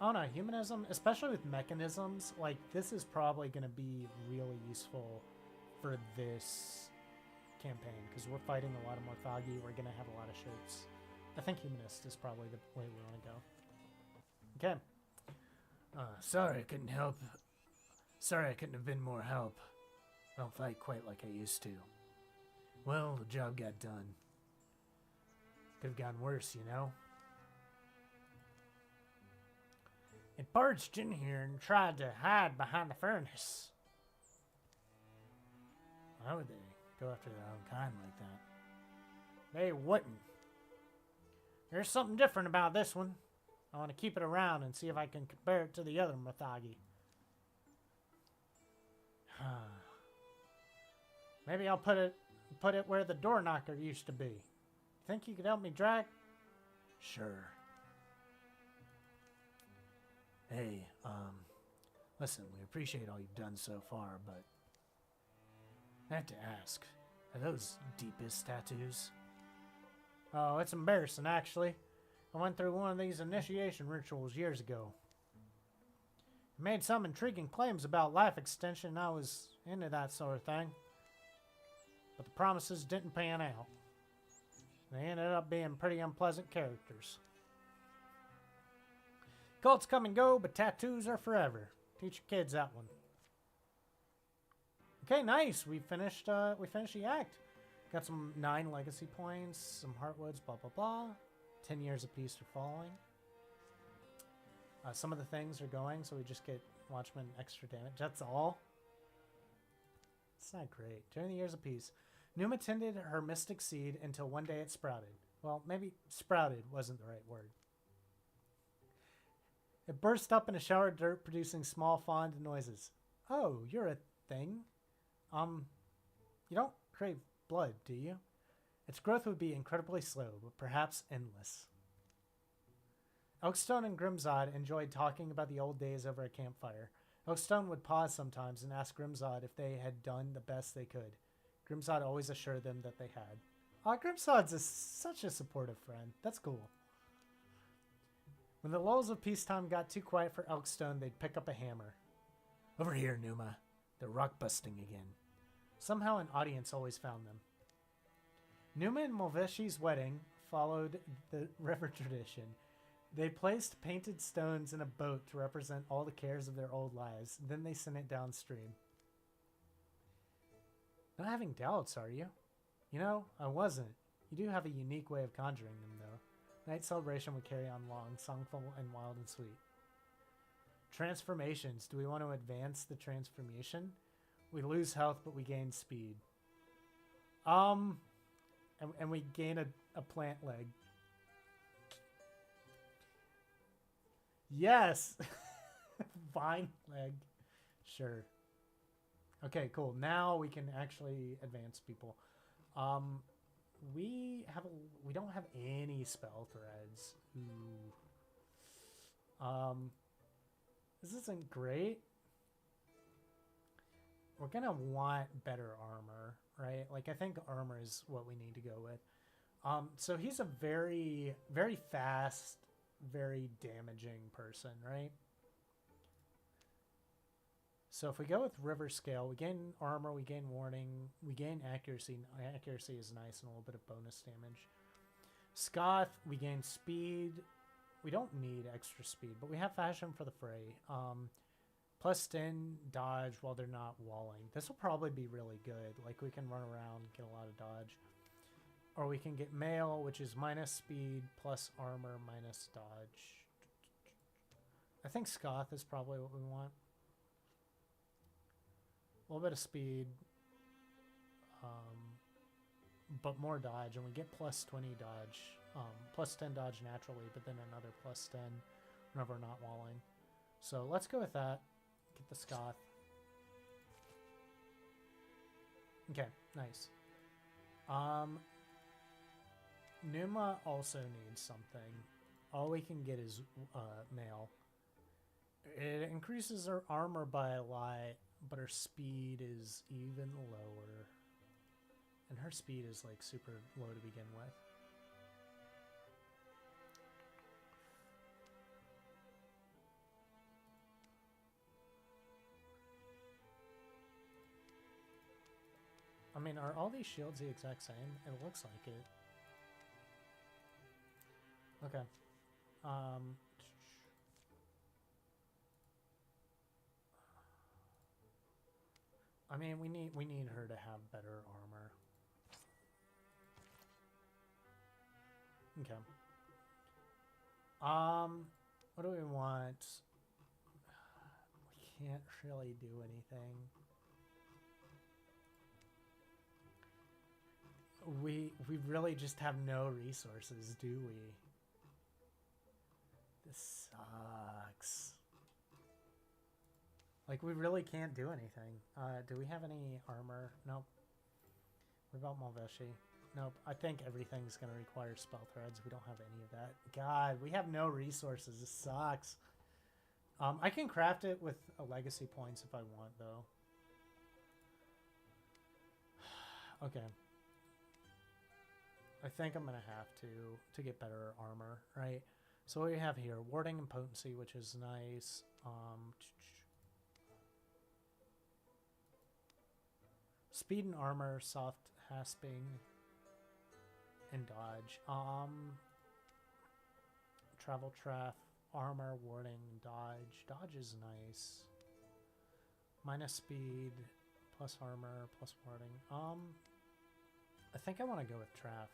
Oh no, humanism, especially with mechanisms, like this is probably going to be really useful for this campaign, because we're fighting a lot of Morthagi. We're going to have a lot of shirts. I think Humanist is probably the way we want to go. Okay. Sorry I couldn't help. Sorry I couldn't have been more help. I don't fight quite like I used to. Well, the job got done. Could have gotten worse, you know? It barged in here and tried to hide behind the furnace. Why would they go after their own kind like that? They wouldn't. There's something different about this one. I want to keep it around and see if I can compare it to the other Morthagi. Maybe I'll put it where the door knocker used to be. Think you could help me drag? Sure. Hey, listen, we appreciate all you've done so far, but I have to ask, are those deepest tattoos? Oh, it's embarrassing, actually. I went through one of these initiation rituals years ago. It made some intriguing claims about life extension, and I was into that sort of thing. But the promises didn't pan out. They ended up being pretty unpleasant characters. Cults come and go, but tattoos are forever. Teach your kids that one. Okay, nice. We finished the act. Got some 9 legacy points, some heartwoods, blah, blah, blah. 10 years apiece are falling. Some of the things are going, so we just get Watchmen extra damage. That's all. It's not great. During the years apiece, Numa tended her mystic seed until one day it sprouted. Well, maybe sprouted wasn't the right word. It burst up in a shower of dirt, producing small, fond noises. Oh, you're a thing? You don't crave blood, do you? Its growth would be incredibly slow, but perhaps endless. Elkstone and Grimzod enjoyed talking about the old days over a campfire. Elkstone would pause sometimes and ask Grimzod if they had done the best they could. Grimzod always assured them that they had. Grimzod's such a supportive friend. That's cool. When the lulls of peacetime got too quiet for Elkstone, they'd pick up a hammer. Over here, Numa. They're rock-busting again. Somehow an audience always found them. Numa and Mulveshi's wedding followed the river tradition. They placed painted stones in a boat to represent all the cares of their old lives. Then they sent it downstream. Not having doubts, are you? You know, I wasn't. You do have a unique way of conjuring them, though. Night celebration would carry on long, songful and wild and sweet. Transformations. Do we want to advance the transformation? We lose health, but we gain speed. And we gain a plant leg. Yes! Vine leg. Sure. Okay, cool. Now we can actually advance people. We don't have any spell threads. Ooh. This isn't great. We're gonna want better armor, right? Like, I think armor is what we need to go with. So he's a very, very fast, very damaging person, right? So if we go with river scale, we gain armor, we gain warning, we gain accuracy. Accuracy is nice and a little bit of bonus damage. Scoth, we gain speed. We don't need extra speed, but we have fashion for the fray. Plus 10 dodge while they're not walling. This will probably be really good. Like, we can run around, get a lot of dodge. Or we can get mail, which is minus speed, plus armor, minus dodge. I think Scoth is probably what we want. A little bit of speed. But more dodge, and we get plus 20 dodge. Plus 10 dodge naturally, but then another plus 10 whenever we're not walling. So let's go with that. Get the Scoth. Okay, nice. Numa also needs something. All we can get is mail. It increases her armor by a lot, but her speed is even lower. And her speed is like super low to begin with. I'm mean, are all these shields the exact same? It looks like it. Okay. I mean, we need her to have better armor. Okay. What do we want? We can't really do anything. We really just have no resources, do we? This sucks. Like, we really can't do anything. Do we have any armor? Nope. What about Malveshi? Nope. I think everything's going to require spell threads. We don't have any of that. God, we have no resources. This sucks. I can craft it with a legacy points if I want, though. Okay. I think I'm going to have to get better armor, right? So what we have here, warding and potency, which is nice. Speed and armor, soft hasping, and dodge. Travel traff, armor, warding, dodge. Dodge is nice. Minus speed, plus armor, plus warding. I think I want to go with traff.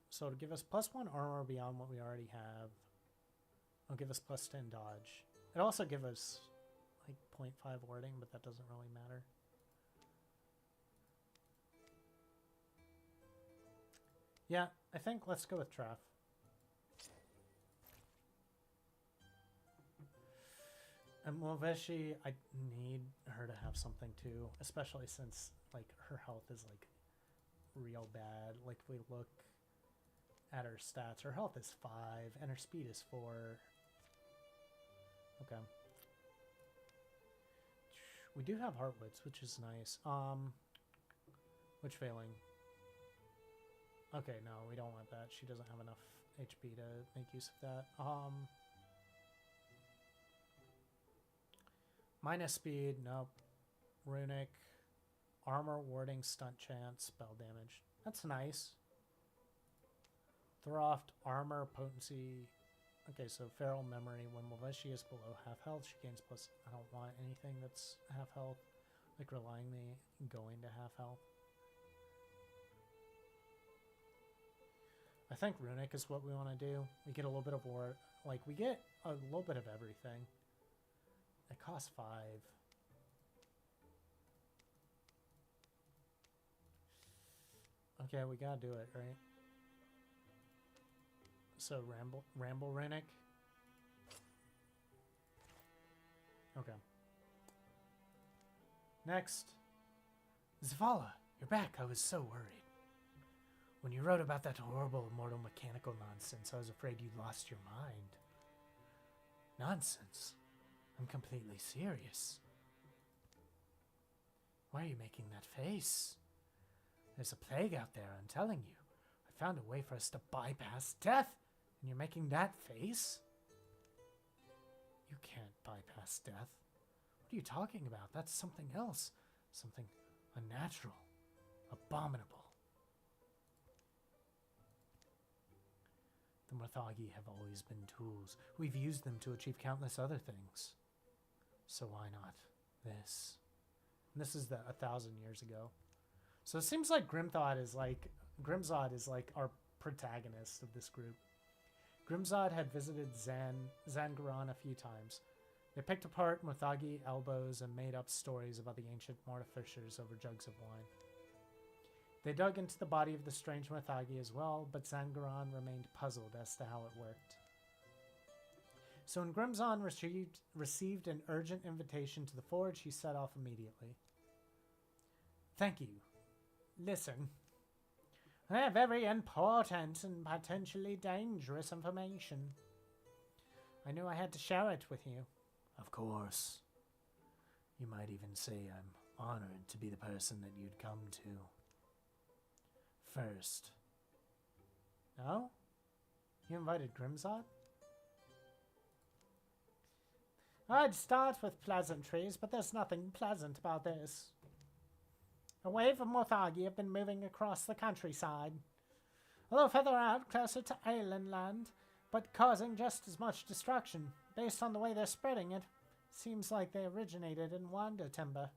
So to give us +1 armor beyond what we already have, it'll give us +10 dodge. It'll also give us like 0.5 warding, but that doesn't really matter. Yeah, I think let's go with Traff. And Moveshi, I need her to have something too, especially since like her health is like real bad. Like if we look at her stats, her health is 5 and her speed is 4. Okay. We do have Heartwoods, which is nice. Which failing? Okay, no, we don't want that. She doesn't have enough HP to make use of that. Minus speed, nope. Runic, armor, warding, stunt chance, spell damage. That's nice. Throft, armor, potency. Okay, so feral memory. When Moveshi is below half health, she gains plus. I don't want anything that's half health, like relying me going to half health. I think Runic is what we want to do. We get a little bit of war, like we get a little bit of everything. It costs 5. Okay, we gotta do it, right? So ramble Runic. Okay. Next. Zavala, you're back. I was so worried. When you wrote about that horrible immortal mechanical nonsense, I was afraid you'd lost your mind. Nonsense? I'm completely serious. Why are you making that face? There's a plague out there, I'm telling you. I found a way for us to bypass death, and you're making that face? You can't bypass death. What are you talking about? That's something else. Something unnatural. Abominable. The Morthagi have always been tools. We've used them to achieve countless other things. So why not this? And this is 1,000 years ago. So it seems like Grimzod is like our protagonist of this group. Grimzod had visited Zangaron a few times. They picked apart Morthagi elbows and made up stories about the ancient mortifishers over jugs of wine. They dug into the body of the strange Morthagi as well, but Zangaron remained puzzled as to how it worked. So when Grimzon received an urgent invitation to the forge, he set off immediately. Thank you. Listen. I have very important and potentially dangerous information. I knew I had to share it with you. Of course. You might even say I'm honored to be the person that you'd come to. First. No? You invited Grimzod? I'd start with pleasantries, but there's nothing pleasant about this. A wave of Morthagi have been moving across the countryside. A little further out, closer to Island Land, but causing just as much destruction. Based on the way they're spreading it, seems like they originated in Wanda Timber.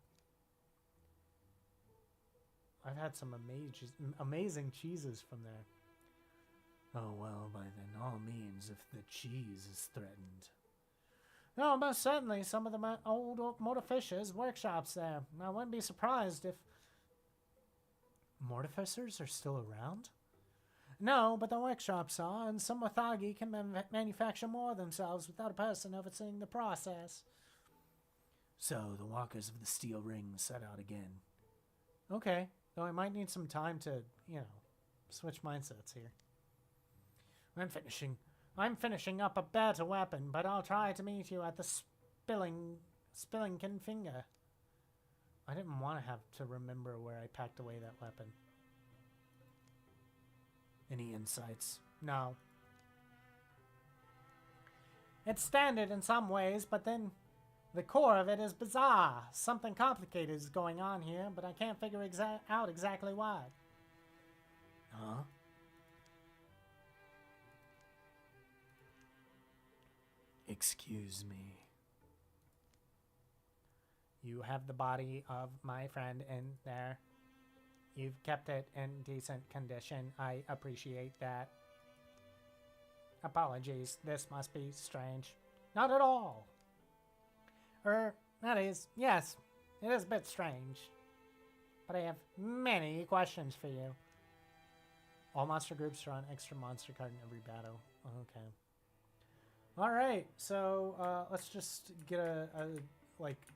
I've had some amazing cheeses from there. Oh, well, by then all means, if the cheese is threatened. No, most certainly some of the old mortificers' workshops there. I wouldn't be surprised if... Mortificers are still around? No, but the workshops are, and some Morthagi can manufacture more themselves without a person overseeing the process. So, the walkers of the steel ring set out again. Okay, though I might need some time to, switch mindsets here. I'm finishing up a better weapon, but I'll try to meet you at the Spillingkin Finger. I didn't want to have to remember where I packed away that weapon. Any insights? No. It's standard in some ways, but then the core of it is bizarre. Something complicated is going on here, but I can't figure out exactly why. Huh? Excuse me. You have the body of my friend in there. You've kept it in decent condition. I appreciate that. Apologies, this must be strange. Not at all. That is, yes, it is a bit strange. But I have many questions for you. All monster groups draw an extra monster card in every battle. Okay. Alright, so let's just get a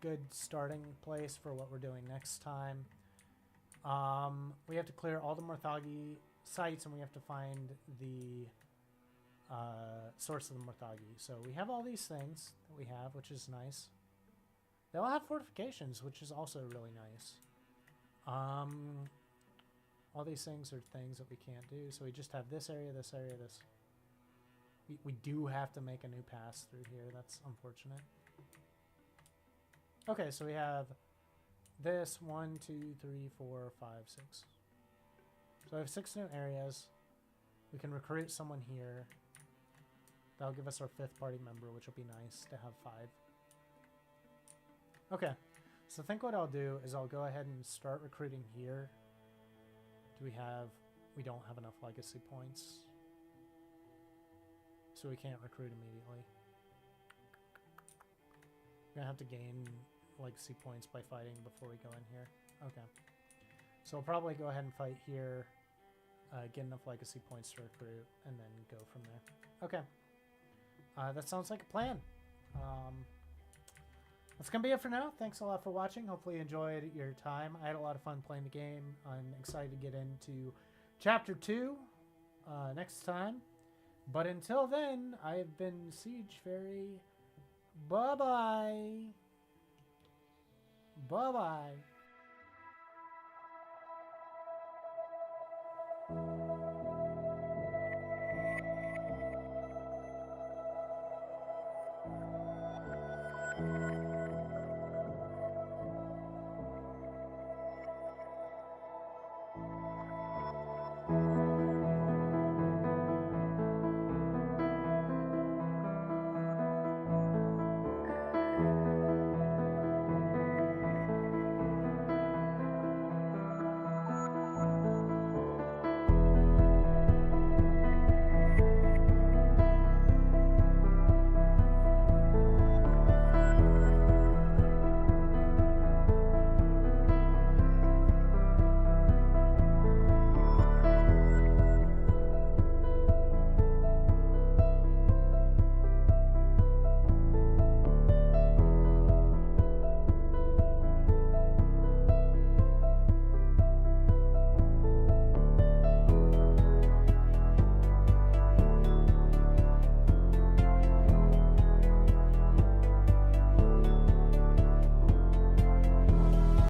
good starting place for what we're doing next time. We have to clear all the Morthagi sites, and we have to find the source of the Morthagi. So we have all these things that we have, which is nice. They all have fortifications, which is also really nice. All these things are things that we can't do. So we just have this area, this area, this. We do have to make a new pass through here. That's unfortunate. Okay, so we have this 1, 2, 3, 4, 5, 6. So I have 6 new areas. We can recruit someone here. That'll give us our 5th party member, which will be nice to have 5. Okay, so I think what I'll do is I'll go ahead and start recruiting here. We don't have enough legacy points. So we can't recruit immediately. We're gonna have to gain legacy points by fighting before we go in here. Okay. So I'll probably go ahead and fight here, get enough legacy points to recruit, and then go from there. Okay. That sounds like a plan. That's gonna be it for now. Thanks a lot for watching. Hopefully you enjoyed your time. I had a lot of fun playing the game. I'm excited to get into Chapter 2 next time. But until then, I've been Siege Fairy. Bye-bye. Bye-bye.